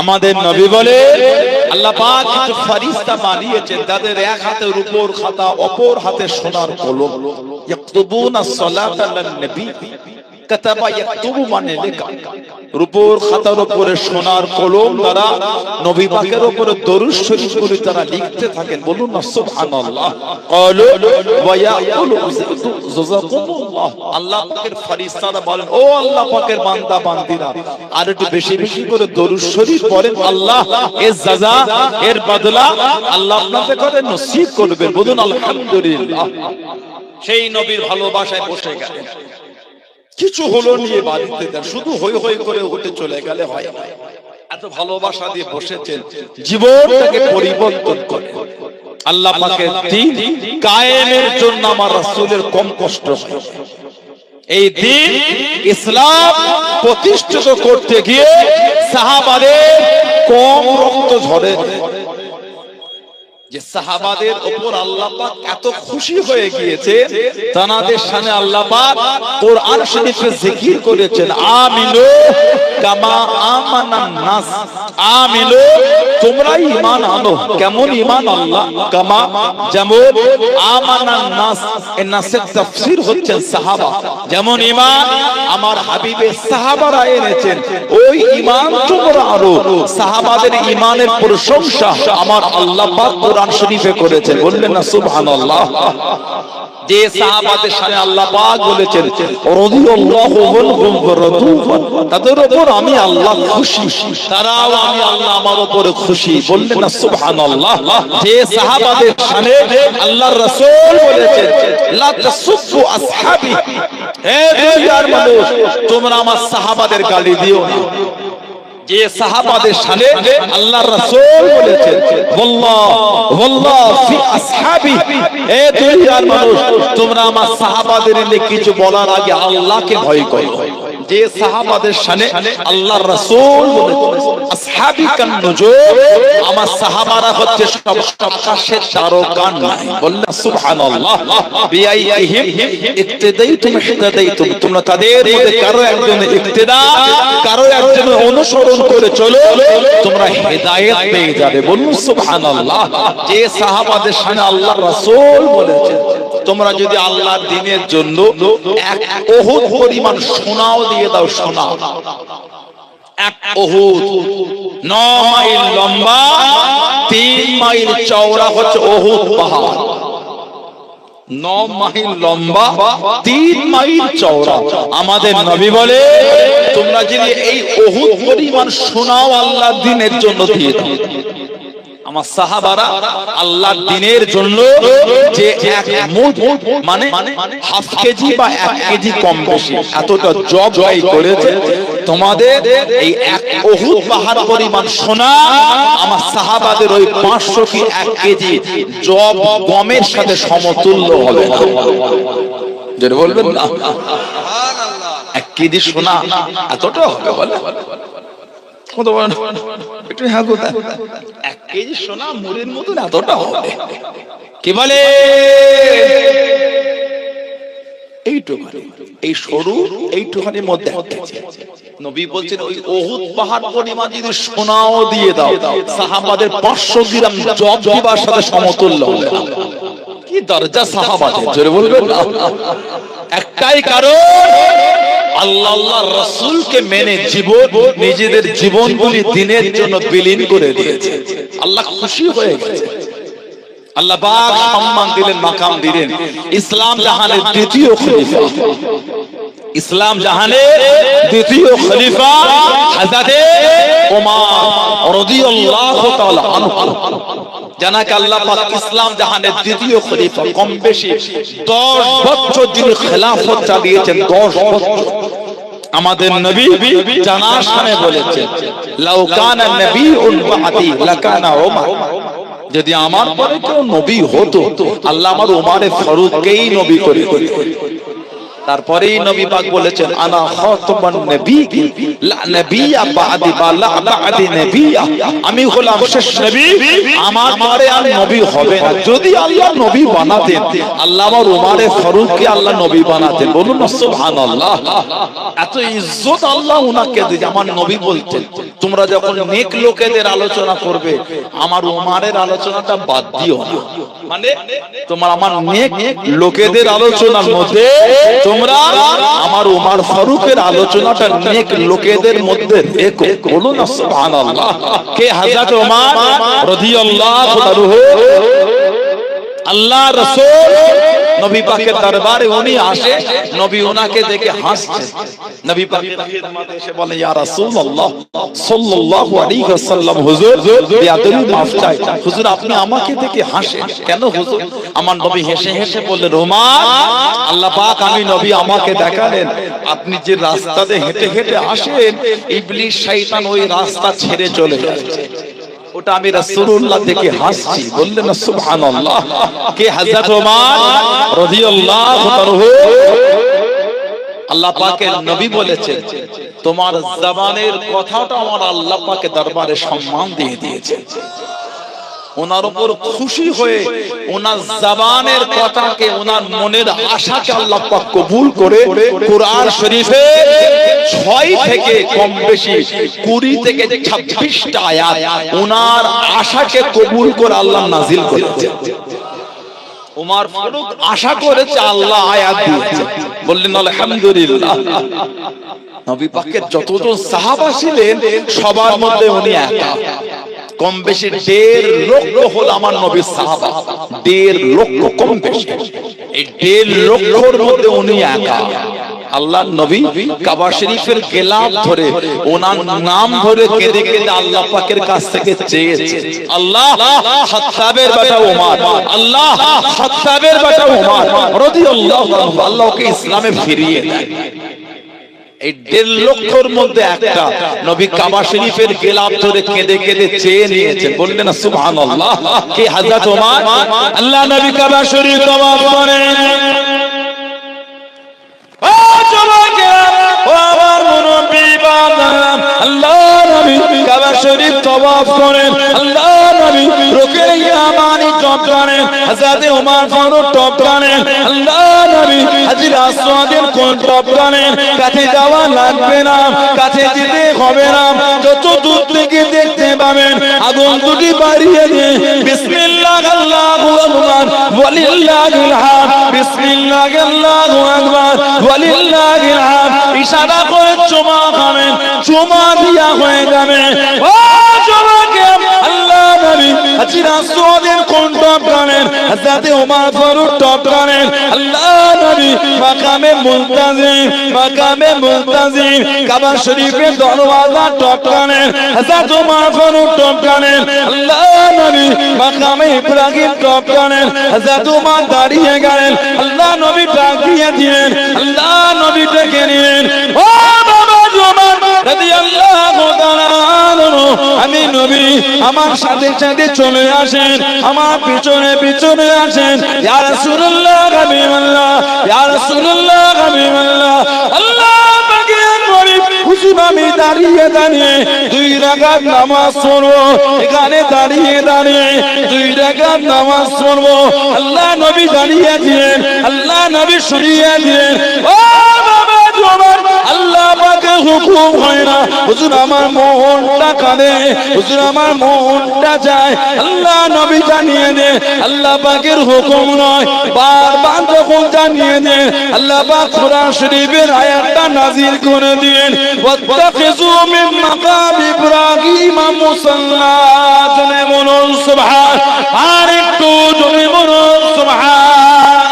আমাদের নবী বলে আল্লাহ পাক কিছু ফেরেশতা বানিয়েছেন, তাদের এক হাতে রূপোর খাতা, অপর হাতে সোনার কলম। ইয়াকতুবুনা সালাতা আলান নবী, কাতাবা ইয়াকতুবু মানে লেখা, রূপোর খাতার উপরে সোনার কলম দ্বারা নবী পাকের উপরে দরুদ শরীফ গুলি তারা লিখতে থাকেন। বলুন না সুবহানাল্লাহ। ক্বালু ওয়া ইয়াকুলু জাযাকুমুল্লাহ। আল্লাহ পাকের ফেরেশতারা বলেন, ও আল্লাহ পাকের বান্দা বান্দিরা, আর একটু বেশি বেশি করে দরুদ শরীফ পড়েন, আল্লাহ এর জাযা, এর বদলা আল্লাহ আপনাদের কাছে নসিব করবেন। বলুন আলহামদুলিল্লাহ। সেই নবীর ভালোবাসায় বসে গেলেন, কিছু হলো নিয়ে বাড়িতে দেন, শুধু হই হই করে উঠে চলে গেলে হয়? এত ভালোবাসা দিয়ে বসেছেন, জীবনটাকে পরিবর্তন করে আল্লাহ পাকের দ্বীন কায়েমের জন্য আমার রাসূলের কম কষ্ট হয়। এই দ্বীন ইসলাম প্রতিষ্ঠিত করতে গিয়ে সাহাবাদের কম রক্ত ঝরে। যে সাহাবাদের উপর আল্লাহ পাক এত খুশি হয়ে গিয়েছে, তাদের সামনে আল্লাহ পাক কোরআন শরীফে জিকির করেছেন, আমিনু কামা আমানান নাস। আমিনু তোমরা ঈমান আনো। কেমন ঈমান? আল্লাহ কামা, যেমন আমানান নাস। এর নাসের তাফসীর হচ্ছেন সাহাবা। যেমন ঈমান আমার হাবিবের সাহাবারা এনেছেন, ওই ঈমান তোমরা আনো। সাহাবাদের ঈমানের প্রশংসা আমার আল্লাহ পাক কোরআন শরীফে করেছেন। বললেন না সুবহানাল্লাহ। যে সাহাবাদের সামনে আল্লাহ পাক বলেছেন রাদিয়াল্লাহু আনহুম ওয়া রাদু আন, তাদের উপর আমি আল্লাহ খুশি, তারাও আমি আল্লাহ আমার উপরে খুশি। বললেন না সুবহানাল্লাহ। যে সাহাবাদের সামনে আল্লাহর রাসূল বলেছেন লা তাসুব্বু আসহাবি, হে দুনিয়ার মানুষ তোমরা আমার সাহাবাদের গালি দিও না। যে সাহাবাদের সামনে আল্লাহর রাসূল বলেছেন ওয়াল্লাহ ফি আসহাবি, এ দুনিয়ার মানুষ তোমরা আমার সাহাবাদের নিয়ে কিছু বলার আগে আল্লাহকে ভয় করো। যে সাহাবাদের সামনে আল্লাহর রাসূল বলেছেন আসহাবি কান নুজুম, আমার সাহাবারা হচ্ছে সব আকাশের তারকা নাই। বললেন সুবহানাল্লাহ। বিআইহিম ইক্তিদাইতুম ইহতাদাইতুম, তোমরা তাদের মধ্যে কারো একজন ইক্তিদা, কারো একজন অনুসরণ করে চলো, তোমরা হেদায়েত পেয়ে যাবে। বলুন সুবহানাল্লাহ। যে সাহাবাদের সামনে আল্লাহর রাসূল বলেছেন তোমরা যদি আল্লাহর দ্বীনের জন্য এক উহুদ পরিমাণ সোনাও দিয়ে দাও, সোনা এক উহুদ 9 মাইল লম্বা, 3 মাইল চওড়া হচ্ছে উহুদ পাহাড়। 9 মাইল লম্বা, 3 মাইল চওড়া। আমাদের নবী বলে তোমরা যদি এই উহুদ পরিমাণ সোনাও আল্লাহর দ্বীনের জন্য দিয়ে দাও। আমার সাহাবারা আল্লাহর দ্বীনের জন্য যে এক মুঠ মানে হাফ কেজি বা 1 কেজি কম বেশি এতটা জব ব্যয় করেছে, তোমাদের এই এক উহুদ পাহাড় পরিমাণ সোনা আমার সাহাবাদের ওই 500 কি 1 কেজি জব গমের সাথে সমতুল্য হবে না। যেটা বলবেন না সুবহানাল্লাহ, 1 কেজি সোনা এতটা হবে বলে কত বড় একটু হ্যাঁ কথা 1 কেজি সোনা মুড়ির মতো এতটা হবে। কি বলে এইটুখানি, এই সরু এইটুখানির মধ্যে নবী বলছেন ওই উহুদ পাহাড় পরিমাণ যদি সোনাও দিয়ে দাও, সাহাবাদের 500 গ্রাম জব দিবার সাথে সমতুল্য হবে। কি দরজা সাহাবাদের, জোরে বলবেন না। একটাই কারণ আল্লাহ আল্লাহর রাসূলকে মেনে জীবন, নিজেদের জীবনগুলি দ্বীনের জন্য বিলীন করে দিয়েছে। আল্লাহ খুশি হয়ে গেছে। আল্লাহ পাক সম্মান দিলেন, মাকাম দিলেন। ইসলাম জাহানের দ্বিতীয় খলিফা, ইসলাম জাহানের দ্বিতীয় খলিফা হযরতে ওমর রাদিয়াল্লাহু তাআলা আনহু, জানাকে আল্লাহ পাক ইসলাম জাহানের দ্বিতীয় খলিফা। কম বেশি 10 বছর যিনি খেলাফত চালিয়েছেন, 10 বছর। আমাদের নবী জানার সামনে বলেছেন লাউ কানা নবিয়ুন বাদি লাকানা ওমর, যদি আমার পরে কেউ নবী হতো আল্লাহ আমার ওমরে ফারুককেই নবী করে দিতেন। তারপরেই নবী পাক বলেছেন আনা খাতাবুন নবী লা নবিয়্যা বাদি বা লা বাদি নবিয়্যা, আমি হলাম শেষ নবী, আমার পরে আর নবী হবে না। যদি আল্লাহ নবী বানাতেন, আল্লাহ আমার উমারে ফারুককে আল্লাহ নবী বানাতেন। বলুন না সুবহানাল্লাহ। এত ইজ্জত আল্লাহ উনাকে দিয়ে। আমার নবী বলতেন তোমরা যখন নেক লোকেদের আলোচনা করবে, আমার উমারের আলোচনাটা বাদ দিও না। মানে তোমার আমার নেক লোকেদের আলোচনার মধ্যে তোমরা আমার উমার ফারুকের আলোচনাটা নেক লোকেদের মধ্যে রেখো। বলুন না সুবহানাল্লাহ। কে? হযরত উমর রাদিয়াল্লাহু আনহু। আল্লাহ রাসূল নবী পাকের দরবারে উনি আসে, নবী ওনাকে দেখে হাসছে। নবী পাকের খিদমতে এসে বলে ইয়া রাসূলুল্লাহ সাল্লাল্লাহু আলাইহি ওয়াসাল্লাম, হুজুর বেয়াদবি মাফ চাই, হুজুর আপনি আমাকে দেখে হাসেন কেন হুজুর? আমার নবী হেসে হেসে বললেন ওমর, আল্লাহ পাক আমি নবী আমাকে দেখালেন আপনি যে রাস্তাতে হেঁটে হেঁটে আসেন, ইবলিস শয়তান ওই রাস্তা ছেড়ে চলে যাচ্ছে, ওটা আমি রাসূলুল্লাহ দেখে হাসছি। বললেন না সুবহানাল্লাহ। কে? হযরত ওমর রাদিয়াল্লাহু আনহু। আল্লাহ পাকের নবী বলেছেন তোমার জবানের কথাটা আমার আল্লাহ পাকের দরবারে সম্মান দিয়ে দিয়েছে। ওনার উপর খুশি হয়ে ওনার জবানের কথাকে, ওনার মনের আশাকে আল্লাহ পাক কবুল করে কুরআন শরীফে 6 থেকে কম বেশি 20 থেকে 26টা আয়াত ওনার আশাকে কবুল করে আল্লাহ নাজিল করেছে। ওমর ফারুক আশা করেছে, আল্লাহ আয়াত দিয়েছে। বললেন আলহামদুলিল্লাহ। নবী পাকের যতজন সাহাবা ছিলেন সবার মধ্যে উনি একা। কম বেশি 1.5 লক্ষ হল আমার নবীর সাহাবা, 1.5 লক্ষ কম বেশি। এই 1.5 লক্ষর মধ্যে উনি একা। আল্লাহর নবী কাবা শরীফের গেলাফ ধরে ওনার নাম ধরে কেঁদে কেঁদে আল্লাহ পাকের কাছ থেকে চেয়েছে, আল্লাহ খাত্তাবের বেটা ওমর, আল্লাহ খাত্তাবের বেটা ওমর রাদিয়াল্লাহু আনহু, আল্লাহকে ইসলামে ফিরিয়ে দেয়। এই 1.5 লক্ষর মধ্যে একটা নবী কাবা শরীফের গেলাফ ধরে কেঁদে কেঁদে চেয়ে নিয়েছেন। বললেন না সুবহানাল্লাহ। কে? হযরত ওমর। আল্লাহ নবী কাবা শরীফ তওয়াফ করেন। ও যুবকেরা, ও আমার মুরব্বি বাবারা, আল্লাহ নবী কাবা শরীফ তওয়াফ করেন। আল্লাহ নবী রুকনে ইয়ামানি টপ করেন। হযরত ওমর ফারুক টপ করেন। আল্লাহ নবী হাজির আসওয়াদের কোন টপ করেন। কাছে যাওয়া লাগবে না, কাছে যেতে হবে না, যত দূর থেকে দেখতে পাবেন আগুন দুটি বাড়িয়ে দিয়ে বিসমিল্লাহ আল্লাহু আকবার ওয়ালিল্লাহিল হামদ, বিসমিল্লাহ আল্লাহু আকবার ওয়ালিল্লাহিল হামদ। ইশারা করে চুমা খাবেন, চুমা দিয়া হয়ে যাবে। ও যুবকেরা, আল্লাহ নবী হাজির আসওয়াদের কোন টপ করেন। হযরত ওমর ফারুক টপ করেন। আল্লাহ নবী মাকামে মুনতাজিম, মাকামে মুনতাজিম কাবা শরীফের দরওয়াজা টপ করেন। হযরত ওমর ফারুক টপ করেন। আল্লাহ নবী মাকামে ইব্রাহিম টপ করেন। হযরত ওমর দাঁড়িয়ে গেলেন। আল্লাহ নবী ডাক দিয়ে দিলেন, আল্লাহ নবী ডেকে নিলেন, ও বাবা ওমর রাদিয়াল্লাহু তাআলা আনহু, আমি নবী, আমার সাথে সাথে চলে আসেন, আমার পিছনে পিছনে আসেন। ইয়া রাসূলুল্লাহ হাবিবাল্লাহ, ইয়া রাসূলুল্লাহ হাবিবাল্লাহ। আল্লাহ পাকের নবী হুজুর আমি দাঁড়িয়ে দাঁড়িয়ে 2 রাকাত নামাজ পড়বো, এখানে দাঁড়িয়ে দাঁড়িয়ে 2 রাকাত নামাজ পড়বো। আল্লাহ নবী দাঁড়িয়ে দিলেন, আল্লাহ নবী সরিয়ে দিলেন। ও বাবা ওমর, আল্লাহ পাকের হুকুম হয় না, হুজুর আমার মনটা কাঁদে, হুজুর আমার মনটা চায়। আল্লাহ নবী জানিয়ে দেন আল্লাহ পাকের হুকুম নয়, বারবার যখন জানিয়ে দেন আল্লাহ পাক কোরআন শরীফের আয়াতটা নাযিল করে দিলেন, ওয়াত্তাখিযু মিন মাকাম ইব্রাহিম মুসাল্লা। জনে বলুন সুবহান, আর একটু জনে বলুন সুবহান।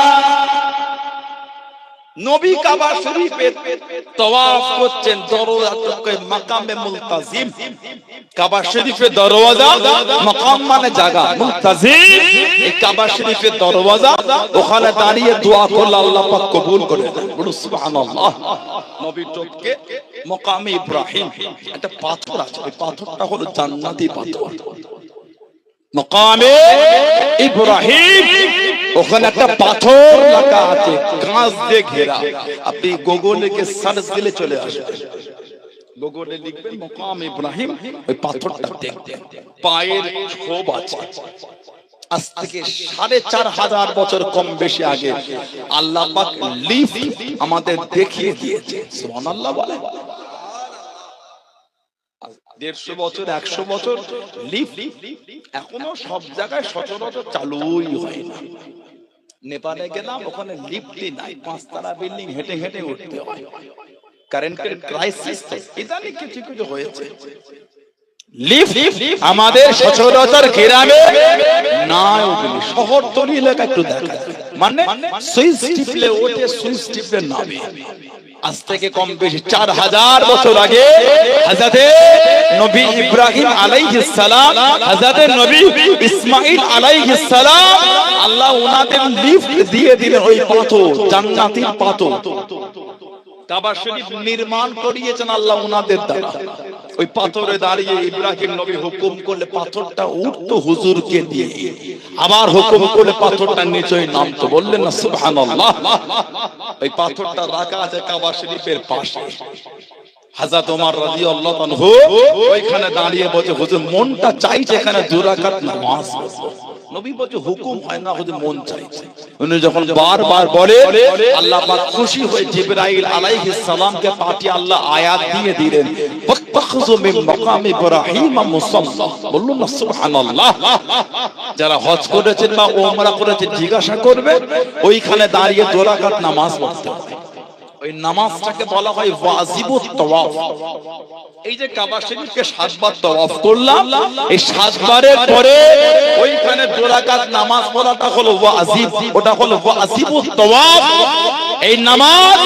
নবী কাবা শরীফে তওয়াফ করছেন, দরওয়াজাকে মাকামে মুলতাজিম। কাবা শরীফের দরওয়াজা, মাকাম মানে জায়গা, মুলতাজিম এই কাবা শরীফের দরওয়াজা, ওখানে দাঁড়িয়ে দোয়া করলে আল্লাহ পাক কবুল করে দেন। বলুন সুবহানাল্লাহ। নবী টপকে মাকামে ইব্রাহিম, একটা পাথর আছে, ওই পাথরটা হলো জান্নাতি পাথর। মাকামে ইব্রাহিম ওখানে একটা পাথর রাখা আছে, কাঁচ দিয়ে ঘেরা। আপনি গুগলে গিয়ে সার্চ দিলে চলে আসবে, গুগলে লিখবেন মাকাম ইব্রাহিম, ওই পাথরটা দেখবেন, পায়ের ছোপ আছে। আজ থেকে ৪৫০০ বছর কম বেশি আগে আল্লাহ পাক লিফট আমাদের দেখিয়ে দিয়েছে। সুবহানাল্লাহ বলেন। ১৫০ বছর ১০০ বছর লিফট এখনো সব জায়গায় সচরাচর চালুই হয় না। নেপালে গেলাম, ওখানে লিফটই নাই, ৫ তলা বিল্ডিং হেঁটে হেঁটে উঠতে হয়। কারেন্টের ক্রাইসিস ইদানিং কিছু কিছু হয়েছে। লিফট আমাদের সচরাচর গ্রামে নাই, ওগুলি শহরতলি এলাকা একটু দেখা যায়। মানে সুইচ টিপলে ওঠে, সুইচ টিপলে নামে। আজ থেকে কম বেশি ৪০০০ বছর আগে হযরতে নবী ইব্রাহিম আলাইহিস সালাম, হযরতে নবী ইসমাঈল আলাইহিস সালাম, আল্লাহ ওনাদের লিফট দিয়ে দিলেন। ওই পাথর জান্নাতি পাথর, কাবা শরীফ নির্মাণ করিয়েছেন আল্লাহ ওনাদের দ্বারা। ওই পাথরে দাঁড়িয়ে ইব্রাহিম নবী হুকুম করলে পাথরটা উঠতো হুজুরকে দিয়ে, আবার হুকুম করলে পাথরটা নিচে নামতো। বললেন না সুবহানাল্লাহ। ওই পাথরটা রাখা আছে কাবা শরীফের পাশে। হযরত ওমর রাদিয়াল্লাহু আনহু ওইখানে দাঁড়িয়ে বলছে, হুজুর মনটা চাইছে এখানে ২ রাকাত নামাজ পড়ব। নবী বলছে হুকুম হয় না, হুজুর মন চাইছে। উনি যখন বারবার বলে, আল্লাহ পাক খুশি হয়ে জিবরাইল আলাইহিস সালামকে পাঠিয়ে আল্লাহ আয়াত দিয়ে দিলেন, ফাত্তাখিযু মিন মাকাম ইব্রাহিম মুসাল্লা। বলুন না সুবহানাল্লাহ। যারা হজ করেছেন বা উমরা করেছেন জিজ্ঞাসা করবে, ওইখানে দাঁড়িয়ে ২ রাকাত নামাজ পড়তে হবে। ওই নামাজটাকে বলা হয় ওয়াজিবুত তাওয়াফ। এই যে কাবা শরীফকে ৭ বার তাওয়াফ করলাম, এই ৭ বারের পরে ওইখানে ২ রাকাত নামাজ পড়াটা হলো ওয়াজিব, ওটা হলো ওয়াজিবুত তাওয়াফ। এই নামাজ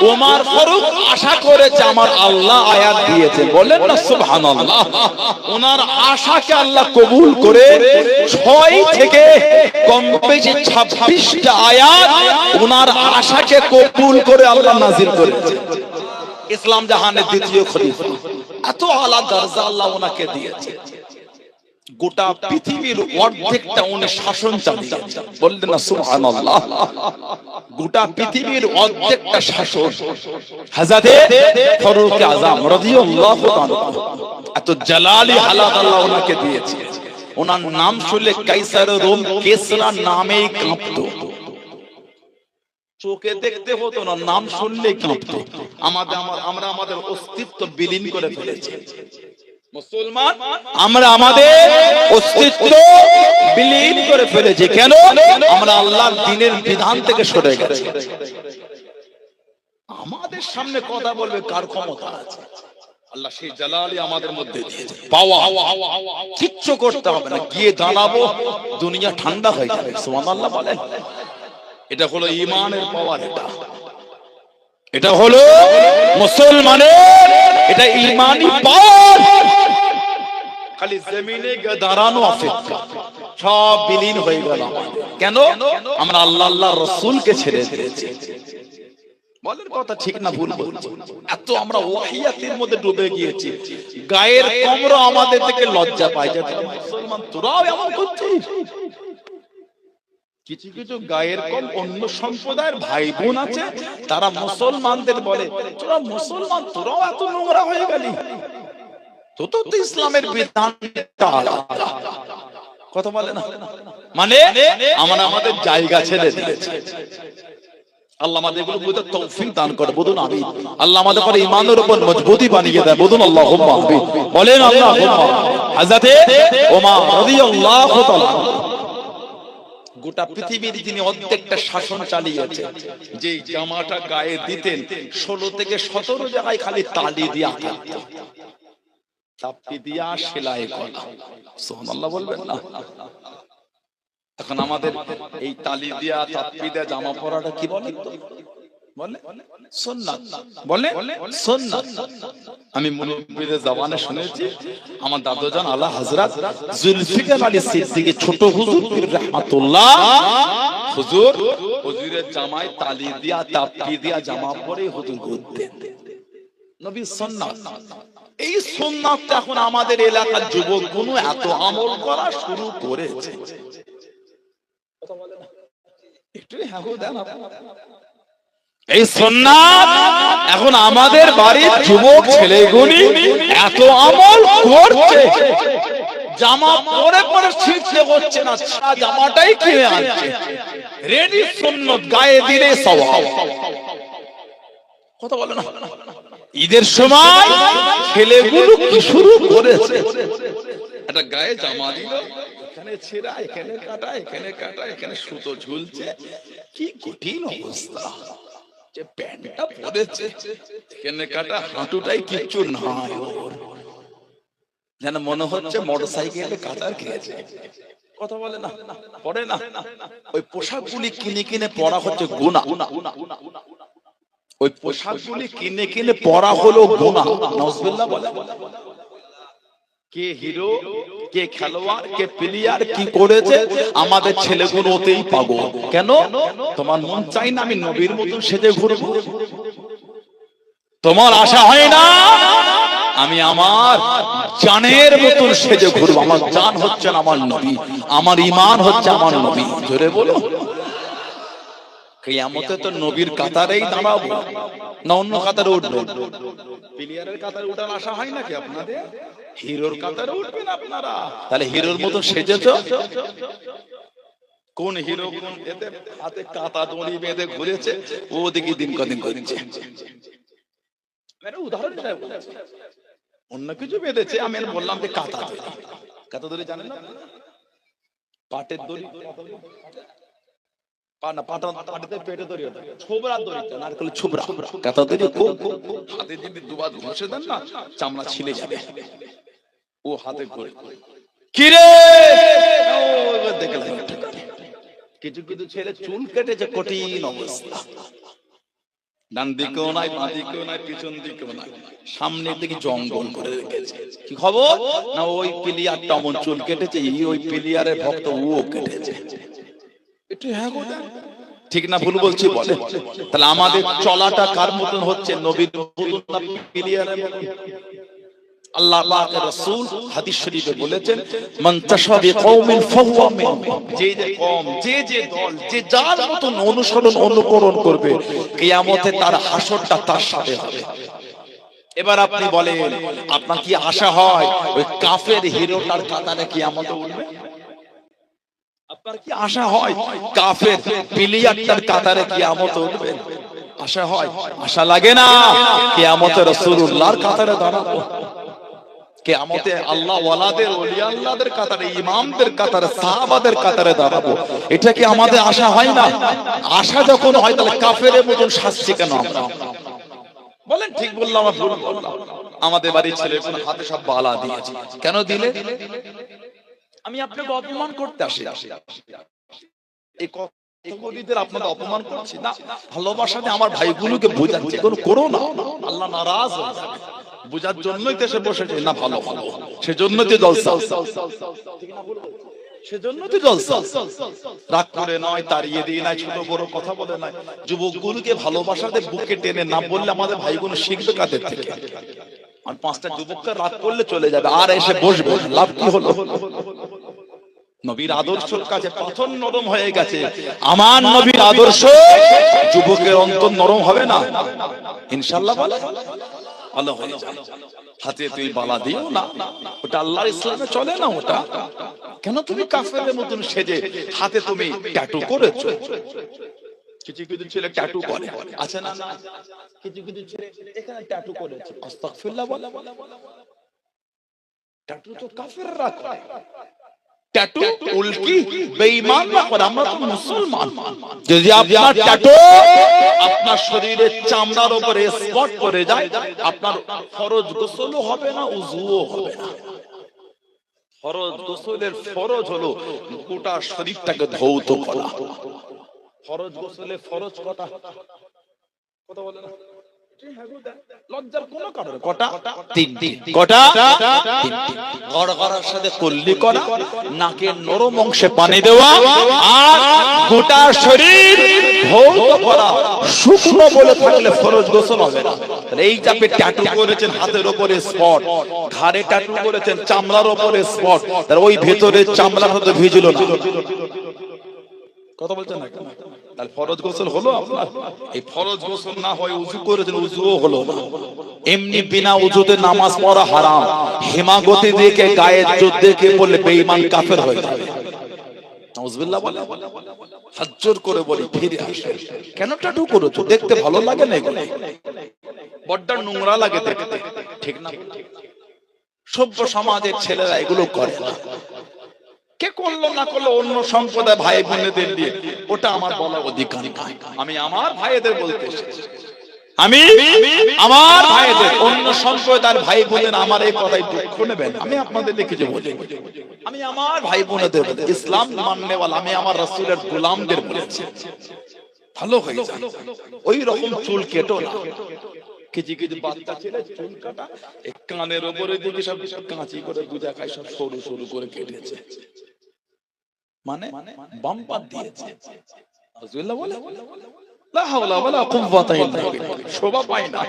ওমর ফারুক আশা করেছে আমার আল্লাহ আয়াত দিয়েছে। বলেন না সুবহানাল্লাহ। ওনার আশাকে আল্লাহ কবুল করে ৬ থেকে কম বেশি ২৬টা আয়াত ওনার আশাকে কবুল করে আল্লাহ নাযিল করেছে। ইসলাম জাহানের দ্বিতীয় খলিফা, এত আলা দরজা আল্লাহ ওনাকে দিয়েছে। গোটা পৃথিবীর অর্ধেকটা উনি শাসন চালিয়েছেন। বললেন না সুবহানাল্লাহ। গোটা পৃথিবীর অর্ধেকটা শাসন হযরতে ফারুক আযম রাদিয়াল্লাহু তাআলা, এত জালালি হালাত আল্লাহ ওনাকে দিয়েছে। ওনার নাম শুনলে কাইসার রোম কেসরা নামেই কাঁপতো। চোখে দেখতে হতো না, নাম শুনলেই কাঁপতো। আমরা আমাদের অস্তিত্ব বিলীন করে ফেলেছি। মুসলমান আমরা আমাদের অস্তিত্ব বিলীন করে ফেলেছি। কেন? আমরা আল্লাহর দ্বীনের বিধান থেকে সরে গেছি। আমাদের সামনে কথা বলবে কার ক্ষমতা আছে? আল্লাহ সেই জালালি আমাদের মধ্যে দিয়েছে। পাওয়া কিচ্ছু করতে হবে না, গিয়ে দাঁড়াবো, দুনিয়া ঠান্ডা হয়ে যাবে। সুবহানাল্লাহ বলেন। এটা হলো ঈমানের পাওয়ার। এটা হলো মুসলমানের, এটা ঈমানি পাওয়ার। খালি জমিনে গিয়ে দাঁড়ানো অপেক্ষা, সব বিলীন হয়ে গেল। কেন? আমরা আল্লাহ আল্লাহ রাসূলকে ছেড়ে দিয়েছি। বলেন কথা ঠিক না ভুল বলছি? এত আমরা ওয়াহিয়াতের মধ্যে ডুবে গিয়েছি, গায়ের কমরা আমাদের থেকে লজ্জা পায় যে মুসলমান তোরাও এমন করছিস। কিছু কিছু গায়ের কম অন্য সম্প্রদায়ের ভাই বোন আছে, তারা মুসলমানদের বলে, তোরা মুসলমান, তোরাও এত নোংরা হয়ে গেলি, তো তো ইসলামের বিধানটা আলাদা। কথা বলে না, মানে আমরা আমাদের জায়গা ছেড়ে দিয়েছি। আল্লাহ আমাদের এগুলো বুঝতে তৌফিক দান করে। বলুন আমিন। আল্লাহ আমাদের পরে ঈমানের উপর মজবুতি বানিয়ে দেয়। বলুন আল্লাহুম্মা আমিন। বলেন আল্লাহুম্মা। হযরতে ওমর রাদিয়াল্লাহু তাআলা গোটা পৃথিবীর যিনি অর্ধেকটা শাসন চালিয়েছে, যে জামাটা গায়ে দিতেন ১৬ থেকে ১৭ জায়গায় খালি তালি দিয়া থাকতো, তাপ্পি দিয়া সেলাই করা। সুবহানাল্লাহ বলবেন না? এখন আমাদের এই তালি দিয়া তাপ্পি দিয়া জামা পরাটা কি বলে? বলে সুন্নাত। বলে সুন্নাত। আমি মুরব্বিদের জবানে শুনেছি, আমার দাদুজান আলা হযরত জুলফিকার আলী সিদ্দিকী ছোট হুজুর পীর রাহমাতুল্লাহ, হুজুরের জামায় তালি দিয়া তাপ্পি দিয়া জামা পরে হুজুর ঘুরতেন। নবীর সুন্নাত। এই সুন্নাতটা এখন আমাদের এলাকার যুবকগুলো এত আমল করা শুরু করেছে। একটু হ্যাঁ দেন। এই সুন্নাত এখন আমাদের বাড়ির যুবক ছেলেগুলি এত আমল করছে, জামা পরে পরে ছিঁড়তে হচ্ছে না, জামাটাই কিনে আনছে, রেডি সুন্নত গায়ে দিলে সওয়াব। কথা বলে না, ঈদের সময় ছেলেগুলো কি শুরু করেছে, একটা গায়ে জামা দিল, এখানে ছেঁড়া, এখানে কাটা, এখানে কাটা, এখানে সুতো ঝুলছে, কি কঠিন অবস্থা। যে প্যান্টটা পরেছে এখানে কাটা, হাঁটুটাই কিচ্ছু নাই, যেন মনে হচ্ছে মোটরসাইকেলে কাটার খেয়েছে। কথা বলে না, পড়ে না। ওই পোশাকগুলি কিনে কিনে পরা হচ্ছে গুনাহ, ওই পোশাকগুলি কিনে কিনে পরা হলো গুনাহ। নাউজুবিল্লাহ বলে। কে হিরো, কে খেলোয়াড়, কে প্লেয়ার কি করেছে, আমাদের ছেলেগুলো ওতেই পাগল। কেন? তোমার মন চাই না আমি নবীর মতন সেজে ঘুরবো? তোমার আশা হয় না আমি আমার জানের মতন সেজে ঘুরবো? আমার জান হচ্ছে আমার নবী, আমার ঈমান হচ্ছে আমার নবী। জোরে বলো। কিয়ামতে তো নবীর কাতারেই দাঁড়াবো, না অন্য কাতারে উঠবো? প্লেয়ারের কাতারে উঠার আশা হয় নাকি আপনাদের? হিরোর কাতারে উঠবেন আপনারা। তাহলে হিরোর মতন সেজেছো? কোন হিরো কোন এতে হাতে কাতা দড়ি বেঁধে ঘুরেছে, ও দেখি দিন কদিন করছে। উদাহরণ অন্য কিছু বেঁধেছে, আমি বললাম যে কাতা দড়ি। কাতা দড়ি জানেন না? পাটের দড়ি, পেটে দড়ি, ছোবরা দড়ি, নারকেল ছোবরা, কাতা দড়ি হাতে যদি দুবার ঘষে দেন না চামড়া ছিলে যাবে। ও হাতে ঘুরে কিরে দেখলাম কিছু কিছু ছেলে চুল কেটেছে, কঠিন অবস্থা, ডান দিকেও নাই, বাঁ দিকেও নাই, পিছন দিকেও নাই, সামনের দিকে জঙ্গল করে রেখেছে। কি খবর? না ওই প্লেয়ারটা অমন চুল কেটেছে, ওই প্লেয়ারের ভক্ত ও কেটেছে। একটু হ্যাঁ ঠিক না ভুল বলছি বলে? তাহলে আমাদের চলাটা কার মতন হচ্ছে, নবীর মতন না প্লেয়ারের মতন? আল্লাহ পাকের রাসূল হাদিস শরীফে বলেছেন, মান তাশাবি কওমিন ফাহুয়া মিনহুম, যে যে কওম, যে যে দল, যে যার মতন অনুসরণ অনুকরণ করবে, কিয়ামতে তার হাসরটা তার সাথে হবে। এবার আপনি বলেন, আপনার কি আশা হয় ওই কাফের হিরোটার কাতারে কিয়ামতে উঠবে? আপনার কি আশা হয় কাফের প্লেয়ারটার কাতারে কিয়ামতে উঠবে? আশা হয়? আশা লাগে না। কিয়ামতে রাসূলুল্লাহর কাতারে দাঁড়াবো, কিয়ামতে আল্লাহ ওয়ালাদের, ওলিয়া আল্লাহদের কাতারে, ইমামদের কাতারে, সাহাবাদের কাতারে দাঁড়াবো। এটা কি আমাদের আশা হয় না? আশা যখন হয় তাহলে কাফেরের মতন শাস্তি কেন আমরা? বলেন ঠিক বললাম না ভুল বললাম? আমাদের বাড়ির ছেলে হাতে সব বালা দিয়েছে, কেন দিলে? আমি আপনাকে অপমান করতে আসি? এই কবিদের আপনাদের অপমান করছি না, ভালোবাসা দিয়ে আমার ভাইগুলোকে বোঝাচ্ছি, কোনো করো না, আল্লাহ নারাজ হয়ে যাবে। বুঝার জন্যই তো সে বসেছে না, ভালো ভালো, সেজন্যই তো জলসা, সেজন্য তো জলসা। রাগ করে নয়, তাড়িয়ে দিয়ে নয়, ছোট বড় কথা বলে নয়, যুবকগুলোকে ভালোবাসাতে বুকে টেনে না বললে আমাদের ভাইগুলো শিখবে কাদের থেকে? আর পাঁচটা যুবককে রাগ করলে চলে যাবে, আর এসে বসবে, লাভ কি হলো? নবীর আদর্শের কাছে পাথর নরম হয়ে গেছে, আমার নবীর আদর্শ যুবকের অন্তর নরম হবে না ইনশাআল্লাহ? বলে ভালো হয়ে যাবে। হাতে তুই বালা দিও না, ওটা আল্লাহর ইসলামে চলে না। ওটা কেন তুমি কাফেরের মতন সেজে হাতে তুমি ট্যাটু করেছো? কিছু কিছু ছেলে ট্যাটু করে, আছে না? কিছু কিছু ছেলে এখানে ট্যাটু করেছে, আস্তাগফিরুল্লাহ বলে। ট্যাটু তো কাফেররা করে, ট্যাটু উল্কি বেঈমানরা করে, আমরা তো মুসলমান। যদি আপনার ট্যাটু আপনার শরীরের চামড়ার উপরে স্পট করে যায়, আপনার ফরজ গোসলও হবে না, উযুও হবে না। ফরজ গোসলের ফরজ হলো গোটা শরীরটাকে ধৌত করা। ফরজ গোসলে ফরজ কটা? কথা বলে না? লজ্জার কোন কারণে কটা? তিনটি। কটা? তিনটি। গড়গড়ার সাথে কল্লি করা, নাকের নরম অংশে পানি দেওয়া, আর গোটা শরীর ধৌত করা। শুকনো বলে থাকলে ফরজ গোসল হবে না। এই চাপে ট্যাটু করেছেন হাতের উপরে স্পট, ঘাড়ে ট্যাটু করেছেন চামড়ার উপরে স্পট, তার ওই ভেতরে চামড়াটা তো ভিজলো না। কথা বলছেন না কেন? তাহলে ফরজ গোসল হলো আপনার? এই ফরজ গোসল না হয় উযু করেছেন, উযুও হলো না। এমনি বিনা উযুতে নামাজ পড়া হারাম। হিমাগতি দিকে গায়ে জোর দেখে বললে বেঈমান কাফের হয়ে যাবে। নাউজুবিল্লাহ বলে হাজ্জর করে বলি ফিরে আসে। কেন টাটু করেছো? দেখতে ভালো লাগে না এগুলো? বড্ড নোংরা লাগে দেখতে, ঠিক না? সভ্য সমাজের ছেলেরা এগুলো করে না। কে করলো না করলো অন্য সম্প্রদায় ভাই বোনেদের দিয়ে, ওটা আমার বলার অধিকার নাই। আমি আমার ভাইদের বলতে এসেছি, আমি আমার ভাইদের, অন্য সম্প্রদায়ের ভাই বোনেরা আমার এই কথায় দুঃখ নেবেন। আমি আপনাদের দেখেছি বলি, আমি আমার ভাই বোনেদের বলি, ইসলাম মাননেওয়ালা আমি আমার রাসূলের গোলামদের বলেছি ভালো হয়ে যায়। ওই রকম চুল কেটো না। কিছু কিছু বাচ্চা ছেলে চুল কাটা এই কানের উপরে দিকে সব কাঁচি করে দুজা খায়, সব সরু সরু করে কেটেছে, মানে বাম্পার দিয়েছে। নাউজুবিল্লাহ বলে লা হাওলা ওয়ালা কুওয়াতা ইল্লা বিল্লাহ। শোভা পায় না।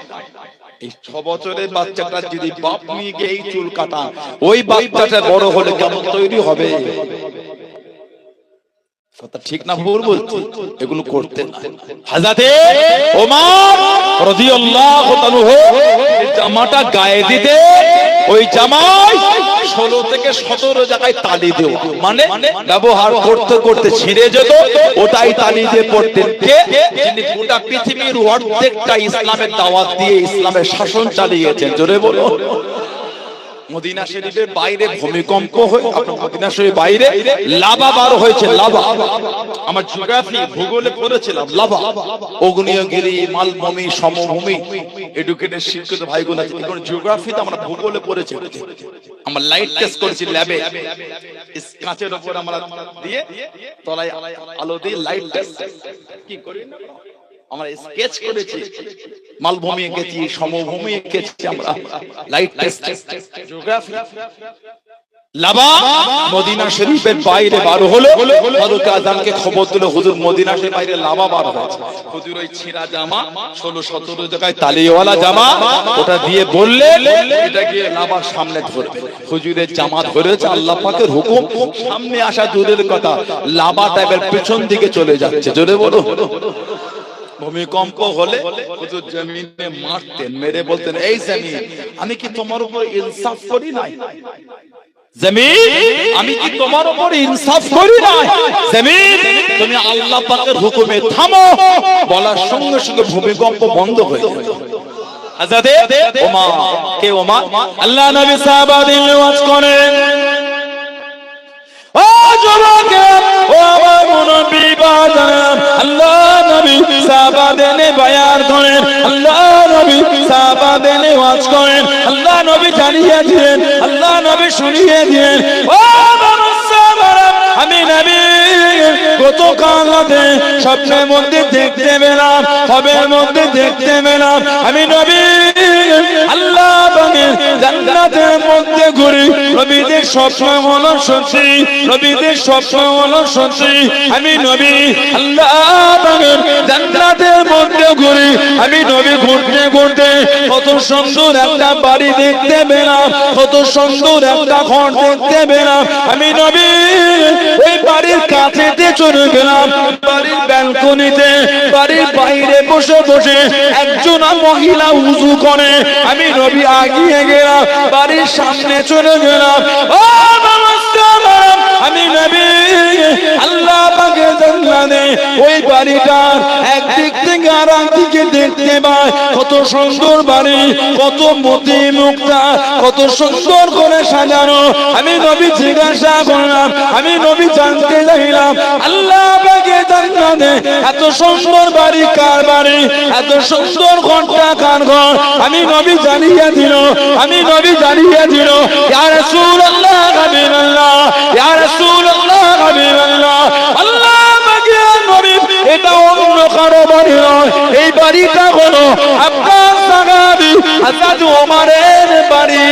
এই 6 বছরের বাচ্চাটা যদি বাপ নিয়ে গিয়ে এই চুল কাটা, ওই বাচ্চাটা বড় হলে কেমন তৈরি হবে? কথা ঠিক না ভুল বলছি? এগুলো করতে না। হযরতে ওমর রাদিয়াল্লাহু তাআলা জামাটা গায়ে দিতে, ওই জামায় 16 থেকে 17 জায়গায় তালি দেওয়া, মানে ব্যবহার করতে করতে ছিঁড়ে যেত, ওটাই তালি দিয়ে পড়তেন। কে? যিনি গোটা পৃথিবীর অর্ধেকটা ইসলামের দাওয়াত দিয়ে ইসলামের শাসন চালিয়েছেন। জোরে বলো। মদিনা শরীফের বাইরে ভূমিকম্প হয়ে, আপনার মদিনা শরীফের বাইরে লাভা বার হয়েছে। লাভা আমার জিওগ্রাফি ভূগোলে পড়েছিলাম। লাভা, আগ্নেয়গিরি, মালভূমি, সমভূমি, এডুকেটেড শিক্ষিত ভাইগুলো আছে, এখন জিওগ্রাফিতে আমরা ভূগোলে পড়েছি। আমরা লাইট টেস্ট করেছি ল্যাবে, কাঁচের উপর আমরা দিয়ে তলায় আলো দিয়ে লাইট টেস্ট কি করি, আমরা স্কেচ করেছি, মালভূমি এঁকেছি, সমভূমি এঁকেছি, আমরা লাইট টেস্ট জিওগ্রাফি। লাভা মদিনা শরীফের বাইরে বার হলো, হযরত আযানকে খবর দিল, হুজুর মদিনা শরীফের বাইরে লাভা বার হয়েছে। হুজুর ওই ছিঁড়া জামা 16-17 জায়গায় তালিওয়ালা জামা, ওটা দিয়ে বললেন এটা গিয়ে লাভার সামনে ধরবে। হুজুরের জামা ধরেছে, আল্লাহ পাকের হুকুম, সামনে আসা দূরের কথা, লাভা টাইপের পেছন দিকে চলে যাচ্ছে। জোরে বলো। ভূমিকম্প হলে হুজুর জমিনে মারতেন, মেরে বলতেন, এই জমিন আমি কি তোমার উপর ইনসাফ করি নাই? জমিন আমি কি তোমার উপর ইনসাফ করি নাই? জমিন তুমি আল্লাহ পাকের হুকুমে থামো। বলার সঙ্গে সঙ্গে ভূমিকম্প বন্ধ হয়ে গেল। হযরতে ওমর, কে ওমর? আল্লাহ নবী সাহাবাদের ওয়াজ করেন, ও যুবকেরা, ও আমার মুনব্বি বাজার, আল্লাহ নবী সাহাবাদের বায়ান করেন, আল্লাহ নবী সাহাবাদের ওয়াজ করেন, আল্লাহ নবী জানিয়ে দিলেন, আল্লাহ নবী শুনিয়ে দিলেন, ও আমার সাহাবারা, আমি নবী গতকাল রাতে স্বপ্নের মধ্যে দেখতে পেলাম, খবের মধ্যে দেখতে পেলাম, আমি নবী আল্লাহ পাকের জান্নাতের মধ্যে ঘুরি, নবীদের স্বপ্ন হলো সত্যি, নবীদের স্বপ্ন হলো সত্যি। আমি নবী আল্লাহ পাকের জান্নাতের মধ্যে ঘুরি, আমি নবী ঘুরতে ঘুরতে কত সুন্দর একটা বাড়ি দেখতে পেলাম, কত সুন্দর একটা ঘর দেখতে পেলাম। আমি নবী ওই বাড়ির কাছেতে চলে গেলাম, বাড়ির ব্যালকনিতে, বাড়ির বাইরে বসে বসে একজন মহিলা উযু করে, আমি নবী আগিয়ে গেলাম, বাড়ির সামনে চলে গেলাম। ও আমি নবী আল্লাহ পাকের জান্নাতে ওই বাড়িটার একদিক থেকে আর একদিকে দেখতে পাই, কত সুন্দর বাড়ি, কত মতি মুক্তা, কত সুন্দর করে সাজানো। আমি নবী জিজ্ঞাসা করলাম, আমি নবী জানতে চাইলাম, আল্লাহ পাকের জান্নাতে এত সুন্দর বাড়ি কার বাড়ি, এত সুন্দর ঘরটা কার ঘর? আমি নবী জানিয়ে দিল, আমি নবী জানিয়ে দিল, ইয়া রাসূলুল্লাহ, হাবিবাল্লাহ, ইয়া রাসূলুল্লাহ, হাবিবাল্লাহ, আল্লাহ পাকের নবী এটা অন্য কারো বাড়ি নয়, এই বাড়িটা হলো আপনার সাহাবী হযরত ওমরের বাড়ি।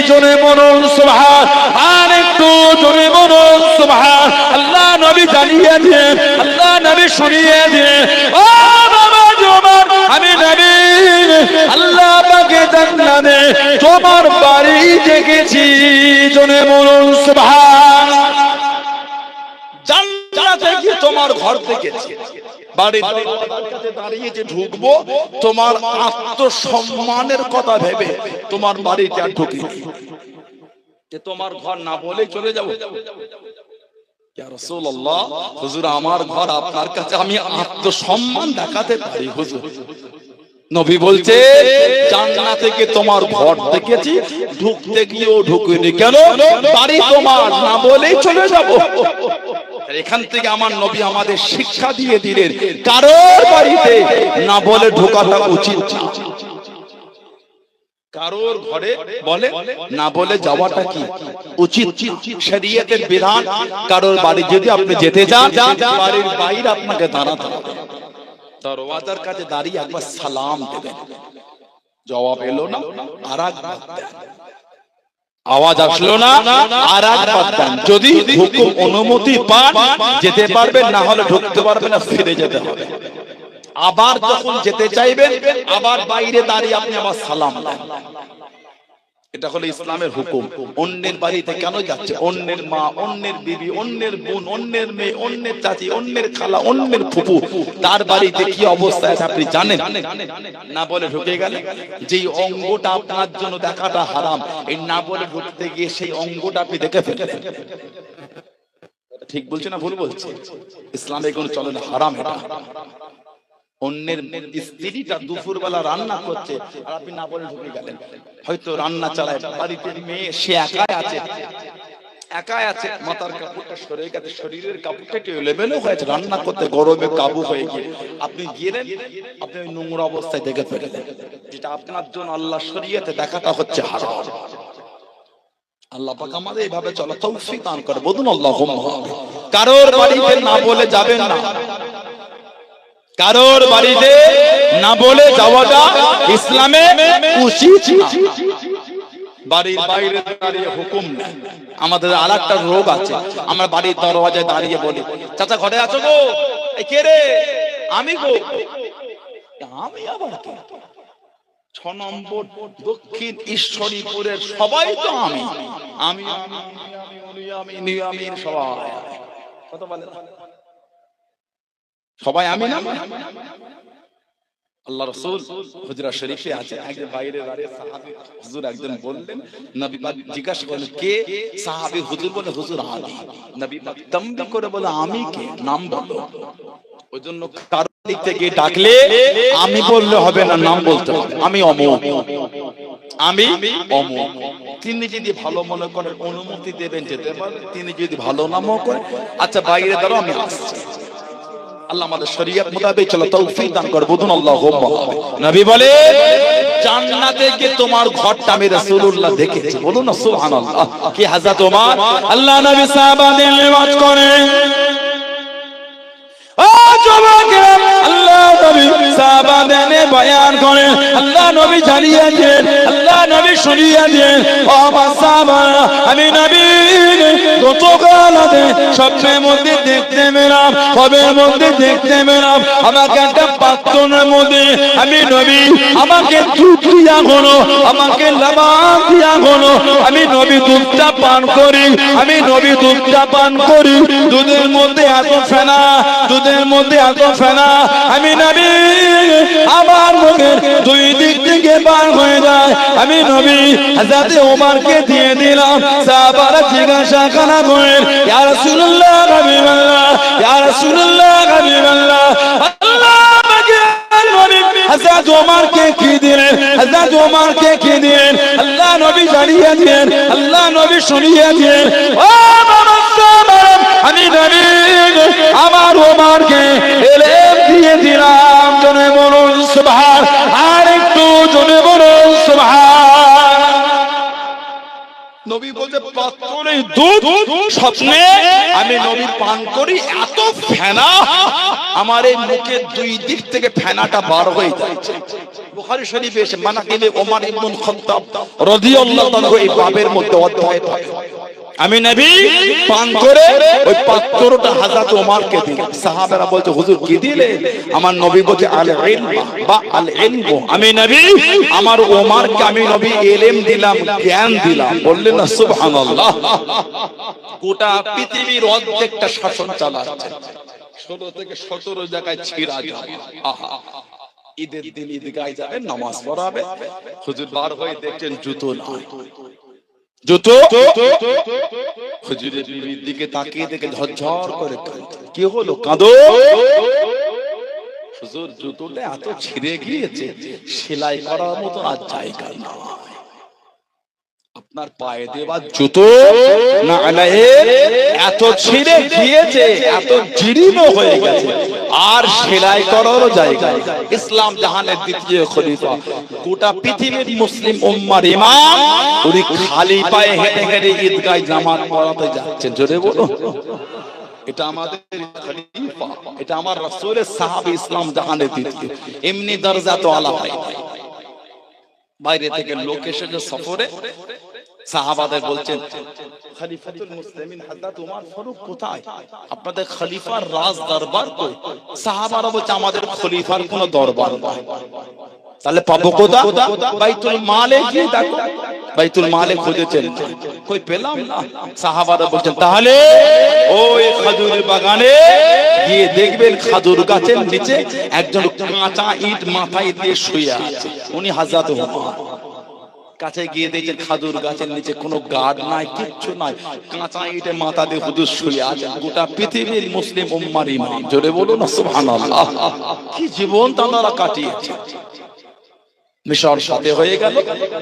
জোরে বলুন সুবহান, আর একটু জোরে বলুন সুবহান। আল্লাহ নবী জানিয়ে দিলেন, আল্লাহ নবী শুনিয়ে দিলেন, ও বাবা ওমর, আমি নবী আল্লাহ পাকের জান্নাতে তোমার বাড়ি দেখেছি। জোরে বলুন সুবহান। জান্নাতে কি তোমার ঘর দেখেছি, বাড়ির দরজার কাছে দাঁড়িয়ে যে ঢুকবো, তোমার আত্মসম্মানের কথা ভেবে তোমার বাড়িতে আর ঢুকিনি, যে তোমার ঘর না বলে চলে যাবো। ইয়া রাসূলুল্লাহ, হুজুর আমার ঘর আপনার কাছে, আমি আত্মসম্মান দেখাতে পারি হুজুর। নবী বলছে জান্নাত থেকে তোমার ঘর দেখেছি, ঢুকতে গিয়েও ঢুকিনি, কেন? বাড়ি তোমার না বলেই চলে যাব। এখান থেকে আমার নবী আমাদের শিক্ষা দিয়ে দিলেন কারোর বাড়িতে না বলে ঢোকাটা উচিত না, কারোর ঘরে বলে না বলে যাওয়াটা কি উচিত, শরীয়তের বিধান। কারোর বাড়ি যদি আপনি যেতে চান, বাড়ির বাইরে আপনাকে দাঁড়াতে হবে, দরওয়াজার কাছে দাঁড়িয়ে একবার সালাম দেবেন, জবাব এলো না আর একবার দেন, আওয়াজ আসলো না আর একবার দেন। যদি হুকুম অনুমতি পান যেতে পারবেন, না হলে ঢুকতে পারবেন না, ফিরে যেতে হবে। আবার যখন যেতে চাইবেন, আবার বাইরে দাঁড়িয়ে আপনি আবার সালাম দেন। এটা হলো ইসলামের হুকুম। অন্যের বাড়িতে কেন যাচ্ছে? অন্যের মা, অন্যের বিবি, অন্যের বোন, অন্যের মেয়ে, অন্যের চাচি, অন্যের খালা, অন্যের ফুফু, তার বাড়িতে কি অবস্থা আছে আপনি জানেন? না বলে ঢুকে গেলে যেই অঙ্গটা আপনার জন্য দেখাটা হারাম, এই না বলে ঢুকতে গিয়ে সেই অঙ্গটা আপনি দেখে ফেলেন। ঠিক বলছি না ভুল বলছি? ইসলামে কোনো চলে না, হারাম এটা। অন্যের স্ত্রীটা দুপুরবেলা রান্না করছে আর আপনি না বলে ঢুকে গেলেন, হয়তো রান্না চালায়, বাড়িতে মেয়ে সে একাই আছে, মাথার কাপড়টা সরে গেছে, শরীরের কাপড়টা একটু এলোমেলো হয়েছে, রান্না করতে গরমে কাবু হয়ে গিয়ে আপনি গেলেন, আপনি ওই নোংরা অবস্থায় দেখে ফেলেন, যেটা আপনার জন্য আল্লাহ শরীয়তে দেখাটা হচ্ছে হারাম। আল্লাহ পাক আমাদের এইভাবে চলা তৌফিক দান করে, বলুন আল্লাহুম্মা। কারোর বাড়িতে না বলে যাবেন না, কারোর বাড়িতে না বলে যাওয়াটা ইসলামে উচিত না। বাড়ির বাইরে দাঁড়িয়ে হুকুম নেই। আমাদের আরেকটা রোগ আছে, আমরা বাড়ির দরওয়াজায় দাঁড়িয়ে বলি, চাচা ঘরে আছো গো? কে রে? আমি গো। আমি আবার কে? 6 নম্বর দক্ষিণ ঈশ্বরীপুরের সবাই তো আমি, আমি সবাই কত বলে সবাই আমি না। আল্লাহ রাসূল হুজরা শরীফে আছে, একজন বাইরে দাঁড়িয়ে সাহাবী হুজুর একজন বললেন, নবী পাক জিজ্ঞাসা করলেন কে? সাহাবী হুজুর বলে হুজুর আমি। নবী পাক তামবি করে বলে আমি কে? নাম বলো। ওইজন্য কারো দিক থেকে ডাকলে আমি বললে হবে না, নাম বলতে হবে, আমি অমুক, আমি অমুক। তিনি যদি ভালো মনে করেন অনুমতি দেবেন, যেতে পারেন। তিনি যদি ভালো না মনে করেন, আচ্ছা বাইরে দাঁড়াও আমি আসছি। আল্লাহ আমাদের শরীয়ত মোতাবেক চলা তৌফিক দান করে, বলুন আল্লাহুম্মা। নবী বলে জান্নাতে গিয়ে তোমার ঘরটা আমি রাসূলুল্লাহ দেখেছি, বলুন না সুবহানাল্লাহ। কি হযরত ওমর আল্লাহ নবী সাহাবাদের নিয়ামত করেন, ও যুবকেরা আল্লাহ নবী সাহাবাদের বয়ান করেন, আল্লাহ নবী জানিয়ে দেন, আল্লাহ নবী শুনিয়ে দেন, ও আমার সাহাবারা আমি নবী গতকালতে স্বপ্নের মধ্যে দেখতে পেলাম, কবের মধ্যে দেখতে পেলাম, আমাকে একটা পাত্রের মধ্যে আমি নবী, আমাকে দুধ দিয়া হলো, আমাকে লবণ দিয়া হলো, আমি নবী দুধটা পান করি, আমি নবী দুধটা পান করি, দুধের মধ্যে এত ফেনা, দুধের মধ্যে এত ফেনা, আমি নবী আমার মুখের দুই দিক থেকে বার হয়ে যায়, আমি নবী হযরত ওমরকে দিয়ে দিলাম। সাহাবারা জিজ্ঞাসা করেন, ইয়া রাসূলুল্লাহ হাবিবাল্লাহ, ইয়া রাসূলুল্লাহ হাবিবাল্লাহ, আল্লাহ আমাকে নবী হযরত ওমরকে কি দিলেন, হযরত ওমরকে কি দিলেন, আল্লাহ নবী জানিয়ে দিলেন, আল্লাহ নবী শুনিয়ে দিলেন, ও বাবা সাহাবারা আমি নবী আমার ওমরকে ইলম দিয়ে দিলাম। জনে বলুন সুবহান, আর একটু জনে বলুন সুবহান। নবী বলতে পাত্রের দুধ স্বপ্নে আমি নবী পান করি, এত ফেনা আমার এই মুখের দুই দিক থেকে ফেনাটা বার হয়ে যাচ্ছে। বুখারী শরীফে এসে মানাকিবে ওমর ইবনে খাত্তাব রাদিয়াল্লাহু তাআলা এই বাবের মধ্যে অধ্যায় পায়, আমি নবী পান করে ওই পাত্রটা হযরত ওমরকে দিলেন। সাহাবারা বলছে হুজুর কি দিলে? আমার নবী বলছে আল ইলম বা আল ইলম, আমি নবী আমার ওমরকে আমি নবী ইলম দিলাম, জ্ঞান দিলাম। বললেন না সুবহানাল্লাহ। গোটা পৃথিবীর অর্ধেকটা শাসন চালাচ্ছে, 16 থেকে 17 জায়গায় ছিড়া যাবে। আহা, ঈদের দিন ঈদগায় যাবেন, নামাজ পড়াবে, হুজুর বার হয়ে দেখছেন জুতো নাই, জুতো। হুজুরের বিবির দিকে তাকিয়ে দেখে ঝরঝর করে কাঁদছে। কি হলো, কাঁদো? হুজুর জুতোটা এত ছিঁড়ে গিয়েছে, সেলাই করার মতো আর জায়গা না। আপনার পায়ে দেওয়া জুতো না এত ছিঁড়ে গিয়েছে, এত জীর্ণ হয়ে গেছে, আর সেলাই করার জায়গা। ইসলাম জাহানের দ্বিতীয় খলিফা, গোটা পৃথিবীর মুসলিম উম্মার ইমাম, উনি খালি পায়ে হেঁটে হেঁটে ঈদগায় নামাজ পড়াতে যাচ্ছেন। জোরে বলো, এটা আমাদের খলিফা, এটা আমার রাসূলের সাহাবী, ইসলাম জাহানের দ্বিতীয়। এমনি দরজা তো আলাদা হয়, বাইরে থেকে লোক এসেছে সফরে, সাহাবাদের বলছেন খলিফাতুল মুসলিমিন হযরত ওমর ফারুক কোথায়, আপনাদের খলিফার রাজ দরবার কই? সাহাবারা বলছে আমাদের খলিফার কোনো দরবার নেই। তাহলে পাবো কোথা? বাইতুল মালে গিয়ে দেখো। বাইতুল মালে খুঁজেছেন, কই পেলাম না। সাহাবারা বলছেন তাহলে ওই খেজুরের বাগানে গিয়ে দেখবেন, খেজুর গাছের নিচে একজন কাঁচা ইট মাথায় দিয়ে শুয়ে আছে, উনি হযরত ওমর। কাছে গিয়ে দেখেন খেজুর গাছের নিচে কোনো গার্ড নাই, কিচ্ছু নাই, কাঁচা ইটে মাথা দিয়ে হুজুর শুয়ে আছেন, গোটা পৃথিবীর মুসলিম উম্মার ইমাম। জোরে বলুন না সুবহানাল্লাহ। কি জীবন তারা কাটিয়েছে। মিশর সাথে হয়ে গেল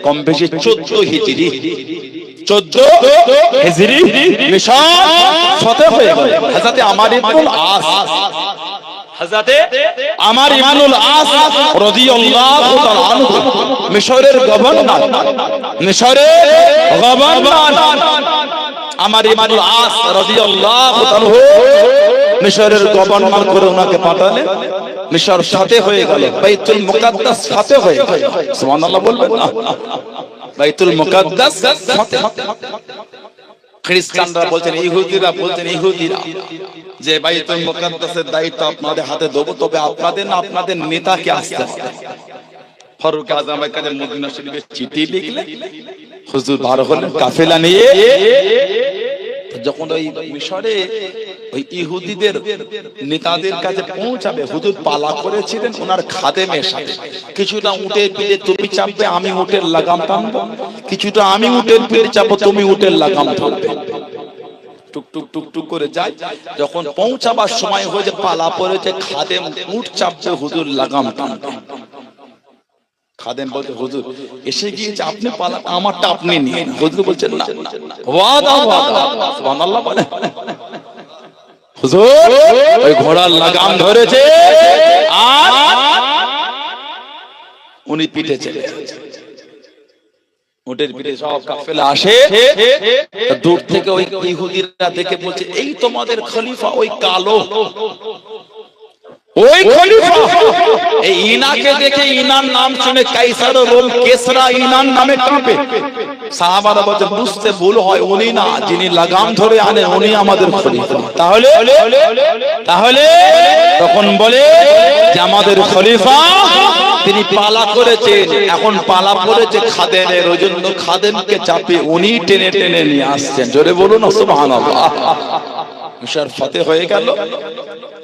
কম বেশি 14 হিজরি, 14 হিজরি মিশর সাথে হয়ে গেল। হযরত আমর ইবনুল আস, হযরতে আমর ইবনুল আস রাদিয়াল্লাহু তাআলা আনহু মিশরের গভর্নর, মিশরের গভর্নর আমর ইবনুল আস রাদিয়াল্লাহু তাআলা মিশরের গভর্নর করে ওনাকে পাঠালেন। মিশর সাথে হয়ে গেল, বাইতুল মুকাদ্দাস সাথে হয়ে গেল। সুবহানাল্লাহ বলবেন না? বাইতুল মুকাদ্দাস সাথে। খ্রিস্টানরা বলছেন, ইহুদিরা বলছেন, ইহুদিরা যে বাইতুল মুকাদ্দাসের দায়িত্ব আপনাদের হাতে দেব, তবে আপনাদের না আপনাদের নেতাকে আসতে হবে। ফারুক আযমের কাছে মদিনা শরীফে চিঠি লিখলে হুজুর বার হলেন কাফেলা নিয়ে। যখন ওই মিশরে ওই ইহুদিদের নেতাদের কাছে পৌঁছাবে, হুজুর পালা করেছিলেন ওনার খাদেমের সাথে, কিছুটা উটের পিঠে তুমি চাপবে, আমি উটের লাগাম টানবো, কিছুটা আমি উটের পিঠে চাপবো, তুমি উটের লাগাম টানবে। টুক টুক টুক টুক করে যায়, যখন পৌঁছাবার সময় হয়েছে, পালা পড়েছে, খাদেম উট চাপছে, হুজুর লাগাম টানবে। খাদেম বলতে হুজুর এসে গিয়েছে, আপনি পালা, আমারটা আপনি নিন। হুজুর বলছেন না, ওয়াদা ওয়াদা। সুবহানাল্লাহ বলে হুজুর ওই ঘোড়ার লাগাম ধরেছে আর উনি পিঠে চলে যাচ্ছে। উটের পিঠে সব কাফেলা আসে, দূর থেকে ওই ইহুদিরা দেখে বলছে এই তোমাদের খলিফা, ওই কালো ওই খলিফা। এই ইনাকে দেখে, ইনার নাম শুনে কাইসার রোম কেসরা ইনার নামে কাঁপে। সাহাবারা বলছে বুঝতে ভুল হয়, উনি না, যিনি লাগাম ধরে আনে উনি আমাদের খলিফা। তাহলে তাহলে তখন বলে যে আমাদের খলিফা, তিনি পালা করেছেন, এখন পালা পড়েছে খাদেমের, ওই জন্য খাদেমকে চাপে উনি টেনে টেনে নিয়ে আসছেন। জোরে বলুন সুবহানাল্লাহ। মিশর ফাতে হয়ে গেল।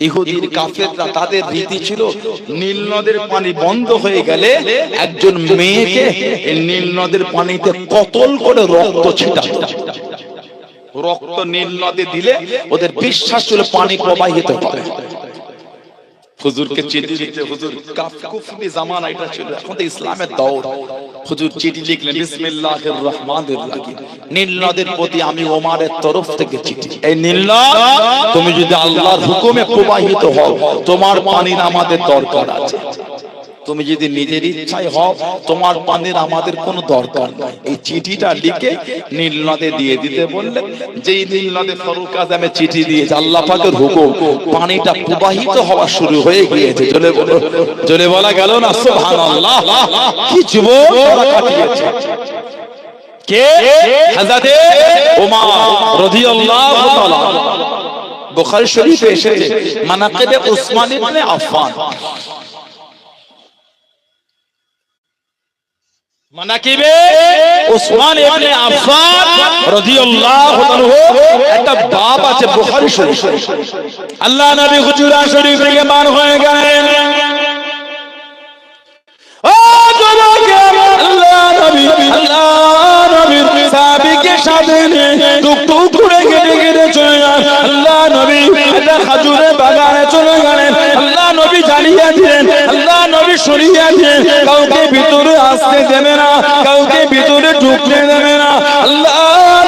ইহুদির কাফেররা, তাদের রীতি ছিল নীল নদের পানি বন্ধ হয়ে গেলে একজন মেয়েকে নীল নদের পানিতে কতল করে রক্ত ছিটাতো। রক্ত নীল নদে দিলে ওদের বিশ্বাস ছিল পানি প্রবাহিত হবে। হুজুরকে চিঠি লিখতে, হুজুর কুফরি জামানা এটা ছিল, এখন তো ইসলামের দৌর। হুজুর চিঠি লিখলেন, বিসমিল্লাহির রহমানির রহিম, নীল নদের প্রতি আমি ওমরের তরফ থেকে চিঠি। এই নীল নদ তুমি যদি আল্লাহর হুকুমে প্রবাহিত হও, তোমার পানির আমাদের দরকার আছে। তুমি যদি নিজের ইচ্ছায় হও, তোমার পানির আমাদের কোনো দরকার নাই। এই চিঠিটা লিখে নীল নদে দিয়ে দিতে বললেন। যেই নীল নদে ফারুক আযমে চিঠি দিয়েছে, আল্লাহ পাকের হুকুম, পানিটা প্রবাহিত হওয়া শুরু হয়ে গিয়েছে। জোরে বলা গেল না সুবহানাল্লাহ। কি জীবন তারা কাটিয়েছে। কে? হযরতে ওমর রাদিয়াল্লাহু তাআলা। বুখারী শরীফে এসেছে মানাকিবে উসমান ইবনে আফফান। মানাকিবে উসমান ইবনে আফফান রাদিয়াল্লাহু আনহু একটা বাব আছে বুখারী শরীফ। আল্লাহ নবী হুজুরা শরীফ থেকে বার হয়ে গেলেন। ও যুবক, আল্লাহ নবীর সাহাবীকে সাথে নিয়ে টুকটুক করে কেটে কেটে চলে যান। আল্লাহ নবী একটা খেজুরের বাগানে চলে গেলেন। আল্লাহ নবী জানিয়ে দিলেন, আল্লাহ নবী সরিয়ে দিলেন, কাউকে ভিতরে আসতে দেবে না, কাউকে ভিতরে ঢুকতে দেবে না। আল্লাহ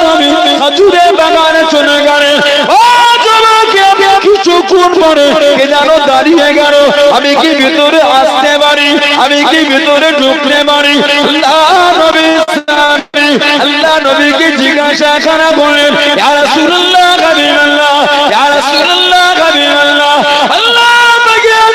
নবী খেজুরের বাগানে চলে গেলেন। ও যুবক, কিছুক্ষণ পরে কে যেন দাঁড়িয়ে গেল। আমি কি ভিতরে আসতে পারি? আমি কি ভিতরে ঢুকতে পারি? আল্লাহ নবীকে জিজ্ঞাসা করা বলেন, ইয়া রাসূলুল্লাহ, হাবিবাল্লাহ, ইয়া রাসূলুল্লাহ, হাবিবাল্লাহ। আল্লাহ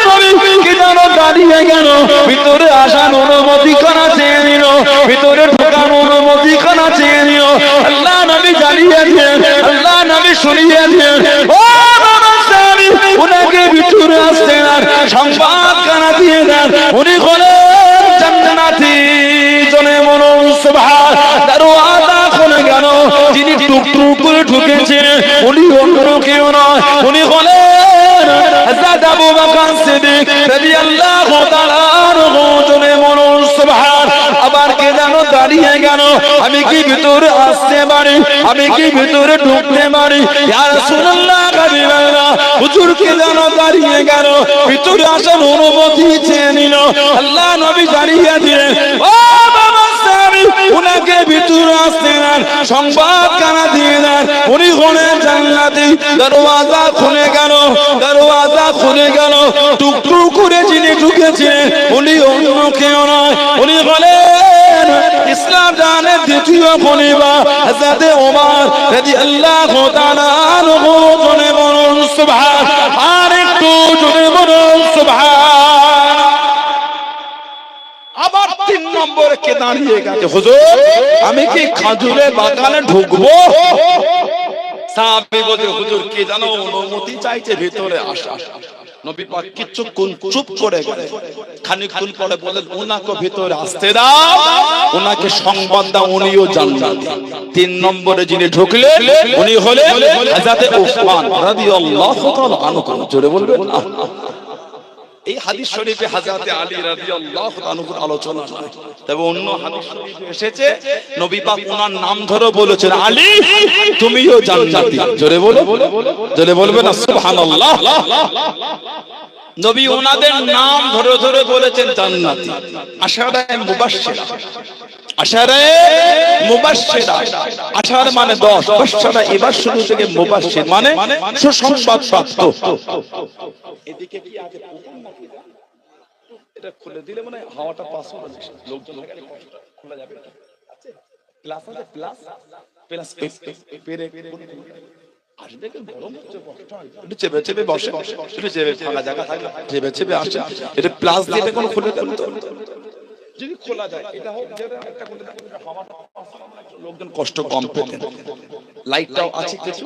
নবী কি যেন দাঁড়িয়ে গেল। ভিতরে আসার অনুমতি করা চেয়ে নিল, ভিতরে ঢোকার অনুমতি করা চেয়ে নিল। আল্লাহ নবী জানিয়ে দিলেন, আল্লাহ নবী শুনিয়ে দিলেন, ও উনাকে ভিতরে আসতে দেন, সংবাদ কানা দিয়ে দেন, উনি হলেন জান্নাতি। জনে বলুন সুবহান। দরওয়াজা খুলে গেল। যিনি টুকটুক করে ঢুকেছেন উনি অন্য কেউ নয়, উনি হলেন হযরত আবু বকর সিদ্দিক রাদিয়াল্লাহু তাআলা আনহু। জনে বলুন সুবহান। আবার কে যেন দাঁড়িয়ে গেল। আমি কি ভিতরে আসতে পারি? আমি কি ভিতরে ঢুকতে পারি? ইয়া রাসূলুল্লাহ, হাবিবাল্লাহ। হুজুর কে যেন দাঁড়িয়ে গেল, ভিতরে আসার অনুমতি চেয়ে নিল। আল্লাহ নবী দাঁড়িয়ে দিলেন, ও বাবা সাহাবী, উনাকে ভিতরে আসতে দেন, সংবাদ কানা দিয়ে দেন, উনি হলেন জান্নাতি। দরওয়াজা খুলে গেল, দরওয়াজা খুলে গেল। টুকটুক করে যিনি ঢুকেছিলেন উনি অন্য কেউ নয়, উনি হলেন ইসলাম জানের দ্বিতীয় খলিফা হযরত ওমর রাদিয়াল্লাহু তাআলা আনহু। জনে বলুন সুবহান। আর একটু জনে বলুন সুবহান। আবার 3 নম্বরে কে দাঁড়িয়ে গেছে, হুজুর আমি কি খেজুরের বাগানে ঢুকবো? সাহাবী বলে, হুজুর কে যেন অনুমতি চাইছে ভিতরে আসা। নবী পাক কিছুক্ষণ চুপ করে গেলেন। খানিকক্ষণ পরে বলেন, উনাকে ভিতরে আসতে দাও, উনাকে সংবাদ দাও উনিও জান্নাতি। 3 নম্বরে যিনি ঢুকলেন উনি হলেন হযরত উসমান রাদিয়াল্লাহু তাআলা আনহু। জোরে বলবেন না। এই হাদিস শরীফে হযরত আলী রাদিয়াল্লাহু আনহুর আলোচনা নয়, তবে অন্য হাদিস শরীফে এসেছে নবী পাক ওনার নাম ধরে বলেছেন, আলী তুমিও জান্নাতি। জোরে বলো, জোরে বলবেন না সুবহানাল্লাহ। নবী ওনাদের নাম ধরে ধরে বলেছেন জান্নাতি। আশারায়ে মুবাশশিরা, আশারায়ে মুবাশশিরা, আশারা মানে 10, বাশশারা এবার শুরু থেকে মুবাশশির মানে সুসংবাদ প্রাপ্ত। এদিকে কি আছে পুকুর নাকি? এটা খুলে দিলে মানে হাওয়াটা পাস হবে, লোকজন খোলা যাবে। আছে প্লাস, আছে প্লাস প্লাস পেরে আসবে কি গরম হচ্ছে, কষ্ট হয়, একটু চেপে চেপে বসে, একটু চেপে ফাঁকা জায়গা থাকলে চেপে চেপে আসে। এটা প্লাস দিয়ে এটা কোন খুলে দেন তো, যদি খোলা যায় এটা হোক, যেটা একটা খুলে দেন, হাওয়াটা লোকজন কষ্ট কম পেতেন। লাইটটাও আছে কিছু,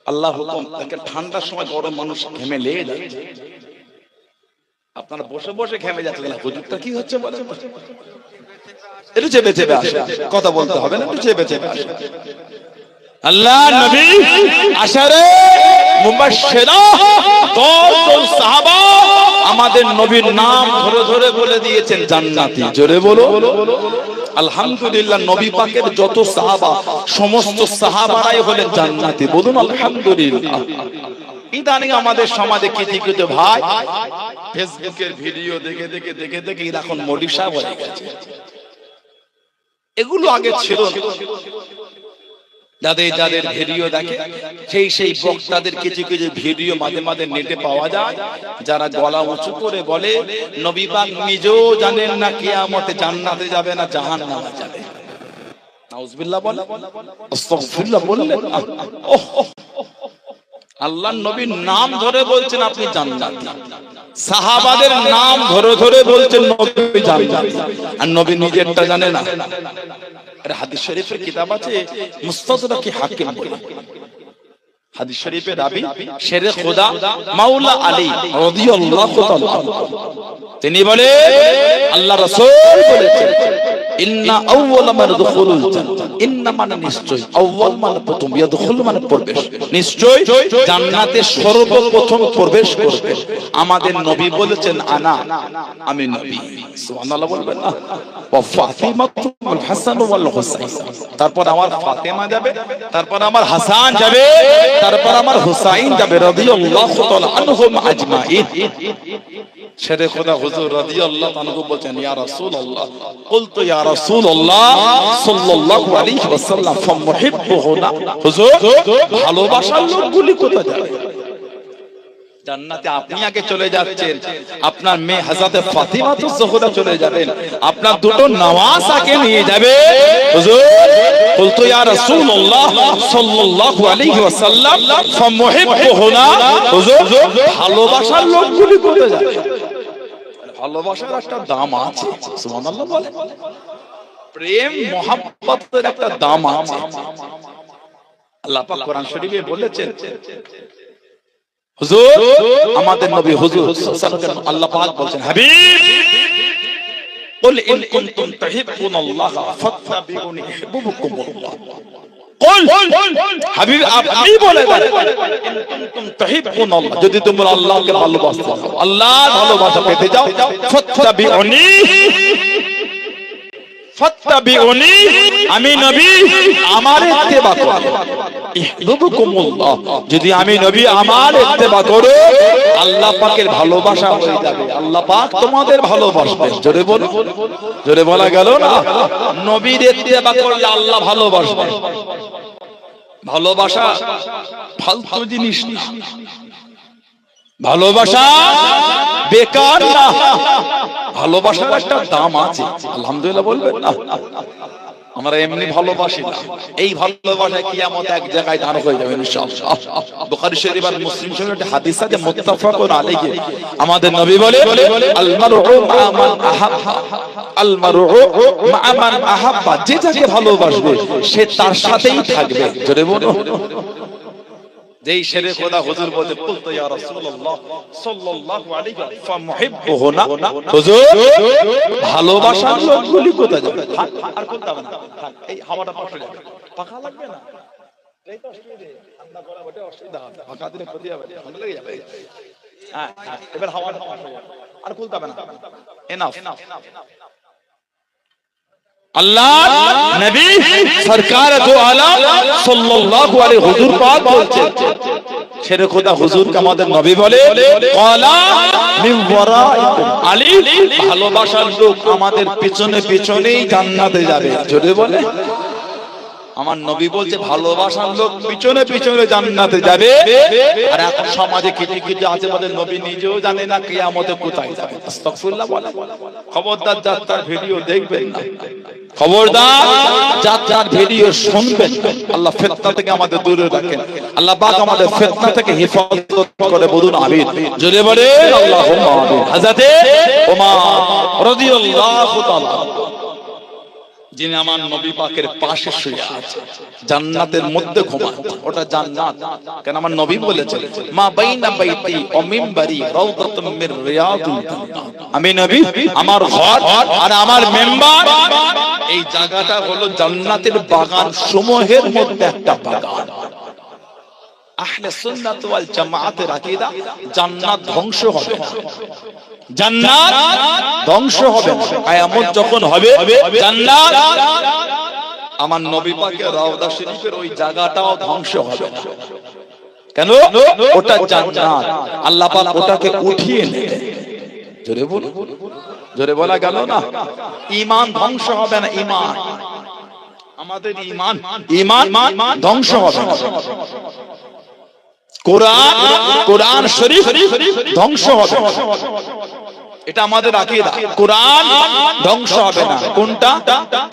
আল্লাহ হুকুম। দেখেন ঠান্ডার সময় গরম মানুষ ঘেমে লেগে যায়, আপনারা বসে বসে ঘেমে যাচ্ছেন, হুজুরটা কি হচ্ছে বলেন? একটু চেপে চেপে আসে, কথা বলতে হবে না, একটু চেপে চেপে আসে। আল্লাহ নবী আশারে মুবাশশিরা 10 জন সাহাবা আমাদের নবীর নাম ধরে ধরে বলে দিয়েছেন জান্নাতি। জোরে বলো আলহামদুলিল্লাহ। নবী পাকের যত সাহাবা সমস্ত সাহাবারাই হলেন জান্নাতি। বলুন আলহামদুলিল্লাহ। ইদানিং আমাদের সমাজে কিছু কিছু ভাই ফেসবুকের ভিডিও দেখে দেখে দেখে দেখে এখন মডিসা হয়ে গেছে। এগুলো আগে ছিল না। যাদের যাদের ভিডিও দেখে সেই বক্তাদের কিছু কিছু ভিডিও মাঝে মাঝে নেটে পাওয়া যায়, যারা গলা উঁচু করে বলে নবী পাক নিজেও জানেন না কিয়ামতে জান্নাতে যাবে না জাহান্নামে যাবে। নাউজুবিল্লাহ বলে, আস্তাগফিরুল্লাহ বললেন। আল্লাহর নবীর নাম ধরে বলছেন আপনি জান্নাতি, সাহাবাদের নাম ধরে ধরে বলছেন নবী জান্নাতি, আর নবী নিজেরটা জানে না। হাদিস শরীফের কিতাব আছে মুস্তাদরাক হাকিম বলে, হাদিস শরীফের রাবী শেরে খোদা মাওলা আলী রাদিয়াল্লাহু তাআলা তিনি বলে আল্লাহ রাসূল বলেছেন ইন্না আউওয়ালা মান দুখুলুল জান্নাহ, ইন্না মানে নিশ্চয়, আউওয়াল মানে প্রথম, ইয়াদখুল মানে প্রবেশ, নিশ্চয় জান্নাতে সর্বপ্রথম প্রবেশ করবে আমাদের নবী বলেছেন আনা, আমি নবী। সুবহানাল্লাহ বলবেন না? ওয়া ফাতিমাতু ওয়াল হাসান ওয়াল হুসাইন, তারপর আমার ফাতেমা যাবে, তারপর আমার হাসান যাবে, তারপর আমার হুসাইন যাবে রাদিয়াল্লাহু তাআলা আনহুম আজমাইন। শেরে খোদা হুজুর রাদিয়াল্লাহু আনহু বলেন ইয়া রাসূলুল্লাহ, কুলতু ইয়া রাসূলুল্লাহ সাল্লাল্লাহু আলাইহি ওয়াসাল্লাম ফামুহিব্বুহুনা, হুজুর ভালোবাসার লোকগুলি কোথায় যাবে? জান্নাতে আপনি আগে চলে যাচ্ছেন, আপনার মেয়ে হযরত ফাতিমাতুজ জোহরা চলে যাবেন, আপনার দুটো নওয়াজ আগে নিয়ে যাবে। হুজুর কুলতু ইয়া রাসূলুল্লাহ সাল্লাল্লাহু আলাইহি ওয়াসাল্লাম ফামুহিব্বুহুনা, হুজুর ভালোবাসার লোকগুলি কোথায় যাবে? ভালোবাসার একটা দাম আছে, সুবহানাল্লাহ বলে। প্রেম মহব্বতের একটা দাম আছে। আল্লাহ পাক কোরআন শরীফে বলেছেন, হুজুর আমাদের নবী হুজুর সাল্লাল্লাহু, আল্লাহ পাক বলেন হাবিব কুল ইন কুনতুম তুহিব্বুনাল্লাহ ফাত্তাবিউনি ইউহিব্বুকুমুল্লাহ। কুল হাবিব আপনি বলে দেন ইন কুনতুম তুহিব্বুনাল্লাহ, যদি তোমরা আল্লাহকে ভালোবাসতে চাও, আল্লাহর ভালোবাসা পেতে চাও, ফাত্তাবিউনি, ফাত্তাবিউনি আমি নবী আমার ইত্তেবা করো, ইউহিব্বুকুমুল্লাহ, যদি আমি নবী আমার ইত্তেবা করো আল্লাহ পাকের ভালোবাসা হয়ে যাবে, আল্লাহ পাক তোমাদের ভালোবাসবেন। জোরে বলো, জোরে বলা গেল না? নবীর ইত্তেবা করলে আল্লাহ ভালোবাসবেন। ভালোবাসা ফালতু জিনিস না, ভালোবাসা বেকার না, ভালোবাসার একটা দাম আছে। আলহামদুলিল্লাহ বলবেন না? আমরা এমনি ভালোবাসি না, এই ভালোবাসা কিয়ামত এক জায়গায় দাঁড় হয়ে যাবে ইনশাআল্লাহ। বুখারী শরীফ আর মুসলিম শরীফে একটা হাদিস আছে মুত্তাফাকুন আলাইহি, আমাদের নবী বলে আল মারউ মা মান আহাব্বা, আল মারউ মা মান আহাব্বা, যে যাকে ভালোবাসবে সে তার সাথেই থাকবে। জোরে বলো। যেই শেরে খোদা হুজুর বলে কুলতু ইয়া রাসূলুল্লাহ সাল্লাল্লাহু আলাইহি ফামুহিব্বুহুনা, হুজুর ভালোবাসার লোকগুলি কোথায় যাবে? আর কোনটা হবে না, এই হাওয়াটা পাশে যাবে, পাখা লাগবে না, এই তো অসুবিধা, ঠান্ডা করা বটে অসুবিধা হবে, পাখা দিলে ক্ষতি হবে, ঠান্ডা লেগে যাবে। হ্যাঁ এবার হাওয়াটা পাশে যাবে, আর কোনটা হবে না, এনাফ। আল্লাহ নবী সরকার দো আলম সাল্লাল্লাহু আলাইহি হুজুর পাক বলছেন, শেরে খোদা হুজুরকে আমাদের নবী বলে ক্বালা মিন ওয়ারাইকুম আলী, ভালোবাসার লোক আমাদের পিছনে পিছনেই জান্নাতে যাবে। জোরে বলে। আমার নবী বলছে ভালোবাসার লোক পিছনে পিছনে জান্নাতে যাবে। আর এখন সমাজে কিছু কিছু আছে বলে নবী নিজেও জানে না কিয়ামতে কোথায় যাবে। আস্তাগফিরুল্লাহ বলে। খবরদার যাত্রার ভিডিও দেখবেন না, খবরদার যাত্রার ভিডিও শুনবেন। আল্লাহ ফিতনা থেকে আমাদের দূরে রাখেন, আল্লাহ পাক আমাদের ফিতনা থেকে হেফাজত করে, বলুন আমিন। জোরে বলেন আল্লাহুম্মা আমিন। হযরতে ওমর রাদিয়াল্লাহু তাআলা, যিনি আমার নবী পাকের পাশে শুয়ে আছে, জান্নাতের মধ্যে ঘুমান, ওটা জান্নাত। কেন আমার নবী বলেছেন মা বাইনা বাইতি ওয়া মিম্বারি রাউদাতুম মির রিয়াদিল জান্নাহ, আমি নবী আমার ঘর আর আমার মিম্বার, এই জায়গাটা হলো জান্নাতের বাগান সমূহের মধ্যে একটা বাগান। আহলে সুন্নাত ওয়াল জামাআতের আকীদা, জান্নাত ধ্বংস হবে না, জান্নাত ধ্বংস হবে না। কিয়ামত যখন হবে জান্নাত, আমার নবী পাকের রওজা শরীফের ওই জায়গাটাও ধ্বংস হবে না। কেন? ওটা জান্নাত, আল্লাহ পাক ওটাকে উঠিয়ে নেবে। জোরে বলো, জোরে বলা গেল না? ঈমান ধ্বংস হবে না, ঈমান আমাদের ঈমান, ঈমান ধ্বংস হবে না। কোরআন, কোরআন শরীফ ধ্বংস হবে না, এটা আমাদের আকীদা। কোরআন ধ্বংস হবে না। কোনটা?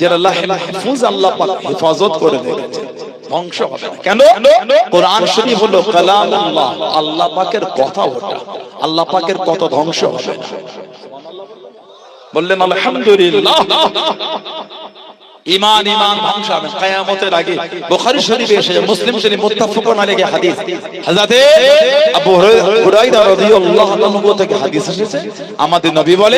যেটা লাহে মাহফুজ আল্লাহ পাক হেফাজত করে রেখেছে, ধ্বংস হবে না। কেন? কোরআন শরীফ হলো কালামুল্লাহ, আল্লাহ পাকের কথা, ওটা আল্লাহ পাকের কথা ধ্বংস হবে না। বললেন আলহামদুলিল্লাহ। ঈমান ধ্বংস হবে কিয়ামতের আগে। বুখারী শরীফে এসেছে, মুসলিম শরীফ মুত্তাফাকুন আলাইহি হাদিস। হযরতে আবু হুরায়রা রাদিয়াল্লাহু আনহু থেকে হাদিস এসেছে, আমাদের নবী বলে,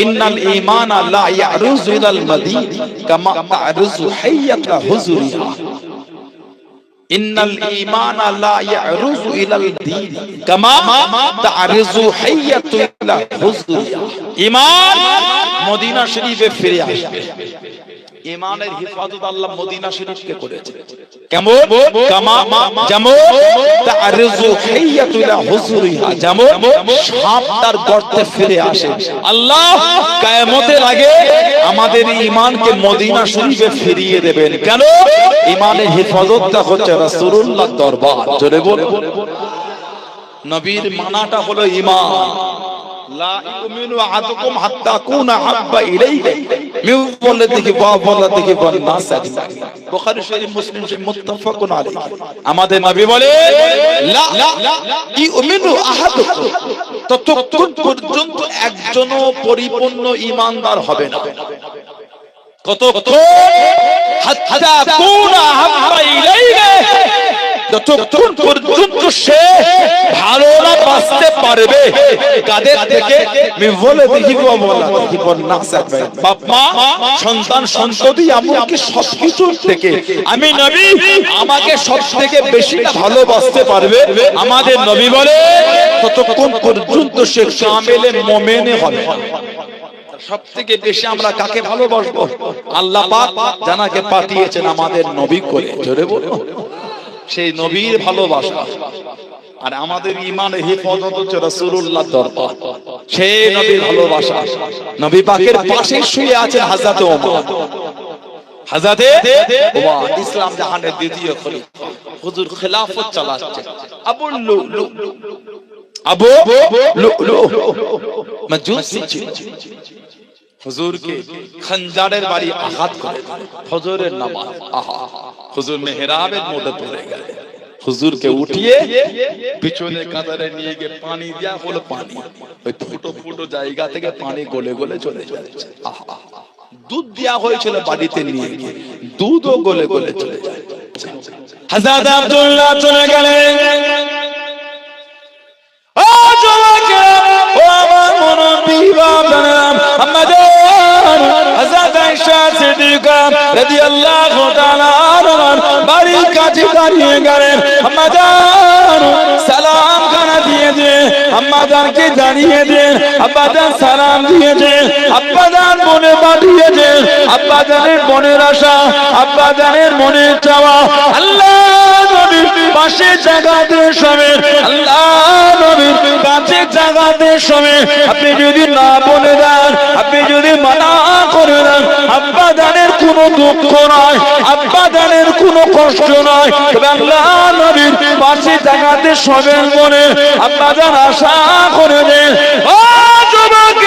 ইন্নাল ঈমানা লা ইয়ারুজু ইলাল মাদিন কামা তা'রুজু হাইয়াতু হুজুরিহা। ইন্নাল ঈমানা লা ইয়ারুজু ইলাল দীন কামা তা'রুজু হাইয়াতু ইলা হুজুরিহা। ঈমান মদিনা শরীফে ফিরে আসবে। ঈমানের হিফাজত আল্লাহ মদিনা শরীফকে করেছে। কেমন? কামা যেমন তা'রুজু হাইয়াতু ইলা হুজুরিহা, যেমন সাপ তার গর্তে ফিরে আসে। আল্লাহ কিয়ামতের আগে আমাদের ঈমানকে মদিনা শরীফে ফিরিয়ে দেবেন। কেন? ঈমানের হিফাজতটা হচ্ছে রাসূলুল্লাহর দরবার। জোরে বলুন। নবীর মানাটা হলো ঈমান। লা ইউমিনু আহাদুকুম হাত্তা কুনা হাব্বা ইলাইহি মিন ওয়ালাদিহি ওয়া ওয়ালাদিহি ওয়ান নাস আজমাইন। বুখারী শরীফ, মুসলিম শরীফ মুত্তাফাকুন আলাইহি। আমাদের নবী বলে, লা ইউমিনু আহাদুকুম, ততক্ষণ পর্যন্ত একজনও পরিপূর্ণ ঈমানদার হবে না। কতক্ষণ? হাত্তা কুনা হাব্বা ইলাইহি, যতক্ষণ পর্যন্ত সে ভালো না বাঁচতে পারবে। কাদের থেকে? বাপ মা, সন্তান সন্ততি, এমনকি সবকিছুর থেকে। আমি নবী, আমাকে সব থেকে বেশি ভালোবাসতে পারবে। আমাদের নবী বলে, ততক্ষণ পর্যন্ত সে কামেলে মুমিন হবে। সব থেকে বেশি আমরা কাকে ভালোবাসবো? আল্লাহ পাক জানাকে পাঠিয়েছেন আমাদের নবী করে। জোরে বলো। সেই নবীর ভালোবাসা আর আমাদের ঈমানের হিফাজত হচ্ছে রাসূলুল্লাহর দরবার। সেই নবীর ভালোবাসা। নবী পাকের পাশে শুয়ে আছেন হযরত ওমর। হযরতে ওমর ইসলাম জাহানের দ্বিতীয় খলিফা, হুজুর খেলাফত চালাচ্ছেন। আবু লুলু মাজুসি ছিল। হুজুরকে খঞ্জারের বাড়ি আঘাত করে ফজরের নামাজ, হুজুর মেহরাবের মধ্যে পড়ে গেলেন। হুজুরকে উঠিয়ে পিছনে কাতারে নিয়ে গিয়ে পানি দেয়া হলো। পানি ওই ফুটো ফুটো জায়গা থেকে পানি গলে গলে চলে যাচ্ছে। দুধ দেয়া হয়েছিল বাড়িতে নিয়ে গিয়ে, দুধও গলে গলে চলে যাচ্ছে। হযরত আব্দুল্লাহ চলে গেলেন। ও যুবকেরা, ও আমার মুরব্বি বাবারা, আমাদের হযরত আয়েশা সিদ্দিকা রাদিয়াল্লাহু তাআলা আনহার বাড়ির কাছে দাঁড়িয়ে গেলেন। আমাদের সালাম খানা দিয়ে দে, আমাদেরকে জানিয়ে দেন আব্বাজান সালাম দিয়েছেন, আব্বাজান মনে পাঠিয়ে দেন, আব্বাজানের মনের আশা, আব্বাজানের মনের চাওয়া আল্লাহ নবীর পাশে জাগাতে সমেত, আল্লাহ নবীর কাছে জাগাতে সমেত আপনি যদি না বলে দেন, আপনি যদি মানা করে দেন, আব্বাজানের কোনো দুঃখ নয়, আব্বাজানের কোনো কষ্ট নয়, তবে আল্লাহ নবীর পাশে জাগাতে সমেত মনে আব্বাজান আশা করে দেন। ও যুবক,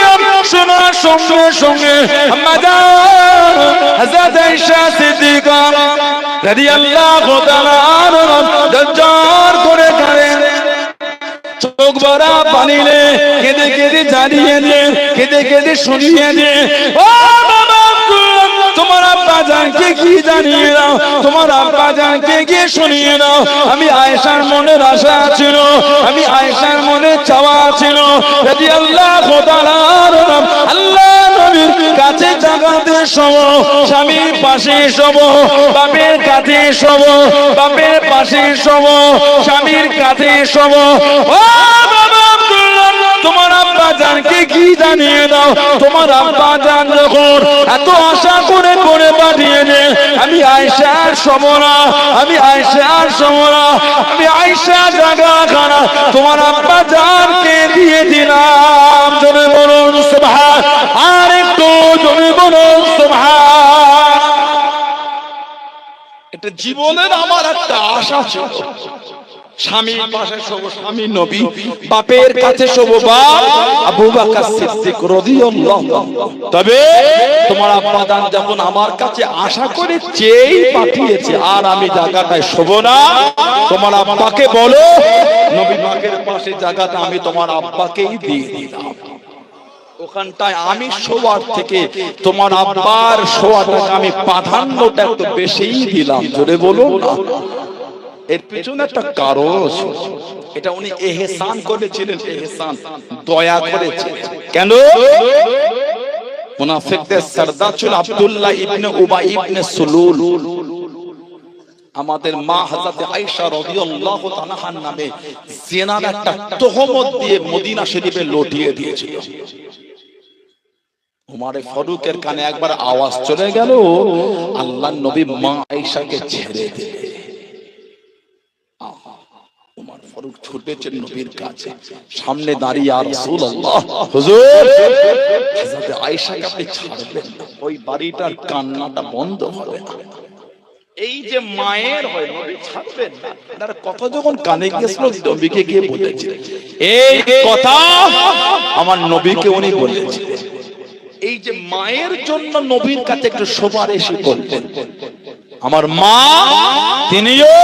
শোনার সঙ্গে সঙ্গে আম্মাজান হযরত আয়েশা সিদ্দিকা রাদিয়াল্লাহু তাআলা আনহা জজ্জার করে কাঁদেন, চোখ ভরা পানিলে কেঁদে কেঁদে জানিয়ে দেন, কেঁদে কেঁদে শুনিয়ে দেন। ও বাবা, তোমার আব্বাজানকে কি জানিয়ে দাও, তোমার আব্বাজানকে গিয়ে শুনিয়ে দাও আমি আয়েশার মনের আশা ছিল, আমি আয়েশার মনের চাওয়া ছিল রাদিয়াল্লাহু তাআলা আনহা আল্লাহ নবীর কাছে জাগাতে শোবো, স্বামীর পাশে শোবো, বাপের কাছে শোবো, বাপের পাশে শোবো, স্বামীর কাছে শোবো। ও বাবা আব্দুল্লাহ, তোমার আব্বাজানকে কি জানিয়ে দাও, তোমার আব্বাজান যখন এত আশা করে করে পাঠিয়ে দেন আমি আয়েশার সমরা, আমি আয়েশার সমরা, আমি আয়েশা জাগা খানা তোমার আব্বাজানকে দিয়ে দিলাম। জোরে বলুন সুবহান, আর একটু জোরে বলুন সুবহান। এটা জীবনের আমার একটা আশা ছিল, স্বামীর পাশে শোবো, স্বামী নবী, বাপের কাছে শোবো, বাপ আবু বকর সিদ্দিক রাদিয়াল্লাহু তাআলা। তবে তোমার আব্বাজান যখন আমার কাছে আশা করে চেয়ে পাঠিয়েছে আর আমি জায়গাটায় শোবো না, তোমার আব্বাকে বলো নবী পাকের পাশে জায়গাটা আমি তোমার আব্বাকেই দিয়ে দিলাম। ওখানটায় আমি শোয়ার থেকে তোমার আব্বার শোয়াটাকে আমি প্রাধান্যটা একটু বেশিই দিলাম, জোরে বলুন না। এর পিছনে একটা কারণ আছে, এটা উনি ইহসান করেছিলেন, ইহসান দয়া করেছিলেন। কেন? মুনাফিকদের সরদার ছিল আব্দুল্লাহ ইবনে উবাই ইবনে সুলুল। আমাদের মা হযরত আয়েশা রাদিয়াল্লাহু তাআলার নামে জিনার একটা তহমত দিয়ে মদিনা শরীফে লটিয়ে দিয়েছিল। উমরে ফারুকের কানে একবার আওয়াজ চলে গেল, আল্লাহর নবী মা আয়েশাকে ছেড়ে দিলেন। উমর ফারুক ছুটেছেন নবীর কাছে, সামনে দাঁড়িয়ে, ইয়া রাসূলুল্লাহ, হুজুর হযরত আয়েশাকে আপনি ছাড়বেন না, ওই বাড়িটার কান্নাটা বন্ধ হবে না। এই যে মায়ের হয় নবী ছাড়বেন না, তার কথা যখন কানে গিয়েছিল নবীকে গিয়ে বলেছিলেন, এই কথা আমার নবীকে উনি বলেছিলেন। এই যে মায়ের জন্য নবীর কাছে একটু সুপারিশ করতেন। আমার মা তিনিও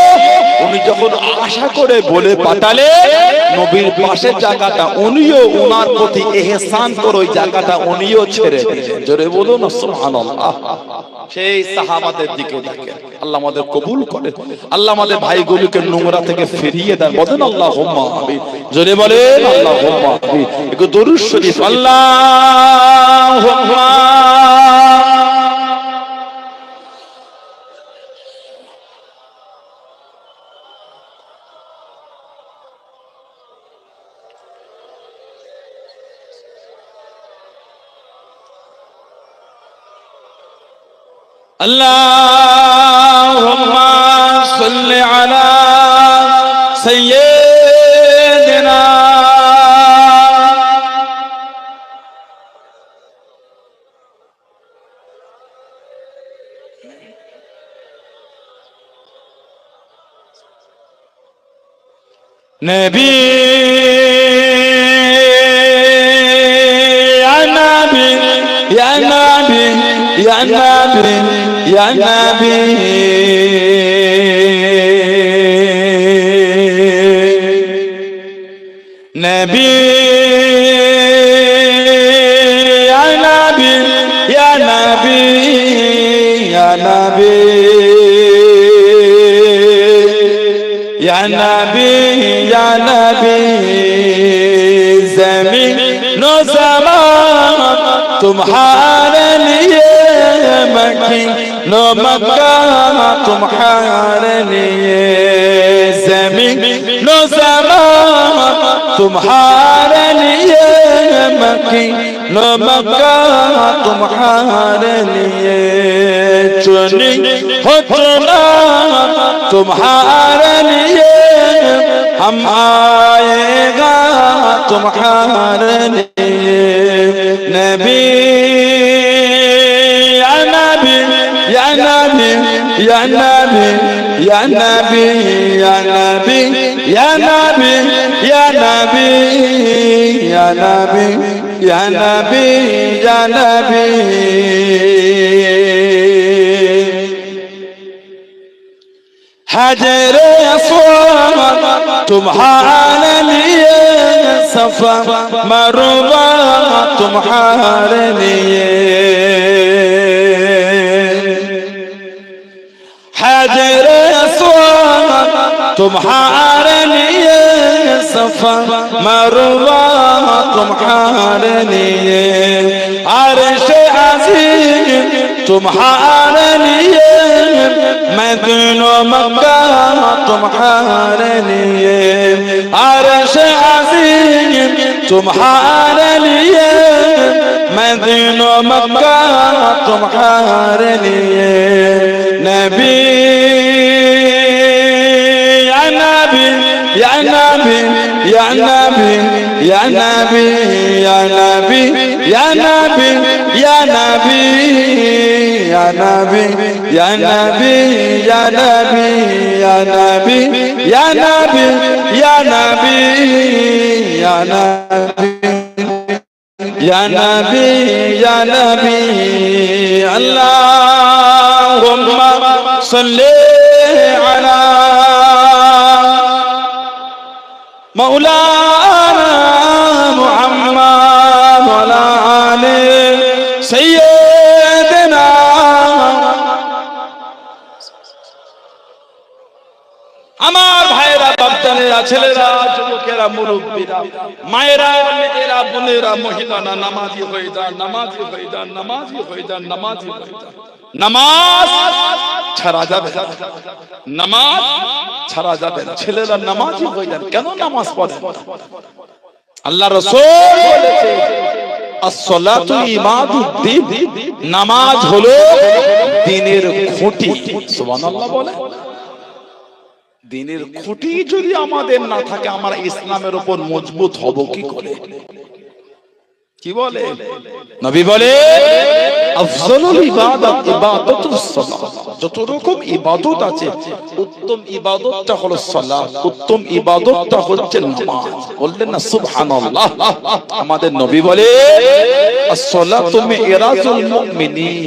উনি যখন আশা করে বলে পাঠালে নবীর পাশের জায়গাটা উনিও ওনার প্রতি ইহসান করে ওই জায়গাটা উনিও ছেড়ে দিলেন। জোরে বলুন সুবহানাল্লাহ। সেই সাহাবাদের দিকে দেখেন, আল্লাহ আমাদের কবুল করেন, আল্লাহ আমাদের ভাইগুলোকে নোংরা থেকে ফিরিয়ে দেন। বলেন আল্লাহুম্মা আমিন। জোরে বলেন আল্লাহুম্মা আমিন। একটু দরুদ শরীফ আল্লাহুম্মা আল্লাহুম্মা সাল্লি আলা সাইয়্যিদিনা নবী ইয়া নবী ইয়া নবী ইয়া নবী ইয়া নবী নবী ইয়া নবী ইয়া নবী ইয়া নবী ইয়া নবী ইয়া নবী ज़मीन नो ज़मान तुम्हारे लिए मक्की नो मक्का तुम्हारे लिए ज़मीन नो ज़मान तुम्हारे लिए मक्की नो मक्का तुम्हारे लिए चुनी हो चुना तुम्हारे लिए हम आएगा तुम्हारे लिए नबी या नबी या नबी या नबी या नबी या नबी या नबी या नबी या नबी या नबी या नबी हजर अस्वद तुम्हारे लिए सफा मरवा तुम्हारे लिए हजर अस्वद तुम्हारे लिए सफा मरवा तुम्हारे लिए अर्श अज़ीम तुम्हारे लिए मदीना मक्का तुम्हारे लिए अर्श अज़ीम तुम्हारे लिए मदीना मक्का तुम्हारे लिए नबी या नबी या नबी या नबी या नबी या नबी या नबी या नबी या नबी या नबी या नबी या नबी या नबी या नबी या नबी या नबी या नबी अल्लाहुम्मा सल्ली अला मौलाना मुहम्मद আমার ভাইরা, বাপজানেরা, ছেলেরা, যুবকেরা, মুরব্বীরা, মায়েরা, মেয়েরা, বোনেরা, মহিলারা, নামাজি হয়ে যান, নামাজি হয়ে যান, নামাজি হয়ে যান, নামাজি হয়ে যান। নামাজ ছাড়া যাবে না, নামাজ ছাড়া যাবে না। ছেলেরা নামাজি হয়ে যান। কেন নামাজ পড়ে? আল্লাহ রাসূল বলেছে as-salatu imaduddin, নামাজ হলো দ্বীনের খুঁটি। সুবহানাল্লাহ বলে। দ্বীনের খুঁটি যদি আমাদের না থাকে, আমরা ইসলামের উপর মজবুত হব কি করে? কি বলে নবী? বলে আফজালুল ইবাদাত ইবাদাতুস সালাত। যত রকম ইবাদত আছে, উত্তম ইবাদতটা হলো সালাত, উত্তম ইবাদতটা হচ্ছে নামাজ। বললেন না সুবহানাল্লাহ? আমাদের নবী বলে as-salatu মিরাজুল মুমিনিন,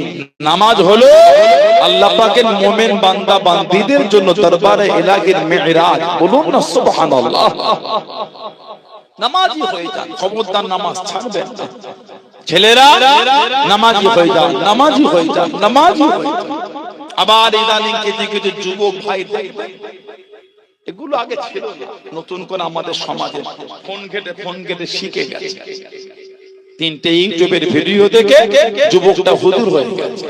নামাজ হলো আল্লাহ পাকের মুমিন বান্দা বান্দীদের জন্য দরবারে ইলাহির মিরাজ। বলুন না সুবহানাল্লাহ? নামাজি হয়ে যান, খবরদার নামাজ ছাড়বেন না। ছেলেরা নামাজি হয়ে যান, নামাজি হয়ে যান, নামাজি হয়ে যান। আবার ইদানিং কিছু যুবক ভাই দেখবেন, এগুলো আগে ছিল না, নতুন করে আমাদের সমাজে ফোন ঘেটে শিখে গেছে। 3টে ইউটিউবের ভিডিও দেখে যুবকটা হুজুর হয়ে গেছে।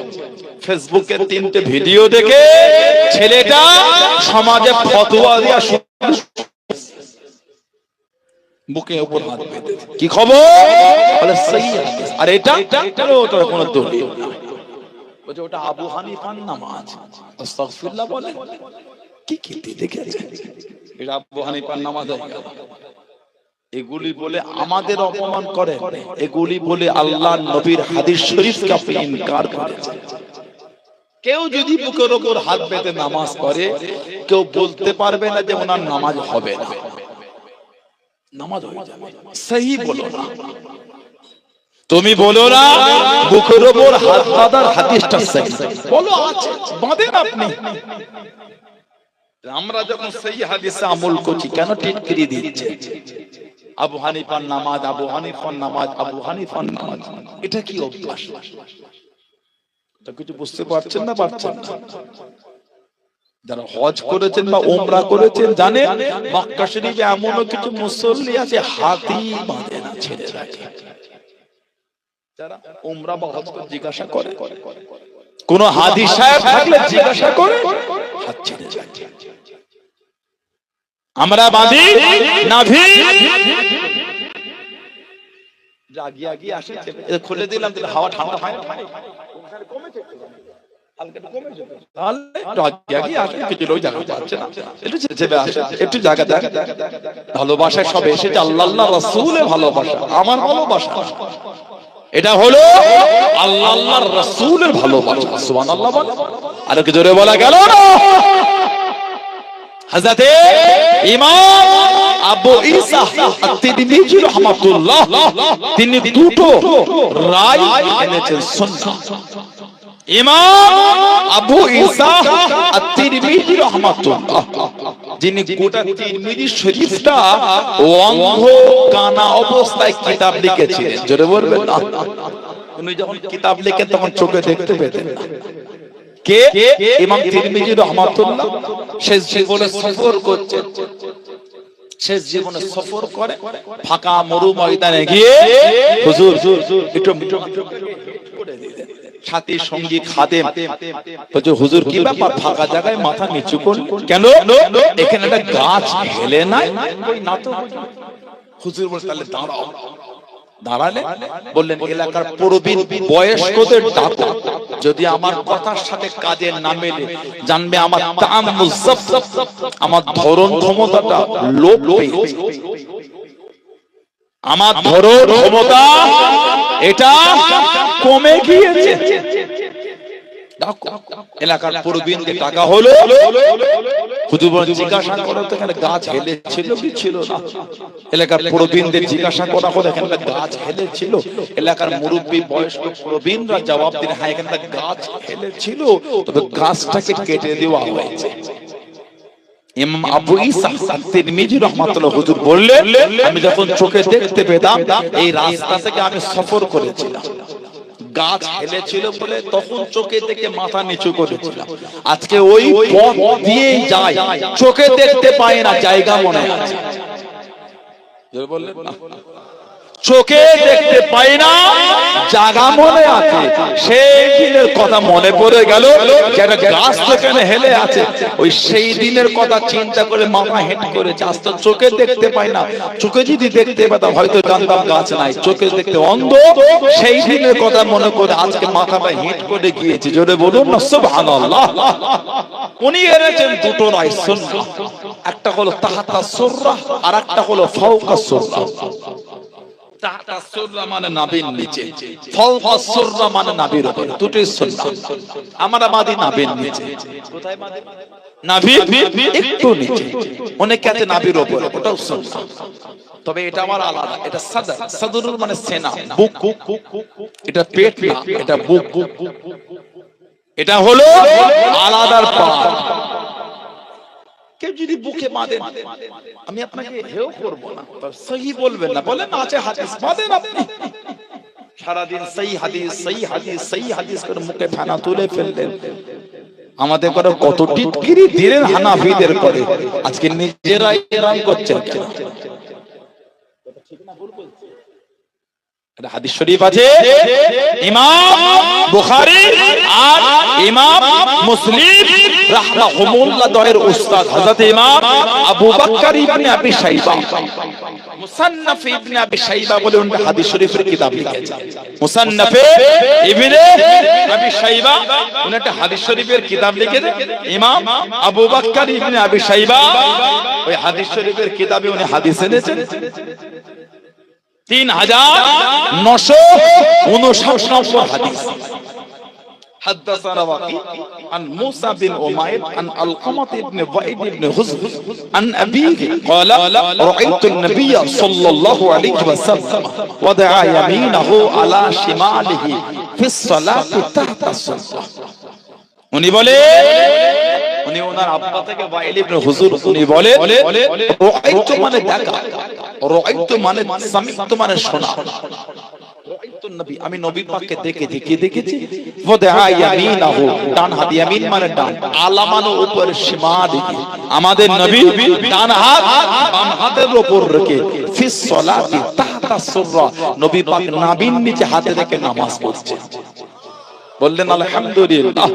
ফেসবুকের 3টে ভিডিও দেখে ছেলেটা সমাজে ফতোয়া দিয়া বুকে উপর হাত পেতে। কি খবর? বলে সহি হাদিস। আর এটা ওটা কোনো দলিল না। বলে ওটা আবু হানিফার নামাজ। আস্তাগফিরুল্লাহ বলে। কি খেতে দেখেছে? এটা আবু হানিফার নামাজ। এগুলি বলে আমাদের অপমান করে, এগুলি বলে আল্লাহর নবীর হাদিস শরীফকে আপনি ইনকার করেছেন। কেউ যদি বুকের উপর হাত পেতে নামাজ পড়ে, কেউ বলতে পারবে না যে ওনার নামাজ হবে না। নামাজ হয়ে যাবে। সহি বলো না, তুমি বলো না বুকের উপর হাত বাঁধার হাদিসটা সহি বলো, আছে বাঁধেন আপনি। আমরা যখন সহি হাদিসে আমল করছি, কেন টিটকিরি দিচ্ছে আবু হানিফার নামাজ, আবু হানিফার নামাজ, আবু হানিফার নামাজ? এটা কি অভ্যাস? তা কিছু বুঝতে পারছেন না? পারছেন না? যারা হজ করেছেন বা উমরা করেছেন জানেন, মক্কা শরীফে এমনও কিছু মুসল্লি আছে হাতই বাঁধে না ছেলেরাকে। যারা উমরা বা হজ করে জিজ্ঞাসা করে, কোন হাদি সাহেব থাকলে জিজ্ঞাসা করে, হাত ছেড়ে যায়। আমরা বাঁধি নাভি, জাগিয়ে আগিয়ে আসে, খুলে দিলাম, হাওয়া ঠান্ডা হয়, ভালোবাসায় সব এসেছে আল্লাহ রাসূলের ভালোবাসা, আমার ভালোবাসা। এটা হলো আল্লাহ রাসূলের ভালোবাসা। সুবহানাল্লাহ বলে। আর কি জোরে বলা গেল না? হযরতে ইমাম আবু ঈসা আত-তিরমিজি রাহমাতুল্লাহ, তিনি দুটো রায় এনেছেন সুন্নাহ। ইমাম আবু ঈসা আত-তিরমিজি রাহমাতুল্লাহ, যিনি গোটা তিরমিজি শরীফটা অন্ধ কানা অবস্থায় কিতাব লিখেছিলেন। জোরে বলবেন না? উনি যখন কিতাব লিখেন তখন চোখে দেখতে পেতেন না। কে? ইমাম তিরমিজি রাহমাতুল্লাহ। শেষ জীবনে সফর করছে, শেষ জীবনে সফর করে ফাঁকা মরু ময়দানে গিয়ে হুজুর একটু করে দিলেন। সাথী সঙ্গী খাদেম বলছে, হুজুর কি ব্যাপার, ফাঁকা জায়গায় মাথা নিচু করুন কেন? এখানে একটা গাছ হেলে নাই? না তো। হুজুর বলছে, তাহলে দাঁড়াও। দাঁড়ালে বললেন, এলাকার প্রবীণ বয়স্কদের ডাকো, যদি আমার কথার সাথে কাজে না মেলে জানবে আমার আমার ধরন ক্ষমতাটা লোপ পেয়েছে, আমার ধরন ক্ষমতা এটা কমে গিয়েছে। এলাকার প্রবীণকে টাকা হলো, হুজুর জিজ্ঞাসা করো তো এখানে গাছ হেলেছিল কি ছিল না? এলাকার প্রবীণদের জিজ্ঞাসা করা হলো, এখানে গাছ হেলেছিল? এলাকার মুরব্বী বয়স্ক প্রবীণরা জবাব দিন, হ্যাঁ এখানে গাছ হেলেছিল, তবে গাছটাকে কেটে দেওয়া হয়েছে। ইমাম আবু ঈসা আত-তিরমিজি রাহমাতুল্লাহ হুজুর বললেন, আমি যখন চোখে দেখতে পেতাম, এই রাস্তা থেকে আমি সফর করেছিলাম, গাছ হেলেছিল বলে তখন চোখে দেখে মাথা নিচু করেছিলাম, আজকে ওই পথ দিয়েই যায়, চোখে দেখতে পায় না, জায়গা মনে আছে। বললেন না, চোখে দেখতে পাই না, জায়গা মনে আছে। সেই দিনের কথা মনে পড়ে গেল, যেটা গাছ সেখানে হেলে আছে, ওই সেই দিনের কথা চিন্তা করে মাথা হেঁট করেছে। আজ তো চোখে দেখতে পাই না, চোখে যদি দেখতে পেতাম হয়তো জানতাম গাছ নাই, চোখে দেখতে অন্ধ। সেই দিনের কথা মনে করে আজকে মাথাটা হেঁট করে গিয়েছে। জোরে বলুন না সুবহানাল্লাহ। উনি এনেছেন দুটো রায় সুন্নাহ, একটা হলো তাহাতা সুররাহ আর একটা হলো ফাওকা সুররাহ। তাহতা সুররা মানে নাভির নিচে, ফাওকা সুররা মানে নাভির উপরে, দুটোই সুন্নাহ। আমরা মাদি নাভির নিচে, কোথায় মাদি? নাভির একটু নিচে। অনেকে আছে নাভির উপরে, ওটাও সুন্নাহ। তবে এটা আমার আলাদা, এটা সাদর, সাদরুল মানে সেনা, বুক। এটা পেট না, এটা বুক। এটা হলো আলাদার পার্ট। কেউ যদি বুকে বাঁধেন, আমি আপনাকে হেও করব না, সহি বলবেন না, বলেন আছে হাদিস, বাঁধেন আপনি। সারাদিন সহি হাদিস, সহি হাদিস, সহি হাদিস করে মুখে ফেনা তুলে ফেললেন। আমাদের করে কত টিটকিরি দিলেন হানাফিদের করে, আজকে নিজেরাই এরাম করছেন কেন? হাদিস শরীফ আছে, ইমাম বুখারী আর ইমাম মুসলিম রাহমাহুল্লাহ দয়ের উস্তাদ হযরত ইমাম আবু বকর ইবনে আবি শাইবা, মুসান্নাফ ইবনে আবি শাইবা বলে উনি হাদিস শরীফের কিতাব লিখেছেন। মুসান্নাফে ইবনে আবি শাইবা উনি একটা হাদিস শরীফের কিতাব লিখেছেন। ইমাম আবু বকর ইবনে আবি শাইবা ওই হাদিস শরীফের কিতাবে উনি হাদিস এনেছেন 3959 নম্বর হাদিস। حدثنا وكيع عن موسى بن عمير عن علقمة بن وائل بن حزن عن أبيه قال رأيت النبي صلى الله عليه وسلم وضع يمينه على شماله في الصلاة تحت السرة। উনি বলে, উনি ওনার আব্বা থেকে ওয়াইল ইবনে হুজুর, উনি বলে রাআইতু মানে দেখা, রাআইতু মানে সামিতু মানে শোনা, রাআইতু নবী আমি নবী পাককে দেখেছি। কি দেখেছি? ওয়াদা ইয়ামিনাহু, ডান হাত, ইয়ামিন মানে ডান, আলা মানে উপর, শিমালি আমাদের নবী ডান হাত বাম হাতের উপর রেখে, ফিস সালাতি তাহতা সুররা, নবী পাক নাভির নিচে হাতে রেখে নামাজ পড়ছে। বললেন আলহামদুলিল্লাহ।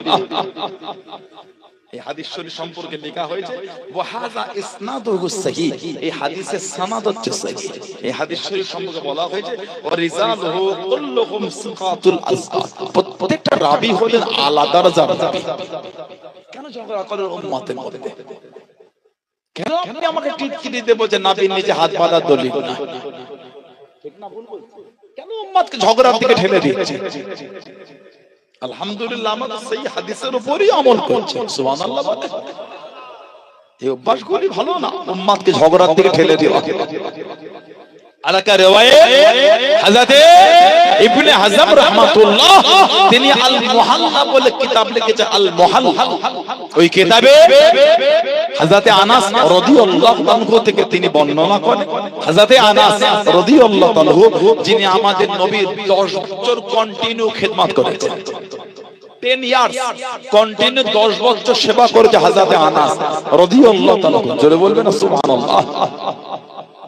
এই হাদিস শরীফ সম্পর্কে লেখা হয়েছে ওয়াহাযা ইসনাদুহু সহিহ, এই হাদিসের সনদ হচ্ছে সহিহ। এই হাদিস শরীফ সম্পর্কে বলা হয়েছে ওয়া রিজালুহু কুল্লুহুম সিকাতুল আসকার, প্রত্যেকটা রাবী হলেন আলা দরজার রাবী। কেন ঝগড়া করেন উম্মতের মধ্যে? কেন আপনি আমাকে টিটকিরি দেব যে নবীর নিচে হাত বাঁধা দলিল না? ঠিক না ভুল বলছি? কেন উম্মতকে ঝগড়ার দিকে ঠেলে দিচ্ছে? আলহামদুলিল্লাহ আমরা সেই হাদিসের উপরই আমল করছি, সুবহানাল্লাহ। এই অভ্যাসগুলি ভালো না, উম্মতকে ঝগড়ার দিকে ঠেলে দেওয়া। আলাকা রিওয়ায়াত হযরত ইবনে হাজম রাহমাতুল্লাহ তিনি আল মুহাল্লা বলে কিতাব লিখেছেন, আল মুহাল্লা। ওই কিতাবে হযরত আনাস রাদিয়াল্লাহু আনহু থেকে তিনি বর্ণনা করেন। হযরত আনাস রাদিয়াল্লাহু আনহু যিনি আমাদের নবীর 10 বছর কন্টিনিউ খিদমত করেছেন, 10 ইয়ার্স কন্টিনিউ 10 বছর সেবা করেছে হযরত আনাস রাদিয়াল্লাহু আনহু। জোরে বলবেন না সুবহানাল্লাহ।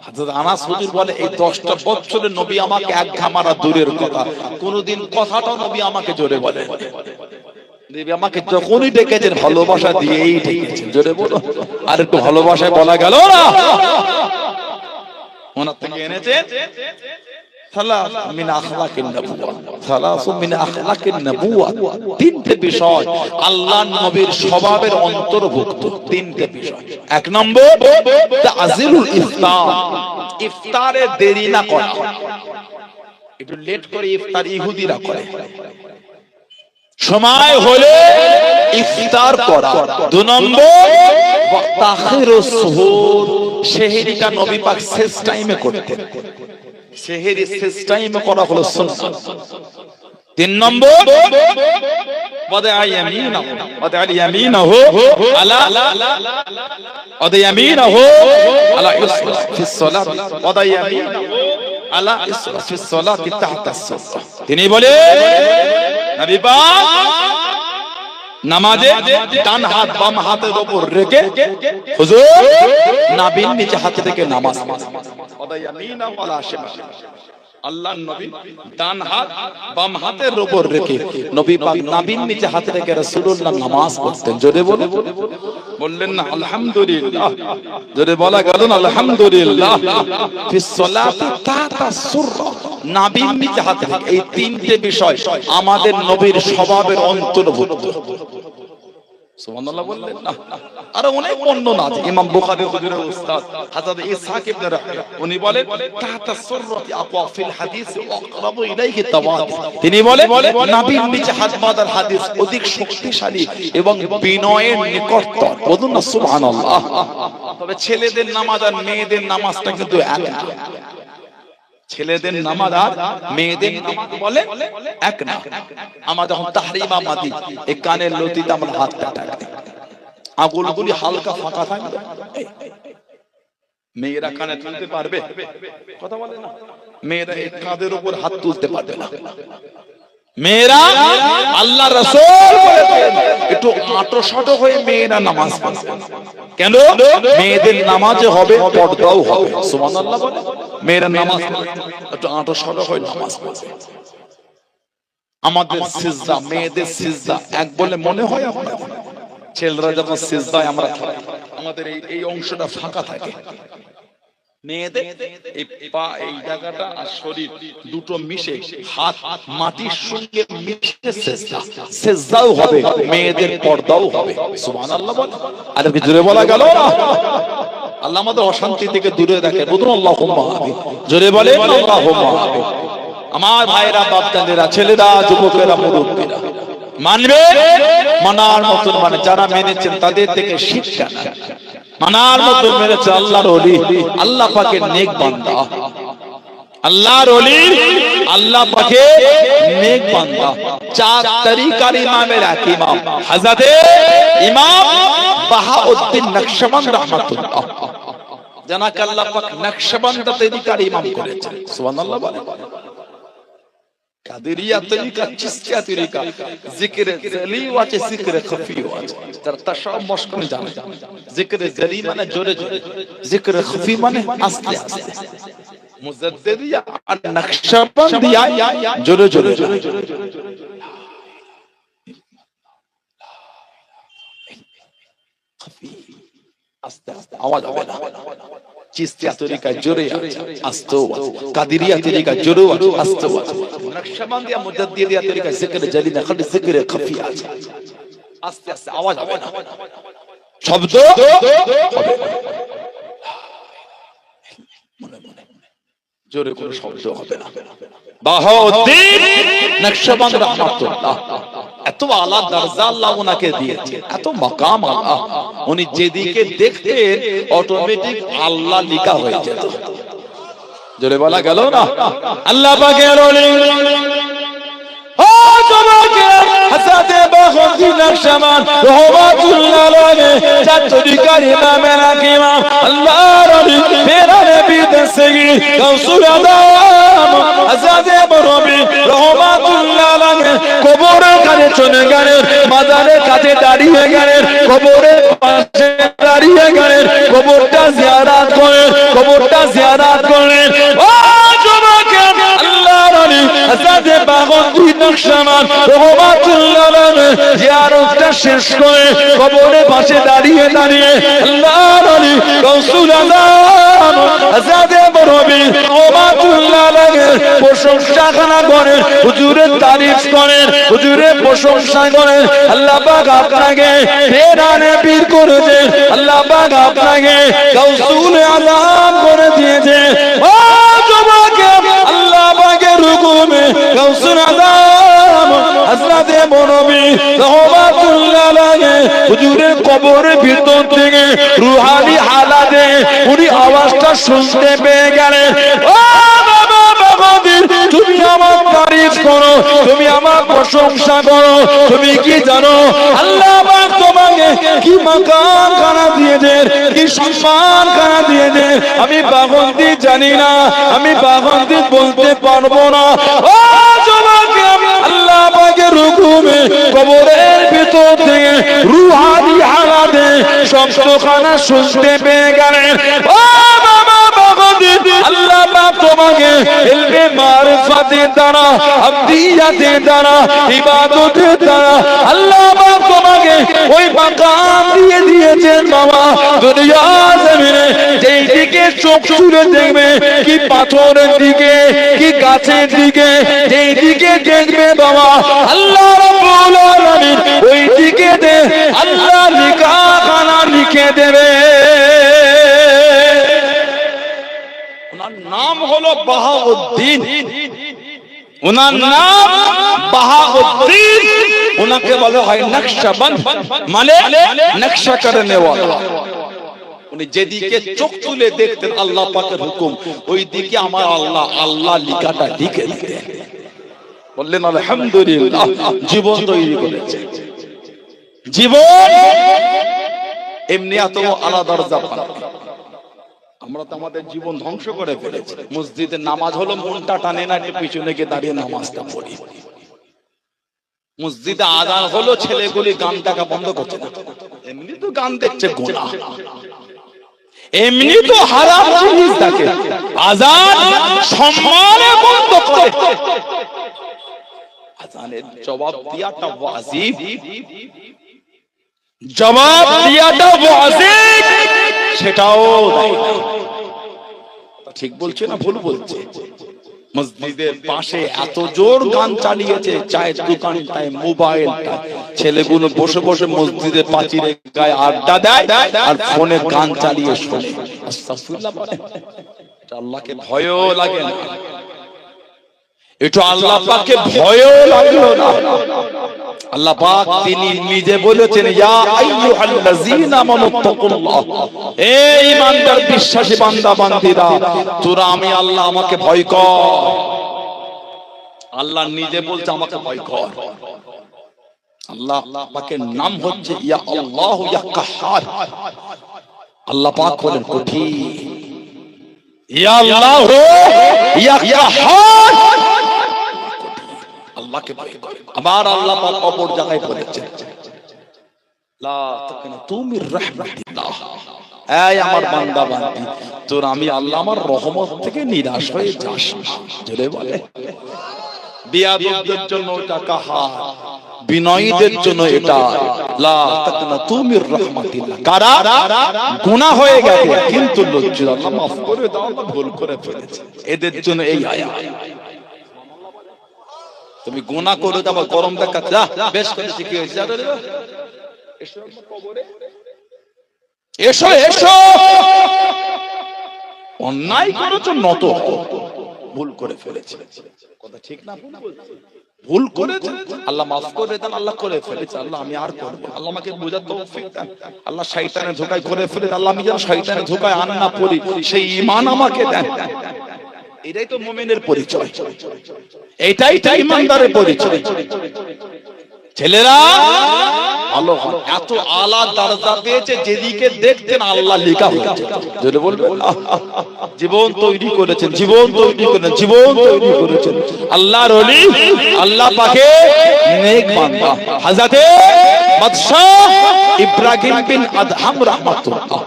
হযরত আনাস হুজুর বলে এই 10টা বছরে নবী আমাকে এক ঘামারা দূরের কথা কোনদিন কথাটা নবী আমাকে জোরে বলে। নবী আমাকে যখনই ডেকেছেন ভালোবাসা দিয়েই ডেকেছেন। জোরে বলো, আর একটু ভালোবাসায় বলা গেল না। ওনার থেকে এনেছেন তিনটে বিষয় আল্লাহর নবীর স্বভাবের অন্তর্ভুক্ত। তিনটে বিষয়। 1 নম্বর তাজিলুল ইফতার, ইফতারে দেরি না করা, একটু লেট করে ইফতার ইহুদিরা করে, সময় হলে ইফতার করা। 2 নম্বর তাখিরুস সুহুর, সেহরিটা নবী পাক শেষ টাইমে করতেন, সেহরি শেষ টাইমে করা হলো সুন্নাত। 3 নম্বর ওয়াদা ইয়ামিনাহু আলা ইসরা ফিস সালাত, ওয়াদা ইয়ামিনাহু আলা ইসরাফিস সালাতি তাহতা সাফা। তিনি বলে নবী পাক নামাজে ডান হাত বাম হাতের উপর রেখে হুজুর নাভির নিচে হাত রেখে নামাজ আল্লাহর নবী ডান হাত বাম হাতের উপর রেখে নবী পাক নাভির নিচে হাত রেখে রাসূলুল্লাহ নামাজ পড়তেন। জোরে বললেন না আলহামদুলিল্লাহ? জোরে বলা গেল না আলহামদুলিল্লাহ? ফিস সালাতি তাহতা সুররা, নাভির নিচে হাত রেখে। এই তিনটে বিষয় আমাদের নবীর স্বভাবের অন্তর্ভুক্ত। সুবহানাল্লাহ বললেন না? আর অনেক বর্ণনা আছে। ইমাম বুখারী হুজুরের উস্তাদ হযরত ইসহাক ইবনে রাহওয়া উনি বলেন তাহতা সুররাতি আকওয়া ফিল হাদিস ওয়া আকরাবু ইলাইহি তাওয়াদু। তিনি বলেন নাভির নিচে হাত বাঁধার হাদিস অধিক শক্তিশালী এবং বিনয়ের নিকটতর। বলুন না সুবহানাল্লাহ? তবে ছেলেদের নামাজ আর মেয়েদের নামাজটা কিন্তু এক না। ছেলেদের নামাজ আর মেয়েদের নামাজ বলে এক না। আমরা যখন তাহরিমা মাদি এই কানের লতিতে আমরা হাতটা টাকি, আঙুলগুলি হালকা ফাঁকা থাকবে। মেয়েরা কানে তুলতে পারবে? কথা বলে না? মেয়েরা এই কাঁধের উপর হাত তুলতে পারবে না। মেয়েরা আল্লাহ রাসূল বলেছেন একটু আঁটো হয়ে মেয়েরা নামাজ পড়বে। কেন? মেয়েদের নামাজে হবে, পর্দাও হবে। সুবহানাল্লাহ বলে মেয়েরা নামাজ একটু আঁটো হয়ে নামাজ পড়বে। আমাদের সিজদা, মেয়েদের সিজদা এক বলে মনে হয় আপনাদের? ছেলেরা যখন সিজদায় আমরা আমাদের এই অংশটা ফাঁকা থাকে, মেয়েদের এই পা এই জায়গাটা আর শরীর দুটো মিশে হাত মাটির সঙ্গে মিশে সিজদাও হবে, মেয়েদের পর্দাও হবে। সুবহানাল্লাহ বল। আর কি জোরে বলা গেল না? আল্লাহ আমাদের অশান্তি থেকে দূরে রাখে। বলুন আল্লাহুম্মা আমিন। জোরে বলেন আল্লাহুম্মা আমিন। আমার ভাইরা, বাপদাদেরা, ছেলেরা, যুবকেরা, মুরব্বীরা মানবে, মানার মতন মানে যারা মেনেছেন তাদের থেকে শিক্ষা নেন। মানার মতন মেনেছে আল্লাহর ওলি, আল্লাহ পাকের নেক বান্দা, আল্লাহর ওলি, আল্লাহ পাকের নেক বান্দা। চার তরিকার ইমামের এক ইমাম হযরত ইমাম বাহাউদ্দিন নকশবন্দ রাহমাতুল্লাহ, জানাকে আল্লাহ পাক নকশবন্দ তরিকার ইমাম করেছেন। সুবহানাল্লাহ বলেন। কাদেরিয়া তরিকা, চিশতিয়া তরিকা, জিকিরে জলি আছে, জিকিরে খফি আছে। তার তাশাউব মশকুন জানে। জিকিরে জলি মানে জোরে জোরে, জিকিরে খফি মানে আস্তে আস্তে। মুজাদ্দিদিয়া আর নকশবন্দিয়া জোরে জোরে। খফি আস্তে আস্তে, আওয়াজ হবে না। চিশতিয়া তরিকা জোরে আস্তে, কাদেরিয়া তরিকা জোরে আস্তে, নকশবন্দিয়া মুজাদ্দিদিয়া তরিকা জিকিরে জলি না, খালি জিকিরে খফি আছে, আস্তে আস্তে, আওয়াজ হবে না, শব্দ হবে মনে মনে, জোরে কোনো শব্দ হবে না। বাহাউদ্দিন নকশবন্দ রাহমাতুল্লাহ এত আলা দরজা আল্লাহ ওনাকে দিয়েছে, এত মাকাম আল্লাহ। উনি যেদিকে দেখতেন অটোমেটিক আল্লাহ লিখা হয়ে যেত। জোরে বলা গেল না? আল্লাহ পাকের ওলি ও জমাকে হাসাতে বাখতি নকশবন্দ রাহমাতুল্লাহ আলাইহি চাতুরিকার ইমামের এক ইমাম আল্লাহর ওলি মেরা নবী দসগি গাউসুল আযম আজাদে বরবি রাহমাতুল্লাহ আলাইহি কবরের কাছে চলে গেলেন, মাজারের কাছে দাঁড়িয়ে গেলেন, কবরের পাশে দাঁড়িয়ে গেলেন, কবরটা জিয়ারত করেন, কবরটা জিয়ারত করেন। ও যুবক, আল্লাহর ওলি হযরত বাখতি নকশবন্দ রাহমাতুল্লাহ আলাইহি জিয়ারতটা শেষ করে কবরের পাশে দাঁড়িয়ে আল্লাহর ওলি গাউসুল আযম হযরত বরবি রাহমাতুল্লাহ আলাইহি প্রশংসা করেন, হুজুরের তারিফ করেন, হুজুরের প্রশংসা করেন। আল্লাহ পাক আপনাকে ফেরানে বীর করেছেন, আল্লাহ পাক আপনাকে গাউসুল আযম করে দিয়েছে। ও যুবক, আল্লাহ পাকের হুকুমে গাউসুল আযম হযরত বরবি রাহমাতুল্লাহ আলাইহি হুজুরের কবরের ভিতর থেকে রুহানি হালাতে উনি আওয়াজটা শুনতে পেয়ে গেলেন। ও বাবা বাবাদির, তুমি আমার তারিফ করো, তুমি আমার প্রশংসা করো। তুমি কি জানো আল্লাহ পাক তোমাকে কি মাকাম খানা দিয়েছেন, কি সম্মান খানা দিয়েছেন, আমি পাগন্দি জানি না, আমি পাগন্দি বলতে পারবো না। ও তোমাকে আল্লাহ পাকের হুকুমে কবরের ভিতর থেকে রুহানি হালাতে শব্দ খানা শুনতে পেয়ে গেলেন। ও বাবা পাগন্দি, আল্লাহ পাক তোমাকে ইলমে মারিফাতের দ্বারা, আব্দিয়াতের দ্বারা, ইবাদতের দ্বারা আল্লাহ পাক তোমাকে ওই মাকাম দিয়ে দিয়েছেন বাবা। দুনিয়া জমিনে যেই দিকে চোখ তুলে দেখবে, কি পাথরের দিকে, কি গাছের দিকে, যেই দিকে দেখবে বাবা, আল্লাহ রাব্বুল আলামিন ওই দিকে আল্লাহ লিখাখানা লিখে দেবে। ওনার নাম হলো বাহাউদ্দিন, ওনার নাম বাহাউদ্দিন। ওনাকে বলা হয় নকশবন্দ, মানে নকশা করনে ওয়ালা। উনি যেদিকে চোখ তুলে দেখতেন আল্লাহ পাকের হুকুম, ওই দিকে আমার আল্লাহ আল্লাহ লিখাটা লিখে দিতেন। বললেন আলহামদুলিল্লাহ, জীবন তৈরি করেছে। জীবন এমনি এত আলাদা দরজা পায়। আমরা তো আমাদের জীবন ধ্বংস করে ফেলেছি। মসজিদে নামাজ হলো মনটা টানে না, পিছনে গিয়ে দাঁড়িয়ে নামাজটা পড়ি। মসজিদে আযান হলো ছেলেগুলি গান টাকা বন্ধ করছে না, এমনি তো গান দেখছে গুনাহ, এমনি তো হারাম জিনিস দেখে। আযান সম্মানে বন্ধ করে, আযানের জবাব দিয়াটা ওয়াজিব, জবাব দিয়াটা ওয়াজিব, সেটাও ঠিক বলছে না ভুল বলছে? মসজিদের পাশে এত জোর গান চালিয়েছে, চায়ের দোকানটায়, মোবাইলটা, ছেলেগুলো বসে বসে মসজিদের পাঁচিলে গায়ে আড্ডা দেয় আর ফোনে গান চালিয়ে শোনে। আস্তাগফিরুল্লাহ বলে, আল্লাহকে ভয়ও লাগে না, এটা আল্লাহ পাককে ভয়ও লাগলো না। আল্লাহ পাক তিনি নিজে বলেছেন, ইয়া আইয়ুহাল্লাযীনা আমানুত্তাকুল্লাহ, এই ঈমানদার বিশ্বাসী বান্দা বান্দীরা, তোরা আমি আল্লাহ আমাকে ভয় কর। আল্লাহ নিজে বলছে আমাকে ভয় কর। আল্লাহ পাকের নাম হচ্ছে ইয়া আল্লাহ ইয়া কাহ্হার। আল্লাহ পাক বলেন কঠিন, ইয়া আল্লাহ ইয়া কাহ্হার, আল্লাহকে ভয় কর। আবার আল্লাহ পাক অপর জায়গায় বলেছেন, লা তাকনাতু মির রাহমাতিল্লাহ, এই আমার বান্দা বান্দি, তোর আমি আল্লাহ আমার রহমত থেকে নিরাশ হয়ে যাস না। জোরে বলে, বিয়াদবদের জন্য এটা কাহার, বিনয়ীদের জন্য এটা লা তাকনাতু মির রাহমাতিল্লাহ। কারা গুনাহ হয়ে গেছে কিন্তু লজ্জিত, আল্লাহ মাফ করে দাও, ভুল করে ফেলেছে, এদের জন্য এই আয়াত। তুমি গুনাহ করে দাও, গরম দেখাচ্ছ, বেশ করেছি, কি হয়েছে, এসো এসো, অন্যায় করেছো নত, ভুল করে ফেলেছে, কথা ঠিক না? ভুল করেছে, আল্লাহ মাফ করে দেন, আল্লাহ করে ফেলেছে, আল্লাহ আমি আর করব, আল্লাহ আমাকে বোঝার তৌফিক দেন। আল্লাহ শয়তানের ধোঁকায় করে ফেলেছে, আল্লাহ আমি যেন শয়তানের ধোঁকায় আর না পড়ি, সেই ঈমান আমাকে দেন। এটাই তো মুমিনের পরিচয়, এটাই তো ঈমানদারের পরিচয়। ছেলেরা ভালো হয়, এত আলা দরজা পেয়েছে, যেদিকে দেখতেন আল্লাহ লেখা হয়েছে। যদি বলবেন জীবন তৈরি করেছেন, জীবন তৈরি করেছেন, জীবন তৈরি করেছেন আল্লাহর ওলি, আল্লাহ পাকে নেক বান্দা হযরতে বাদশাহ ইব্রাহিম বিন আদহাম রাহমাতুল্লাহ,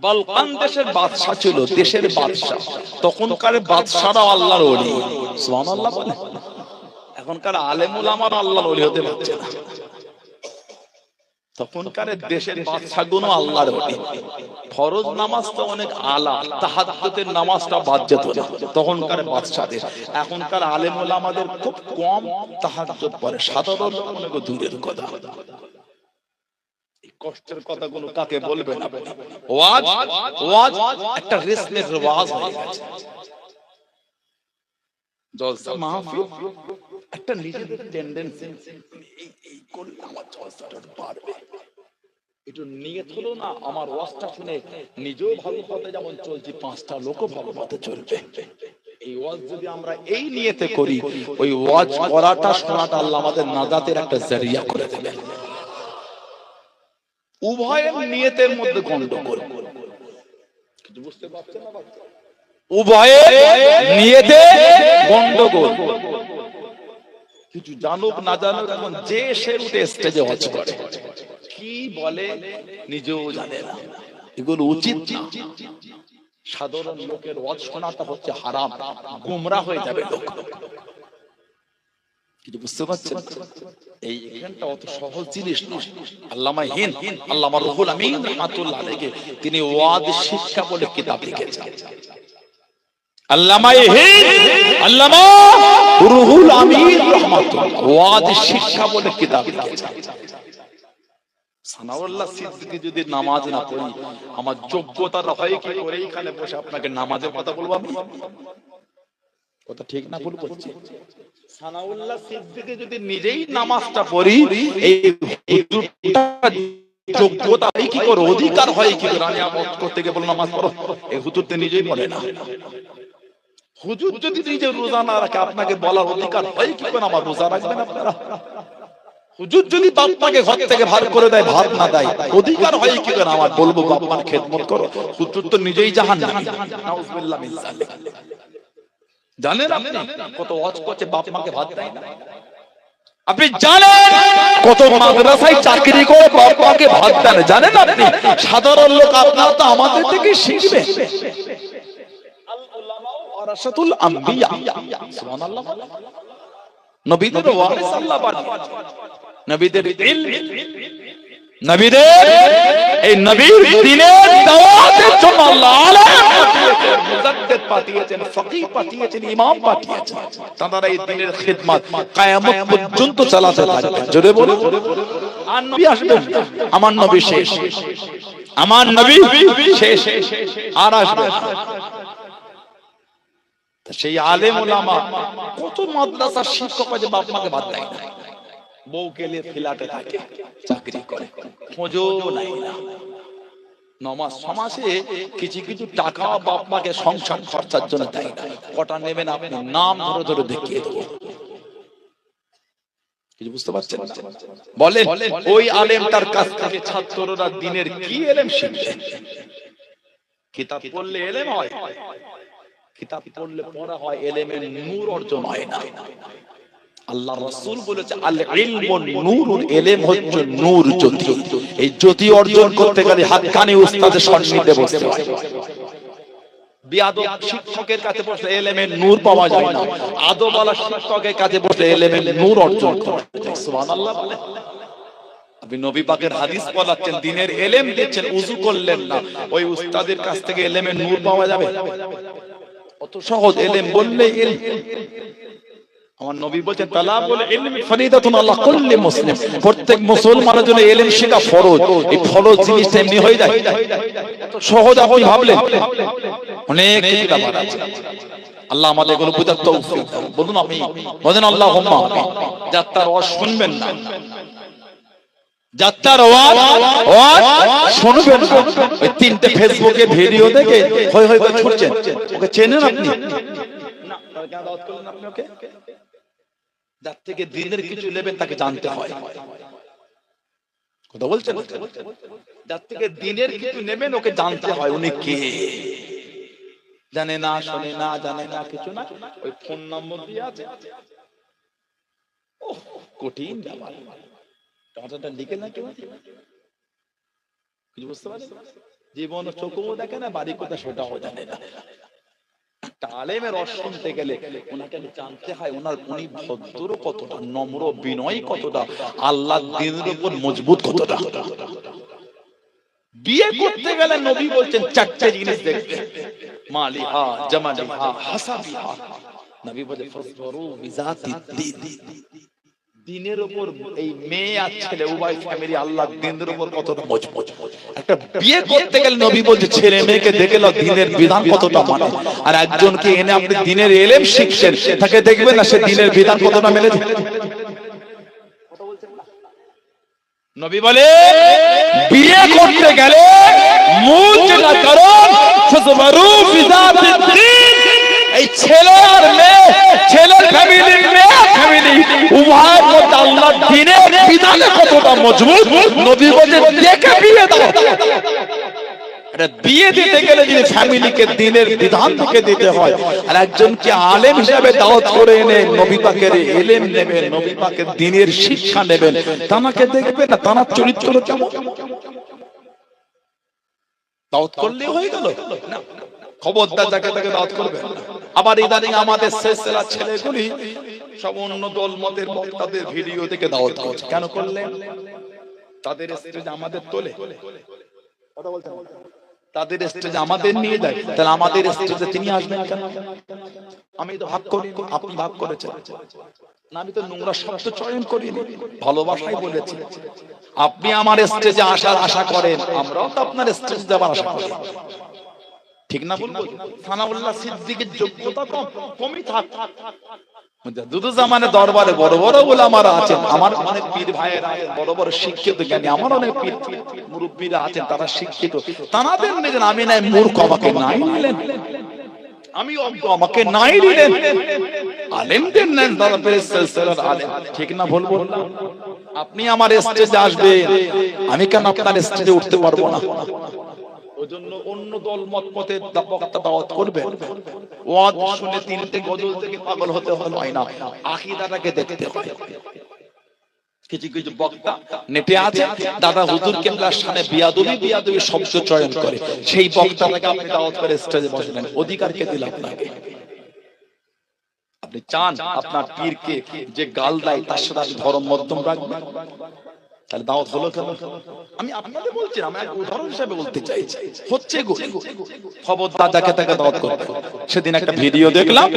বালকান দেশের বাদশা ছিল, দেশের বাদশা। তখনকার বাদশারা আল্লাহর ওলি, সুবহানাল্লাহ বলে। এখনকার আলেম উলামার আল্লাহর ওলি হতে পারছে না, তখনকার দেশের বাদশাগুলো আল্লাহর ওলি। ফরজ নামাজ তো অনেক আলা, তাহাজ্জুদের নামাজটা বাদ যেত না তখনকার বাদশাদের। এখনকার আলেম উলামাদের খুব কম তাহাজ্জুদ পড়ে, সাধারণ অনেক দূরের কথা। কষ্টের কথাগুলো কাকে বলবেন? ওয়াজ ওয়াজ একটা রেসমের ওয়াজ হয়ে গেছে, জলসা মাহফিল একটা নিজেদের টেন্ডেন্সি, এই করলে আমার জলসাটা বাড়বে, একটু নিয়ত হলো না, আমার ওয়াজটা শুনে নিজেও ভালো হতে যেমন চলছি, পাঁচটা লোকও ভালো হতে চলবে। এই ওয়াজ যদি আমরা এই নিয়তে করি, ওই ওয়াজ করাটা শোনাটা আল্লাহ আমাদের নাজাতের একটা জারিয়া করে দেবেন। উভয়ের নিয়তের মধ্যে গন্ডগোল, কিছু বুঝতে পারছেন না? উভয়ের নিয়তে গন্ডগোল, কিছু জানুক না জানুক, এখন যে সে উঠে স্টেজে ওয়াজ করে, কি বলে নিজেও জানে না। এগুলো উচিত না। সাধারণ লোকের ওয়াজ শোনাটা হচ্ছে হারাম, গোমরা হয়ে যাবে লোক। কিছু বুঝতে পারছেন? এই এখানটা অত সহজ জিনিস না। আল্লামা হিন্দ, আল্লামা রুহুল আমিন রাহমাতুল্লাহ আলাইহি, তিনি ওয়াজ শিক্ষা বলে কিতাব লিখেছেন। আল্লামা হিন্দ, আল্লামা রুহুল আমিন রাহমাতুল্লাহ ওয়াজ শিক্ষা বলে কিতাব লিখেছেন। সানাউল্লাহ সিদ্দিকী যদি নামাজ না পড়ি, আমার যোগ্যতার হয় কি করে এখানে বসে আপনাকে নামাজের কথা বলবো? আমি কথা ঠিক না ভুল বলছি? সানাউল্লাহ সিদ্দিকী যদি নিজেই নামাজটা পড়ি, এই হুজুরটা যোগ্যতা হয় কি করে, অধিকার হয় কি করে আমি আমত করতে গিয়ে বললাম নামাজ পড়ো? এই হুজুর তো নিজেই পড়ে না। হুজুর যদি নিজে রোজা না রাখে, আপনাকে বলার অধিকার হয় কি করে আমার রোজা রাখবেন আপনারা? হুজুর যদি বাপ্পাকে ঘর থেকে ভার করে দেয়, ভাত না দেয়, অধিকার হয় কি করে আমার বলবো বাপ্পার খেদমত করো? হুজুর তো নিজেই জাহান্নামী। নাউজুবিল্লাহ মিন যালিক। জানেন আপনি কত ওয়াজ করছে, বাপ মাকে ভাত দেয় না? আপনি জানেন কত মাদ্রাসায় চাকরি করে বাপ মাকে ভাত দেয় না? জানেন আপনি? সাধারণ লোক আপনারা তো আমাদের থেকে শিখবে। আল উলামা ওয়ারাসাতুল আম্বিয়া, সুবহানাল্লাহ। নবীদের ওয়ারিস আল্লাহ বানিয়েছে, নবীদের ইলম, নবীদের এই নবীর দ্বীনের দাওয়াতের জন্য আল্লাহ আলেম পাঠিয়েছেন, মুজাদ্দিদ পাঠিয়েছেন, ফকিহ পাঠিয়েছেন, ইমাম পাঠিয়েছেন। তারা এই দ্বীনের খিদমত কিয়ামত পর্যন্ত চালাতে থাকবে। জোরে বলুন। আর নবী আসবেন, আমার নবী শেষ, আমার নবী শেষ, আর আসবে। সেই আলেম ওলামা, কত মাদ্রাসার শিক্ষক আছে বাপ মাকে ভাত দেয় না, বউকে নিয়ে ফ্ল্যাটে থাকে, চাকরি করে, খোঁজও নাই না। নমাজ সমাজে কিছু কিছু টাকা বাপ মাকে সংসার খরচার জন্য দেয় না। কটা নেবেন আপনি? নাম ধরে ধরে দেখিয়ে দেবো। কিছু বুঝতে পারছেন? বলেন ওই আলেমটার কাছ থেকে ছাত্ররা দিনের কি এলেম শিখবে? কিতাব পড়লে এলেম হয়? কিতাব পড়লে পড়া হয়, এলেমের নূর অর্জন হয় না। আল্লাহ রাসূল বলেছে আল ইলমুন নূরুন, এলেম হচ্ছে নূর, জ্যোতি। এই জ্যোতি অর্জন করতে গেলে হাক্কানি উস্তাদের সান্নিধ্যে বসতে হয়। বিয়াদব শিক্ষকের কাছে বসলে এলেমের নূর পাওয়া যায় না, আদবওয়ালা শিক্ষকের কাছে বসলে এলেমের নূর অর্জন করা যায়। সুবহানাল্লাহ। আপনি নবী পাকের হাদিস পড়াচ্ছেন, দ্বীনের এলেম দিচ্ছেন, ওযু করলেন না, ওই উস্তাদের কাছ থেকে এলেমের নূর পাওয়া যাবে? অত সহজ। এলেম বললে ইলম। আমার নবী বলেছেন তালাবুল ইলমি ফরিদাতুন আলা কুল্লি মুসলিম, প্রত্যেক মুসলমানের জন্য ইলম শেখা ফরজ। এই ফরজ জিনিসটা এমনি হয়ে যায়? এত সহজ আপনি ভাবলেন? অনেক কিতাব আছে। আল্লাহ আমাদের এগুলো বুঝার তৌফিক দাও। বলুন আমি, বলেন আল্লাহুম্মা আমিন। যাত্রার ওয়াজ শুনবেন না, যাত্রার ওয়াজ শুনবেন না। ওই তিনটে ফেসবুকে ভিডিও দেখে হই হই করে ছুটছেন, ওকে চেনেন আপনি? না, কেন দাওয়াত করলেন আপনি ওকে? যার থেকে দ্বীনের কিছু নেবেন তাকে জানতে হয়। কথা বলছেন? যার থেকে দ্বীনের কিছু নেবেন ওকে জানতে হয়, উনি কে? জানে না, শোনে না, জানে না, কিছু না, ওই ফোন নম্বর দিয়ে আছে। ওহ, কঠিন ব্যাপার। কথাটা লিখে না কেউ, কিছু বুঝতে পারছেন? জীবন চোখও দেখে না, বাড়ি কোথায় সেটাও জানে না। আলেমের রস শুনতে গেলে ওনাকে জানতে হয় উনি ভদ্র কতটা, নম্র বিনয় কতটা, আল্লাহর দ্বীনের উপর মজবুত কতটা। বিয়ে করতে গেলে নবী বলছেন চারটে জিনিস দেখবে, মালিহা, জামালিহা, হাসাবিহা। নবী বলে ফাসবরু বিজাতিদ দ্বীন। দ্বীনের উপর এই মেয়ে আর ছেলে উভয় ফ্যামিলি আল্লাহর দ্বীনের উপর কতটা মজবুত। একটা বিয়ে করতে গেলে নবী বলছে ছেলে মেয়েকে দেখে নাও দ্বীনের বিধান কতটা মানে। আর একজনকে এনে আপনি দ্বীনের ইলম শিখছেন, তাকে দেখবেন না সে দ্বীনের বিধান কতটা মেনে। নবী বলে বিয়ে করতে গেলে মূল যেটা করো ফাসবরু বিজাতিদ দ্বীন। এই ছেলে আর মেয়ে, ছেলের ফ্যামিলি, মেয়ে ফ্যামিলি, উভয়ের মধ্যে আল্লাহ আল্লাহর দ্বীনের বিধানে কতটা মজবুত, নবী বলেন দেখে বিয়ে দাও। এটা বিয়ে দিতে গেলে যদি ফ্যামিলিকে দ্বীনের বিধান থেকে দিতে হয়, আর একজনকে আলেম হিসেবে দাওয়াত করে এনে নবী পাকের ইলম নেবেন, নবী পাকের দ্বীনের শিক্ষা নেবেন, তাকে দেখবেন না তার চরিত্র কেমন। দাওয়াত করলেই হয়ে গেল না, খবরদার যাকে তাকে দাওয়াত করবে। আবার ইদানিং আমাদের সিলসিলা ছেলেগুলি সব অন্য দল মতের বক্তাদের ভিডিও থেকে দাওয়াত করছে। কেন করলেন? তাদের স্টেজে আমাদের তোলে, কথা বলতে তাদের স্টেজে আমাদের নিয়ে যায়, তাহলে আমাদের স্টেজে তিনি আসবেন কেন? আমি তো ভাগ করি, আপনি ভাগ করেছেন না, আমি তো নোংরা শব্দ চয়ন করিনি, ভালোবাসাই বলেছি। আপনি আমার স্টেজে আসার আশা করেন, আমরাও তো আপনার স্টেজে যাবার আশা করি, ঠিক না? বলবো সানাউল্লাহ সিদ্দিকের যোগ্যতা কমই থাক, দুদু জামানে দরবারে বড় বড় উলামারা আছেন, আমার অনেক পীর ভাইয়েরা আছেন বড় বড় শিক্ষিত জ্ঞানী, আমার অনেক পীর মুরব্বীরা আছেন তারা শিক্ষিত, তাদের নিজের আমি নাই মূর্খ, আমাকে নাই নিলেন, আমি অজ্ঞ, আমাকে নাই নিলেন, আলেমদের নেন তারা সিলসিলার আলেম, ঠিক না? বলবো আপনি আমার স্টেজে আসবেন, আমি কেন আপনার স্টেজে উঠতে পারবো না? ওজন্য অন্য দল মত পথে বক্তা দাওয়াত করবে, ওয়াজ শুনে তিনটে গজল থেকে পাগল হতে হয় না, আকীদাটাকে দেখতে হয়। কিছু কিছু বক্তা নেটে আছে, দাদা হুজুর কেবলার সামনে বিয়াদবি শব্দ চয়ন করে, সেই বক্তাটাকে আপনি দাওয়াত করে স্টেজে বসলেন, অধিকার কে দিল আপনাকে? আপনি চান আপনার পীরকে যে গাল দেয় তার সাথে আপনি ধর্ম মধ্যম রাখবেন, তাহলে দাওয়াত হলো কেন? আমি আপনাদের বলছি, আমি এক উদাহরণ হিসেবে বলতে চাইছি, হচ্ছে গো খবরদার যাকে তাকে দাওয়াত করবে। সেদিন একটা ভিডিও দেখলাম,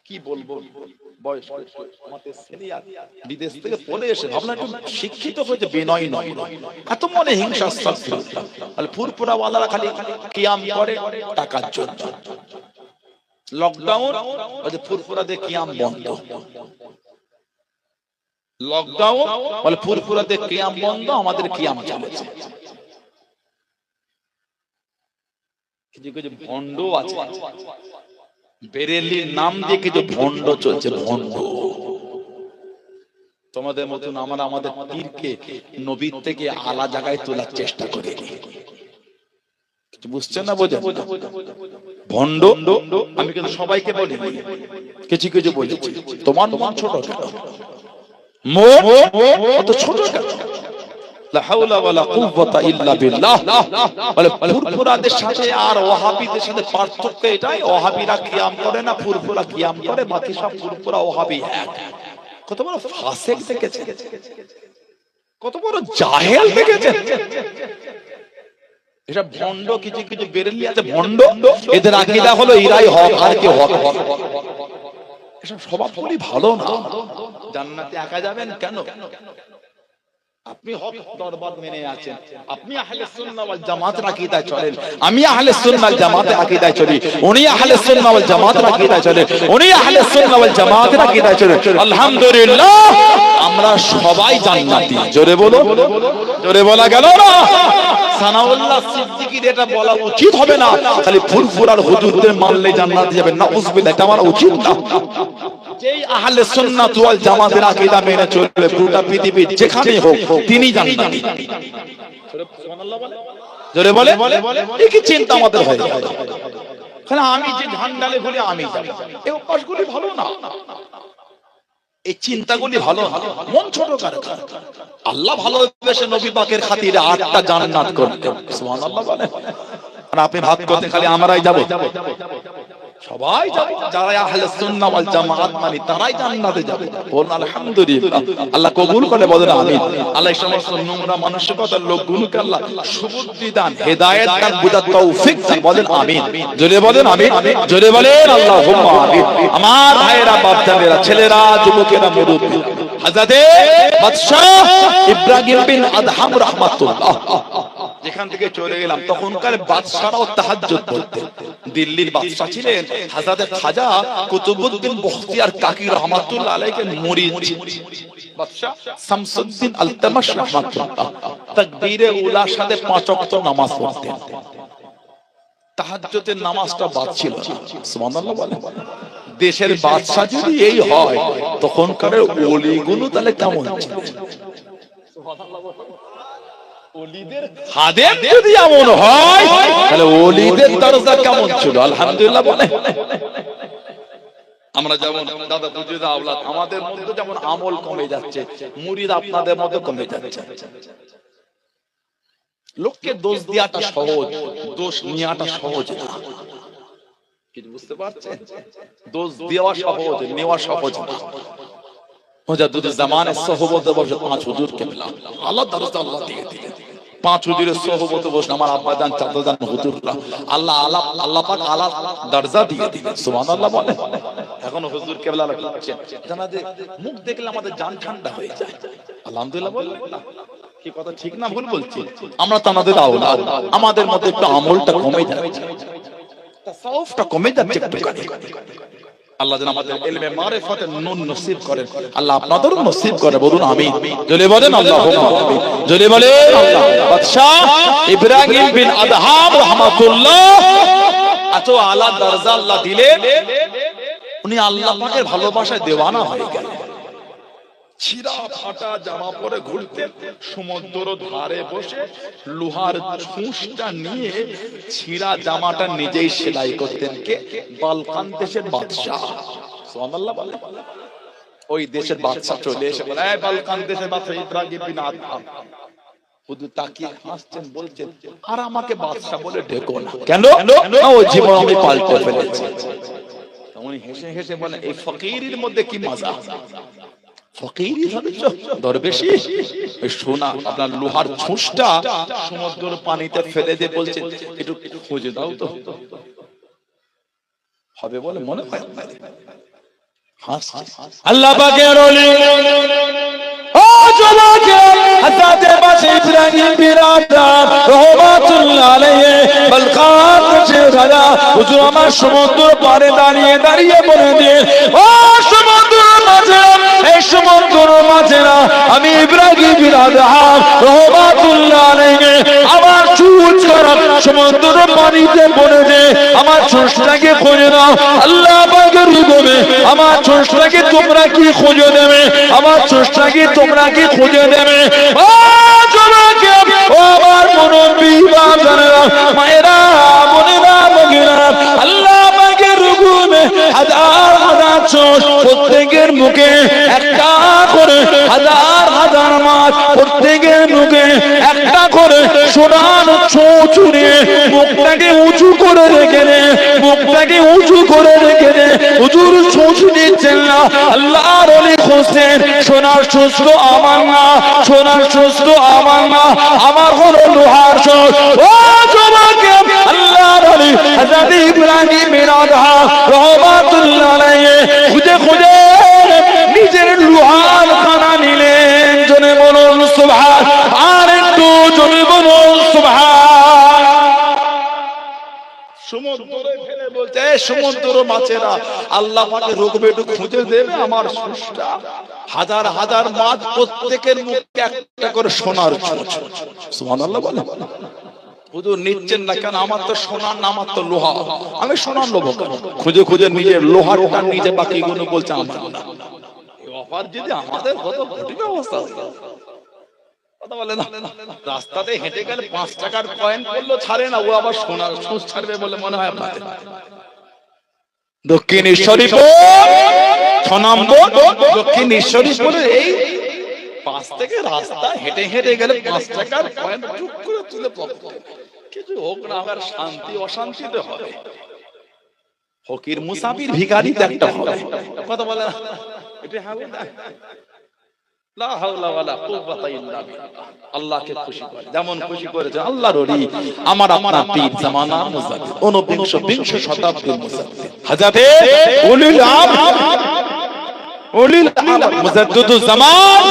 কি বলবো, বয়স আমাদের সিনিয়র বিদেশ থেকে পড়ে এসে ভাবলাম একটু শিক্ষিত হয়েছে, বিনয় নয়, এত মনে হিংসা, তাহলে ফুরফুরা ওয়ালারা খালি কিয়াম করে টাকার জন্য। লকডাউন ওই ফুরফুরাতে কিয়াম বন্ধ, লকডাউন বলে ফুরফুরাতে কিয়াম বন্ধ, আমাদের কিয়াম চলছে। কিছু কিছু ভণ্ড আছে, বেরেলির নাম দিয়ে কিছু ভণ্ড চলছে, ভণ্ড। তোমাদের মতন আমরা আমাদের পীরকে নবীর থেকে আলা জায়গায় তোলার চেষ্টা করি, বুঝছেন না? বোঝা ভণ্ড আমি কিন্তু সবাইকে বলি, কিছু কিছু বলেছি, তোমার মন ছোট কেন, মত ছোট কেন? লা হাওলা ওয়ালা কুওয়াতা ইল্লা বিল্লাহ। বলে ফুরফুরাদের সাথে আর ওয়াহাবিদের সাথে পার্থক্য এটাই, ওয়াহাবিরা কিয়াম করে না, ফুরফুরা কিয়াম করে, বাকি সব ফুরফুরা ওয়াহাবি এক। কত বড় ফাসিক দেখেছে, কত বড় জাহেল দেখেছে। এসব ভণ্ড, কিছু কিছু বেরেলি আছে ভণ্ড, এদের আকীদা হলো ইরাই হক আর কেউ হক। এসব স্বভাবগুলি ভালো না। জান্নাতে একা যাবেন কেন? আপনি হক দরবার মেনে আছেন, আপনি আহলে সুন্নাহ ওয়াল জামাতের আকীদায় চলেন, আমি আহলে সুন্নাহ ওয়াল জামাতের আকীদায় চলি, উনি আহলে সুন্নাহ ওয়াল জামাতের আকীদায় চলেন, উনি আহলে সুন্নাহ ওয়াল জামাতের আকীদায় চলেন। আলহামদুলিল্লাহ আমরা সবাই জান্নাতি। জোরে বলো, জোরে বলা গেল না? সানাউল্লাহ সিদ্দিকীর এটা বলা উচিত হবে না, খালি ফুরফুরার হুজুরদের মানলে জান্নাতে যাবেন, নাউজুবিল্লাহ, এটা আমার উচিত না। যেই আহলে সুন্নাত ওয়াল জামাতের আকীদা মেনে চলবে, পুরো পৃথিবী যেখানে হোক তিনি জান্নাতি। সুবহানাল্লাহ বলে, জোরে বলে, এই কি চিন্তা আমাদের হয়? খালি আমি যে ঝান্ডালে ঘুরে আমি যাই, এই অভ্যাসগুলি ভালো না, এই চিন্তাগুলি ভালো না। মন ছোট করে, আল্লাহ ভালোবেসে নবী পাকের খাতিরে 8টা জান্নাত করতেন। সুবহানাল্লাহ বলে, আর আপনি ভাত করতে খালি আমরাই যাব? সবাই যাবে, যারা আহলে সুন্নাহ ওয়াল জামাত মানে তারাই জান্নাতে যাবে। বলুন আলহামদুলিল্লাহ। আল্লাহ কবুল করে বলেন আমিন। আল্লাহ এই সমস্ত নোংরা মানসিকতার লোকগুলোকে আল্লাহ সুবুদ্ধি দান, হেদায়েত দান, বুঝার তৌফিক দান। বলেন আমিন, জোরে বলেন আমিন, জোরে বলেন আল্লাহুম্মা আমিন। আমার ভাইয়েরা, বাপ-দাদেরা, ছেলেরা, যুবকেরা, মুরব্বী, হযরতে বাদশাহ ইব্রাহিম বিন আদহাম রাহমাতুল্লাহ যেখান থেকে চলে গেলাম, তখনকার বাদশারাও তাহাজ্জুদ পড়তেন। দিল্লির বাদশা ছিলেন হযরত খাজা কুতুবউদ্দিন বখতিয়ার কাকি রাহমাতুল্লাহ আলাইহির মুরিদ বাদশা শামসুদ্দিন আলতামাশ রাহমাতুল্লাহ। তাকবীরে উলার সাথে 5 ওয়াক্ত নামাজ পড়তেন। তাহাজ্জুদের নামাজটা বাদ ছিল না। সুবহানাল্লাহ বলেন। দেশের বাদশা যদি এই হয় তখনকার ওলিগুলো তাহলে কেমন ছিল? সুবহানাল্লাহ বলেন। ওলিদের খাদেম যদি এমন হয় তাহলে ওলিদের দরজা কেমন ছিল? আলহামদুলিল্লাহ বলেন। আমরা যেমন দাদা বুঝিদা আওলাদ, আমাদের মধ্যে যেমন আমল কমে যাচ্ছে, মুরিদ আপনাদের মধ্যে কমে যাচ্ছে। লোককে দোষ দেওয়াটা সহজ, দোষ নেওয়াটা সহজ না। কিছু বুঝতে পারছেন? দোষ দেওয়া সহজ, নেওয়া সহজ না। মুজাদ্দিদ জামানের সোহবতে বসে 5 হুজুর কেবলা আল্লাহ দরজা আল্লাহ দিয়ে দিলেন। 5 হুজুরের সোহবতে বসে আমার আব্বা জান চাচা জান হুজুররা আল্লাহ পাক আলা দরজা দিয়ে দিলেন। সুবহানাল্লাহ বলেন। এখন হুজুর কেবলা লিখছেন, জানাতে মুখ দেখলে আমাদের জান ঠান্ডা হয়ে যায়। আলহামদুলিল্লাহ বলেন। কি কথা ঠিক না ভুল বলছি? আমরা তানাদের আওলাদ, আমাদের মধ্যে একটু আমলটা কমে যাচ্ছে, তাসাউফটা কমে যাচ্ছে একটু করে। আল্লাহ যেন আমাদের ইলমে মারিফাতের নূর নসিব করেন। আল্লাহ আপনাদেরও নসিব করে, বলুন আমিন। জোরে বলেন আল্লাহুম্মা আমিন। জোরে বলেন আল্লাহ। বাদশাহ ইব্রাহিম বিন আদহাম রাহমাতুল্লাহ এত আলা দরজা আল্লাহ দিলেন, উনি আল্লাহ পাকের ভালোবাসায় দেওয়ানা হয়ে গেলেন। ছিঁড়া ফাটা জামা পরে ঘুরতেন, সমুদ্র ধারে বসে লোহার ছুঁচটা নিয়ে ছিঁড়া জামাটা নিজেই সেলাই করতেন। কে? বালকান দেশের বাদশা। সুবহানাল্লাহ বলেন। ওই দেশের বাদশা চলে এসে বলে, এই বালকান দেশের বাদশা ইব্রাহিম বিন আদহাম। হুজুর তাকিয়ে হাসছেন, বলছেন, আর আমাকে বাদশা বলে ডেকো না। কেন? ওই জীবন আমি পাল্টে ফেলেছি। উনি হেসে হেসে বলেন, এই ফকিরের মধ্যে কি মজা? ফকিরি ধরেছো দরবেশি? ওই সোনা আপনার লোহার ছুঁচটা সমুদ্রের পানিতে ফেলে দিয়ে বলছে একটু খুঁজে দাও তো, হবে বলে মনে হয়? আল্লাহ পাকের ওলি ও জলাকে হযরতে বাদশা ইব্রাহিম বিন আদহাম রাহমাতুল্লাহ আলাইহি বালকান দেশে রাজা হুজুর আমার সমুদ্র পারে দাঁড়িয়ে দাঁড়িয়ে বলে দিয়ে, ও সমুদ্রের মাঝে, এই সমুদ্রের মাঝে না আমি ইব্রাহিম বিন আদহাম রাহমাতুল্লাহ আলাইহি আমার চুজ করা সমুদ্রের পানিতে পড়ে দে, আমার চোখটাকে খুঁজে নাও। আল্লাহ পাকের হুকুমে আমার চোখটাকে তোমরা কি খুঁজে দেবে? আমার চোখটাকে তোমরা কি খুঁজে দেবে? ও জনকে, ও আমার মুরব্বি বাবারা, মায়েরা, বোনেরা, ভগিরা, আল্লাহ পাকের হুকুমে হাজার হাজার চোখ, প্রত্যেকের মুখে একটা করে, হাজার হাজার মাছ, প্রত্যেকের মুখে একটা করে সোনার চোখ নিয়ে মুখটাকে উঁচু করে রেখে দে, মুখটাকে উঁচু করে রেখে দে। হুজুর চোখ দিচ্ছেন না, আল্লাহর ওলি খুঁজছেন। সোনার চোখ তো আমার না, সোনার চোখ তো আমার না, আমার হলো লোহার চোখ। ও তোমাকে আল্লাহর ওলি হযরত ইব্রাহিম বিন আদহাম রাহমাতুল্লাহ আলাইহি খুঁজে খুঁজে নিজের লোহার খানা নিলেন। জনে বলুন সুবহান, আর একটু জনে বলুন সুবহান। সমুদ্রে ফেলে বলতে, সমুদ্র মাছেরা আল্লাহ পাকের হুকুমে একটু খুঁজে দেবে আমার সুষ্টা। হাজার হাজার মাছ, প্রত্যেকের মুখে একটা করে সোনার চোখ। সুবহানাল্লাহ বলেন। হুজুর নিচ্ছেন না কেন? আমার তো সোনার না, আমার তো লোহা, আমি সোনার লোভ। খুঁজে খুঁজে নিজের লোহারটা নিজে, বাকিগুলো বলছে আমার না। অফার যদি আমাদের কত কঠিন অবস্থা। কথা বলে না, রাস্তাতে হেঁটে গেলে 5 টাকার কয়েন পড়লো ছাড়ে না, ও আবার সোনার সুচ ছাড়বে বলে মনে হয় আপনাদের। দক্ষিণেশ্বরীপুর 6 নম্বর দক্ষিণেশ্বরীপুরে এই 5 থেকে রাস্তা হেঁটে হেঁটে গেলে 5 টাকার কয়েন চুপ করে তুলে পড়বে। কিছু হোক না, আমার শান্তি অশান্তিতে হবে। ফকির মুসাফির ভিখারি একটা হবে। কথা বলে না, এটা হবে না। লা হাওলা ওয়ালা কুওয়াতা ইল্লা বিল্লাহ। আল্লাহকে খুশি করে, যেমন খুশি করেছে আল্লাহর ওলি আমার আপনার পীর জামানার মুজাদ্দিদ, 20 শতাব্দীর মুজাদ্দিদ হযরতে উলিল আমর মুজাদ্দিদুজ জামান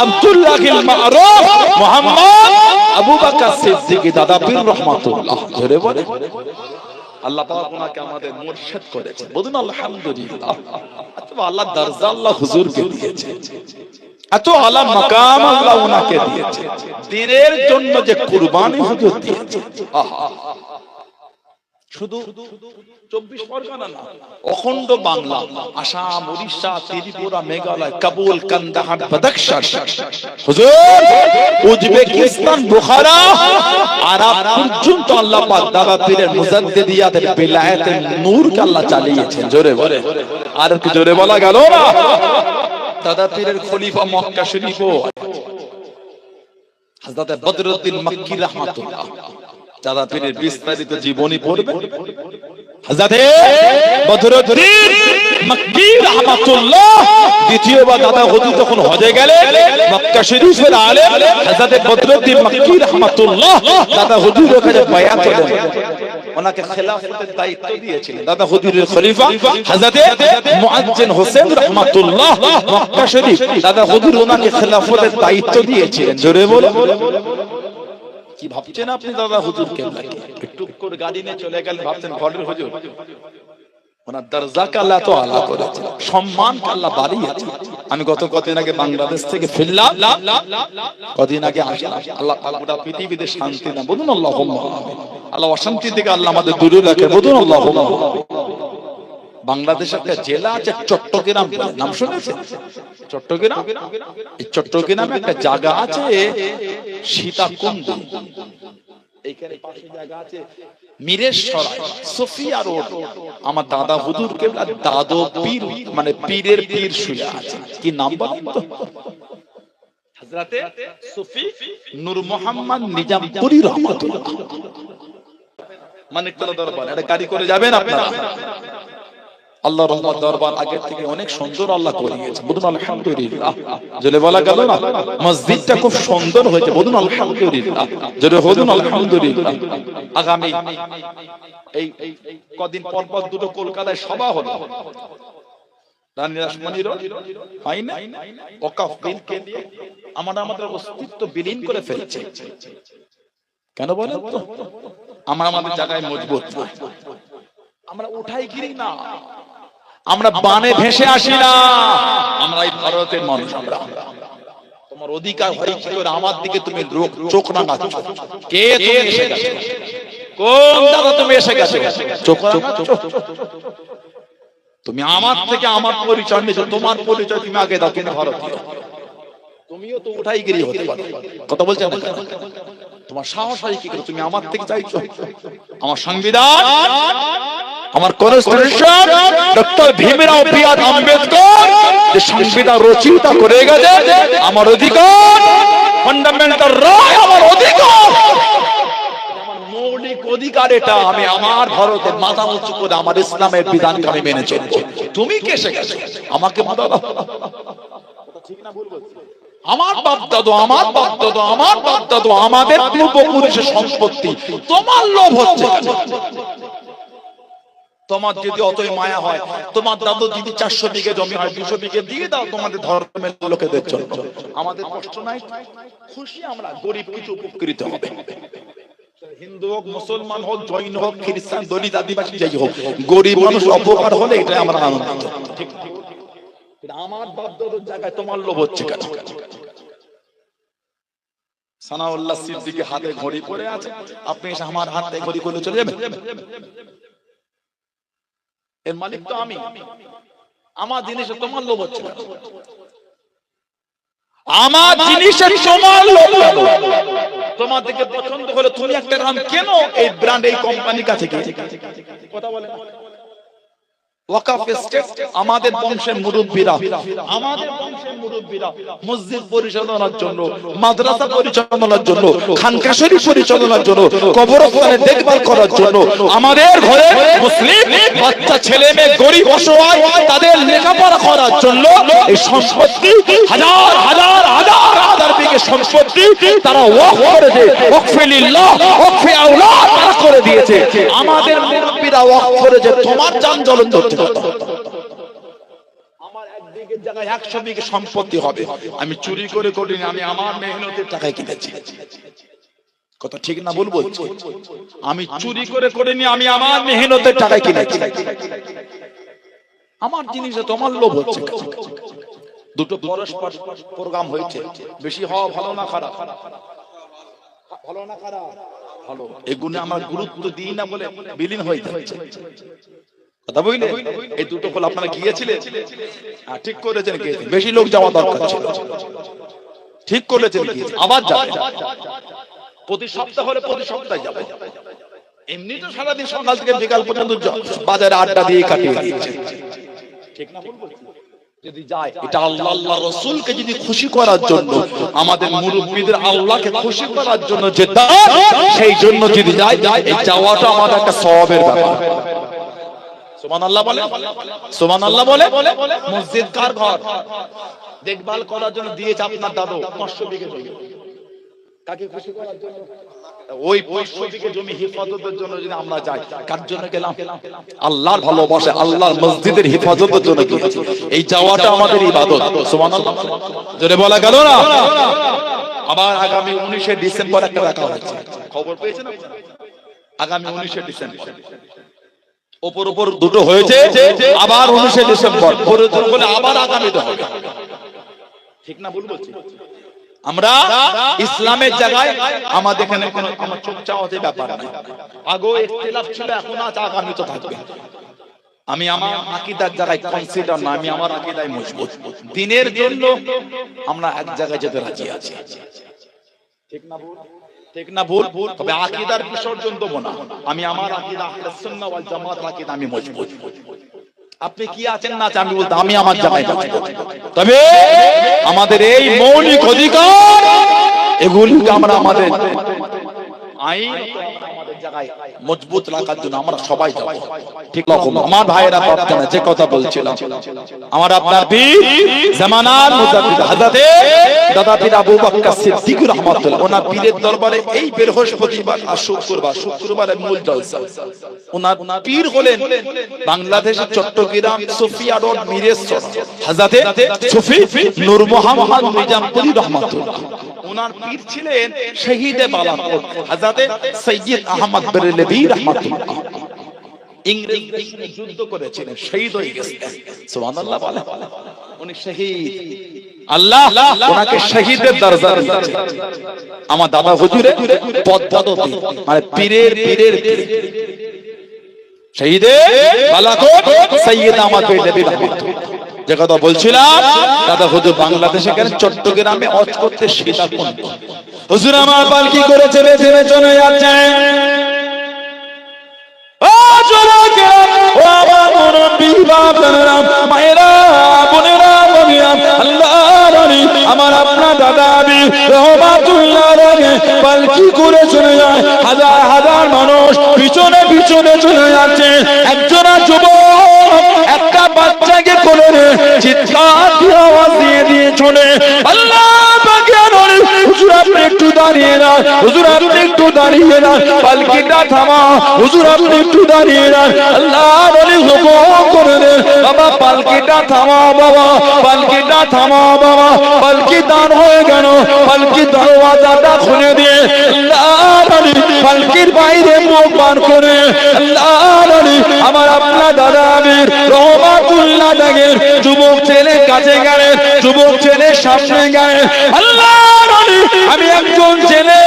আব্দুল্লাহিল মারুফ মুহাম্মদ আবু বকর সিদ্দিক দাদা পীর রাহমাতুল্লাহ। ধরে বলে আল্লাহ পাক ওনাকে আমাদের মুর্শিদ করেছে, বলুন আলহামদুলিল্লাহ। আল্লাহ দরজা আল্লাহ হুজুরকে দিয়েছে, এত আলা মাকাম আল্লাহ ওনাকে দিয়েছে। দ্বীনের জন্য যে কুরবানি হুজুর দিয়েছে, শুধু 24 পরগনা না, অখণ্ড বাংলা, আসাম, উড়িষ্যা, ত্রিপুরা, মেঘালয়, কাবুল, কান্দাহার, বাদাখশান, হুজুর উজবেকিস্তান, বুখারা, আরব পর্যন্ত আল্লাহ পাক দাদা পীরের মুজাদ্দিদিয়াতের বিলায়াতের নূরকে আল্লাহ চালিয়েছেন। জোরে বলে, আর কি জোরে বলা গেল না? দাদা পীরের খলিফা মক্কা শরীফও হযরত বদরুদ্দিন মক্কি রাহমাতুল্লাহ, দাদা পীরের বিস্তারিত জীবনী পড়বে। হযরত বদরুদ্দিন মক্কি রাহমাতুল্লাহ দ্বিতীয়বার দাদা হুজুর যখন হজে গেলেন, মক্কা শরীফের আলেম হযরত বদরুদ্দিন মক্কি রাহমাতুল্লাহ দাদা হুজুরের কাছে বায়াত করলেন, ওনাকে খেলাফতের দায়িত্ব দিয়েছিলেন। দাদা হুজুরের খলিফা হযরত মুআজ্জিন হোসেন রাহমাতুল্লাহ মক্কা শরীফ, দাদা হুজুর ওনাকে খেলাফতের দায়িত্ব দিয়েছিলেন। জোরে বলো, কি ভাবছেন আপনি দাদা হুজুর কেবলাকে? একটু করে গাড়ি নিয়ে চলে গেলেন, ভাবছেন ঘরের হুজুর? ওনার দরজাকে আল্লাহ তো আলা করেছে, সম্মানকে আল্লাহ বাড়িয়েছে। আমি গত কদিন আগে বাংলাদেশ থেকে ফিরলাম, কদিন আগে আসলাম। আল্লাহ পাক গোটা পৃথিবীতে শান্তি না, বলুন আল্লাহুম্মা আমিন। আল্লাহ অশান্তি থেকে আল্লাহ আমাদের দূরে রাখে, বলুন আল্লাহুম্মা আমিন। বাংলাদেশে একটা জেলা আছে চট্টগ্রাম, নাম শুনেছেন? চট্টগ্রাম, এই চট্টগ্রামে একটা জায়গা আছে সীতাকুণ্ড, এইখানে পাশে জায়গা আছে মিরেশ্বরাই, সোফিয়া রোড। আমার দাদা হুজুর কেবলা দাদো পীর, মানে পীরের পীর শুয়ে আছে। কি নাম বলেন তো? হযরতে সুফি নূর মোহাম্মদ নিজামপুরী রাহমাতুল্লাহ। মানিকতলা দরবার, এটা গাড়ি করে যাবেন আপনারা। আল্লাহর রহমত দরবার আগের থেকে অনেক সুন্দর আল্লাহ করিয়েছে, বলুন আলহামদুলিল্লাহ। জোরে বলা গেল না? মসজিদটা খুব সুন্দর হয়েছে, বলুন আলহামদুলিল্লাহ। জোরে বলুন আলহামদুলিল্লাহ। আগামী এই কদিন পর পর দুটো কলকাতায় সভা হলো, রানী রাসমণির হয় না, ওয়াকফ বিলকে নিয়ে আমাদের অস্তিত্ব বিলীন করে ফেলছে। কেন বলেন তো? আমাদের জায়গায় মজবুত না, আমরা উঠাই গিরি না, আমরা বানে ভেসে আসি না। আমরা এই ভারতের মানুষ, আমরা তোমার অধিকার হয় কি করে আমার দিকে তুমি চোখ রাঙাচ্ছ? কে তুমি এসে গেছো? কোন দাদা তুমি এসে গেছো? চোখ রাঙাচ্ছ? তুমি আমার থেকে আমার পরিচয় নিয়েছো, তোমার পরিচয় তুমি আগে দাও। কিন্তু ভারতীয় তুমিও তো উঠাই গিরি হতে পারো। কথা বলছেন না? তোমার সাহস হয় কি করে তুমি আমার থেকে চাইছো? আমার সংবিধান, আমার constitution, doctor Bhimrao BR Ambedkar যে সংবিধান রচিত করে গেছে, আমার অধিকার, ফান্ডামেন্টাল রাইট, আমার অধিকার, আমার মৌলিক অধিকার, এটা আমি আমার ভারতের মাথা উঁচু করে আমার ইসলামের বিধানকে আমি মেনে চলবো। তুমি কে এসে গেছো আমাকে মাথা দাও? ঠিক না ভুল বলছি? আমার বাপ দাদু, আমার বাপ দাদু, আমার বাপ দাদু, আমাদের পূর্বপুরুষের সম্পত্তি, তোমার লোভ হচ্ছে। তোমার যদি অতই মায়া হয়, তোমার দাদু যদি 400 বিঘে জমি হয় 200 বিঘে দিয়ে দাও তোমাদের ধর্মের লোকেদের জন্য। আমাদের কষ্ট নাই, খুশি আমরা, গরিব কিছু উপকৃত হবে। হিন্দু হোক, মুসলমান হোক, জৈন হোক, খ্রিস্টান, দলিত, আদিবাসী, যাই হোক, গরিব মানুষ অপকার হলে এটাই আমরা আনন্দ। ঠিক না? আমার বাপ দাদুর জায়গায় তোমার লোভ হচ্ছে কেন? সানাউল্লাহ সিদ্দিকী হাতে ঘড়ি পড়ে আছে, আপনি এসে আমার হাতে ঘড়ি করে চলে যাবেন? এর মালিক তো আমি, আমার জিনিসে তোমার লোভ হচ্ছে কেন? আমার জিনিসের তোমার লোভ কেন? তোমার দিকে পছন্দ হলে তুমি একটা নাম কেন এই ব্র্যান্ড, এই কোম্পানির কাছে গিয়ে কথা বলেন? ওয়াকফ এস্টেট আমাদের বংশের মুরব্বীরা, আমাদের বংশের মুরব্বীরা মসজিদ পরিচালনার জন্য, মাদ্রাসা পরিচালনার জন্য, খানকা শরীফ পরিচালনার জন্য, কবরস্থানের দেখভাল করার জন্য, আমাদের ঘরে মুসলিম বাচ্চা ছেলে মেয়ে গরিব অসহায় তাদের লেখাপড়া করার জন্য এই সম্পত্তি হাজার হাজার হাজার হাজার বিঘে সম্পত্তি তারা ওয়াকফ করেছে। ওয়াকফে লিল্লাহ, ওয়াকফে আওলাদ তারা করে দিয়েছে। আমাদের মুরব্বীরা ওয়াকফ করেছে তোমার জান জ্বলন ধরতে। আমার একদিকে জায়গায় 100 বিঘে সম্পত্তি হবে, আমি চুরি করে করিনি, আমি আমার মেহনতের টাকায় কিনেছি। কথা ঠিক না ভুল বলছি? আমি চুরি করে করিনি, আমি আমার মেহনতের টাকায় কিনেছি। আমার জিনিসে তোমার লোভ হচ্ছে। দুটো পরস্পর প্রোগ্রাম হয়েছে, বেশি হওয়া ভালো না খারাপ? ভালো না খারাপ? এই গুণে আমরা গুরুত্ব দিই না বলে বিলীন হয়ে যাচ্ছে। কথা বুঝলেন? এই দুটো ফল আপনারা গিয়েছিলেন, ঠিক করেছেন, গিয়েছেন। বেশি লোক যাওয়া দরকার ছিল, ঠিক করেছেন, গিয়েছেন। আবার যাবেন, প্রতি সপ্তাহ হলে প্রতি সপ্তাহে যাবেন। এমনি তো সারাদিন সকাল থেকে বিকাল পর্যন্ত বাজারে আড্ডা দিয়ে কাটিয়ে দিচ্ছে, ঠিক না? যদি যায় এটা আল্লাহ আল্লাহ রাসূলকে যদি খুশি করার জন্য, আমাদের মুরব্বিদের আল্লাহকে খুশি করার জন্য যে সেই জন্য যদি যায়, এই যাওয়াটা আমাদের একটা সওয়াবের ব্যাপার। সুবহানাল্লাহ বলে, সুবহানাল্লাহ বলে। মসজিদ কার ঘর? দেখভাল করার জন্য দিয়েছে আপনার দাদু 500 বিঘে জমি। কাকে খুশি করার জন্য? ওই 500 বিঘে জমি হেফাজতের জন্য যদি আমরা যাই, কার জন্য গেলাম? আল্লাহর ভালোবাসা, আল্লাহর মসজিদের হেফাজতের জন্য গিয়েছি। এই যাওয়াটা আমাদের ইবাদত। সুবহানাল্লাহ জোরে বলা গেল না? আবার আগামী 19 ডিসেম্বর একটা রাখা হচ্ছে, খবর পেয়েছেন আপনারা? আগামী 19 ডিসেম্বর উপর দুটো হয়েছে, আবার 19 ডিসেম্বর প্রয়োজন বলে আবার আগামীতে হবে, ঠিক না? ভুল বলছি? আমরা ইসলামের জায়গায় আমাদের এখানে কোনো আমার চোখ চাওয়াতে ব্যাপার নাই। আগেও ইখতিলাফ ছিল, এখন আজ আগামী তো থাকবে। আমি আমার আকীদার জায়গায় কনসিডার না, আমি আমার আকীদায় মজবুত। দিনের জন্য আমরা এক জায়গায় যেতে রাজি আছি, ঠিক না? ভুল, ঠিক না? ভুল। তবে আকীদার বিসর্জন দেব না। আমি আমার আকীদা আহলে সুন্নাহ ওয়াল জামাতের আকীদা আমি মজবুত। আপনি কি আছেন না আছেন আমি বলতে, আমি আমার জায়গায় যাব। তবে আমাদের এই মৌলিক অধিকার এগুলিকে আমরা আমাদের আইন আমাদের জায়গায় মজবুত রাখার জন্য আমরা সবাই যাব, ঠিক রকম। আমার ভাইয়েরা আপনারা যে কথা বলছিলাম, আমার আপনার পীর জামানার মুজাদ্দিদ হযরত দাদা পীর আবু বকর সিদ্দিক রাহমাতুল্লাহ, ওনার পীরের দরবারে এই বৃহস্পতিবার আর শুক্রবারে মূল জলসা। ওনার পীর হলেন বাংলাদেশের চট্টগ্রাম সুফিয়া রোড মিরেশ্বর হযরত সুফি নূর মোহাম্মদ নিজামপুরী রাহমাতুল্লাহ। ওনার পীর ছিলেন শহীদে বালাকোট হযরত সৈয়দ আহমদ বেরেলভী রাহমাতুল্লাহ। ইংরেজ যুদ্ধ করেছিলেন, শহীদ হয়ে গেছেন। সুবহানাল্লাহ বলে, উনি শহীদ। আল্লাহ ওনাকে শহীদের দরজা দিয়েছে। আমার দাদা হুজুরের পদ্মপতি মানে পীরের শহীদে বালাকোট সৈয়দ আহমদ বেরেলভী রাহমাতুল্লাহ। যে কথা বলছিলাম, দাদা হুজুর বাংলাদেশে কেন চট্টগ্রামে হজ করতে সীতাকুণ্ড হুজুর আমার পালকি করে চেপে চলে যাচ্ছেন। ও যুবকেরা, ও আমার মুরব্বি বাবারা, মায়েরা, বোনেরা, বন্ধুরা, আল্লাহর ওলি আমার আপনার দাদা আবি রহমাতুল্লাহ আলাইহি পালকি করে চলে যায়। হাজার হাজার মানুষ পিছনে পিছনে চলে যাচ্ছে। একজন যুবক একটা বাচ্চাকে কোলে চিৎকার দিয়ে আওয়াজ দিয়ে চলে, আল্লাহ পাকের ওলি হুজুর আপনি একটু দাঁড়িয়ে না, হুজুর আপনি একটু দাঁড়িয়ে না, পালকিটা থামা, হুজুর আপনি একটু দাঁড়িয়ে না। আল্লাহর ওলি হুকুম করে দেন, বাবা পালকিটা থামা, বাবা পালকিটা থামা, বাবা পালকি দান হয়ে গেল। পালকি দরওয়াজাটা খুলে দিয়ে আল্লাহর ওলি পালকির বাইরে মুখ বার করে, আল্লাহর ওলি আমার আপনার দাদা আমির রহমাতুল্লাহ দেখেন যুবক ছেলে কাছে গেলেন, যুবক ছেলে সামনে গেলেন। আল্লাহর ওলি আমি একজন ছেলে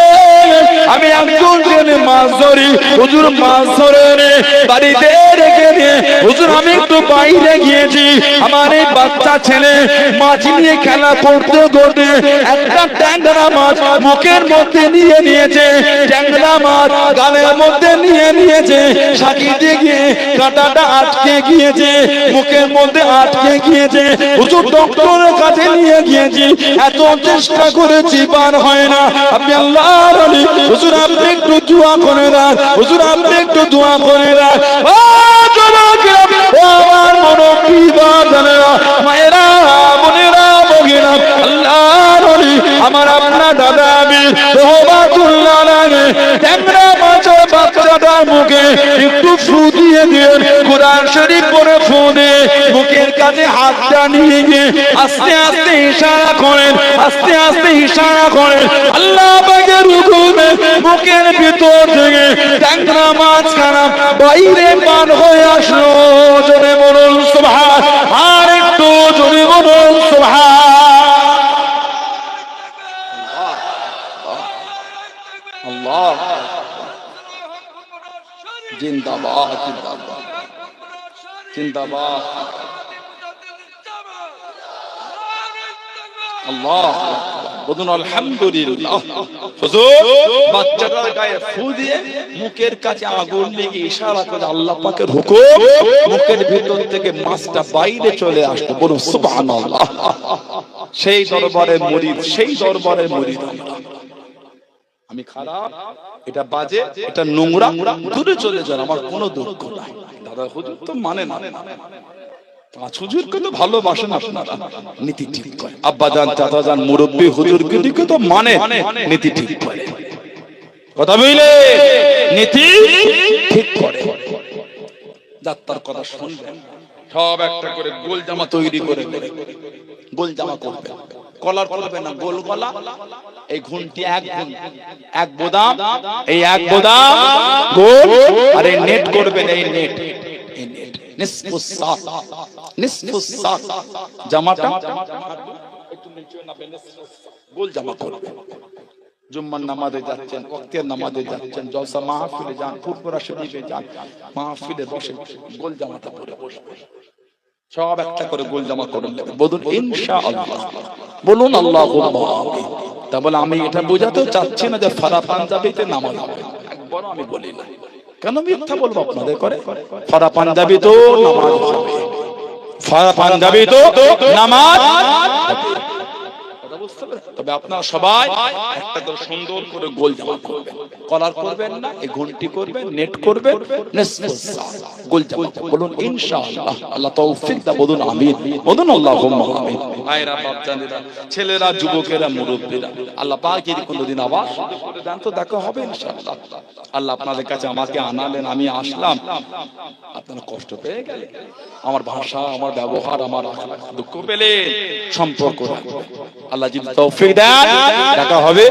মাছ ধরি, হুজুর মাছ ধরে বাড়িতে রেখে দিয়ে হুজুর আমি একটু বাইরে গিয়েছি। আমার এই বাচ্চা ছেলে মাছ নিয়ে খেলা করতে করতে একটা ট্যাংরা মাছ মুখের মধ্যে নিয়ে নিয়েছে, ট্যাংরা মাছ গালের মধ্যে নিয়ে নিয়েছে, সাকিতে গিয়ে কাঁটাটা আটকে গিয়েছে, মুখের মধ্যে আটকে গিয়েছে। হুজুর ডক্টরের কাছে নিয়ে গিয়েছি, এত চেষ্টা করেছি পার হয় না। আমি আল্লাহর ওলি হুজুর আপনি একটু দোয়া করে দেন, হুজুর আপনি একটু দোয়া করে দেন। ও যুবকেরা, ও আমার মুরব্বি বাবারা, মায়েরা, বোনেরা, বগিরা, আল্লাহর ওলি আমার আপনার দাদা আমির রহমাতুল্লাহ আলাইহি ট্যাংরা মাছের বাচ্চাটার মুখে একটু ফু দিয়ে দিলেন, কোরআন শরীফ পড়ে ফু দিয়ে মুখের কাছে হাতটা নিয়ে গিয়ে আস্তে আস্তে ইশারা করেন, আস্তে আস্তে ইশারা করেন। আল্লাহ পাকের হুকুমে মুখের ভিতর থেকে ট্যাংরা মাছ খারাপ বাইরে পার হয়ে আসলো। জোরে বলুন সুবহান, আর একটু জোরে বলুন সুবহান। আল্লাহ জিন্দাবাদ জিন্দাবাদ জিন্দাবাদ। আল্লাহ বলুন আলহামদুলিল্লাহ। হুজুর বাচ্চাটার গায়ে ফু দিয়ে মুখের কাছে আগুন লেগে ইশারা করে আল্লাহ পাকের হুকুম, মুখের ভিতর থেকে মাছটা বাইরে চলে আসলো। বলুন সুবহানাল্লাহ। সেই দরবারের মুরিদ, সেই দরবারের মুরিদ। আমি খারাপ, এটা বাজে, এটা নোংরা, দূরে চলে যান, আমার কোনো দুঃখ নাই। দাদা হুজুর তো মানে না, পাঁচ হুজুরকে তো ভালোবাসেন আপনারা, নীতি ঠিক করে। আব্বা জান, চাচা জান, মুরব্বী হুজুরকে তো মানে, নীতি ঠিক করে। কথা বুঝলে? নীতি ঠিক করে। যাত্রার কথা শুনবেন, সব একটা করে গোল জামা তৈরি করে গোল জামা করবে, কলার করবে না, গোল গলা। এই ঘুমটি এক বোদাম, এই এক বোদাম গোল, আর এই নেট করবেন, এই নেট, এই নেট নিসফুস সাক, নিসফুস সাক জামাটা একটু নিচে নাবে, নিসফুস গোল জামা করবে। জুম্মার নামাজে যাচ্ছেন, ওয়াক্তের নামাজে যাচ্ছেন, জলসা মাহফিলে যান, ফুরফুরা শরীফে যান, মাহফিলে বসে গোল জামাটা পরে বসবে। সব একটা করে গোল জামা করে নেবেন। বলুন ইনশাআল্লাহ, বলুন আল্লাহুম্মা আমিন। তা বলে আমি এটা বোঝাতে চাচ্ছি না যে ফারা পাঞ্জাবিতে নামাজ হবে, একবার আমি বলি না। কেন মিথ্যা বলবো আপনাদের করে? ফারা পাঞ্জাবি তো নামাজ হবে, ফারা পাঞ্জাবি তো নামাজ হবে। তবে আপনারা সবাই একটা করে সুন্দর করে গোল জামা করবেন, কলার করবেন না, এই ঘন্টি করবেন, নেট করবেন, গোল জামা। বলুন ইনশাআল্লাহ। আল্লাহ তৌফিক দাও, বলুন আমিন, বলুন আল্লাহুম্মা আমিন। ভাইরা, বাচ্চারা, ছেলেরা, যুবকেরা, মুরব্বীরা, আল্লাহ পাক যদি কোনোদিন আবার দান তো দেখা হবে ইনশাআল্লাহ। আল্লাহ আপনাদের কাছে আমাকে আনালেন, আমি আসলাম, আপনারা কষ্ট পেয়ে গেলেন, আমার ভাষা, আমার ব্যবহার, আমার আখলাক দুঃখ পেলেন, সম্পর্ক রাখবেন। আল্লাহ যদি তৌফিক দেন দেখা হবে।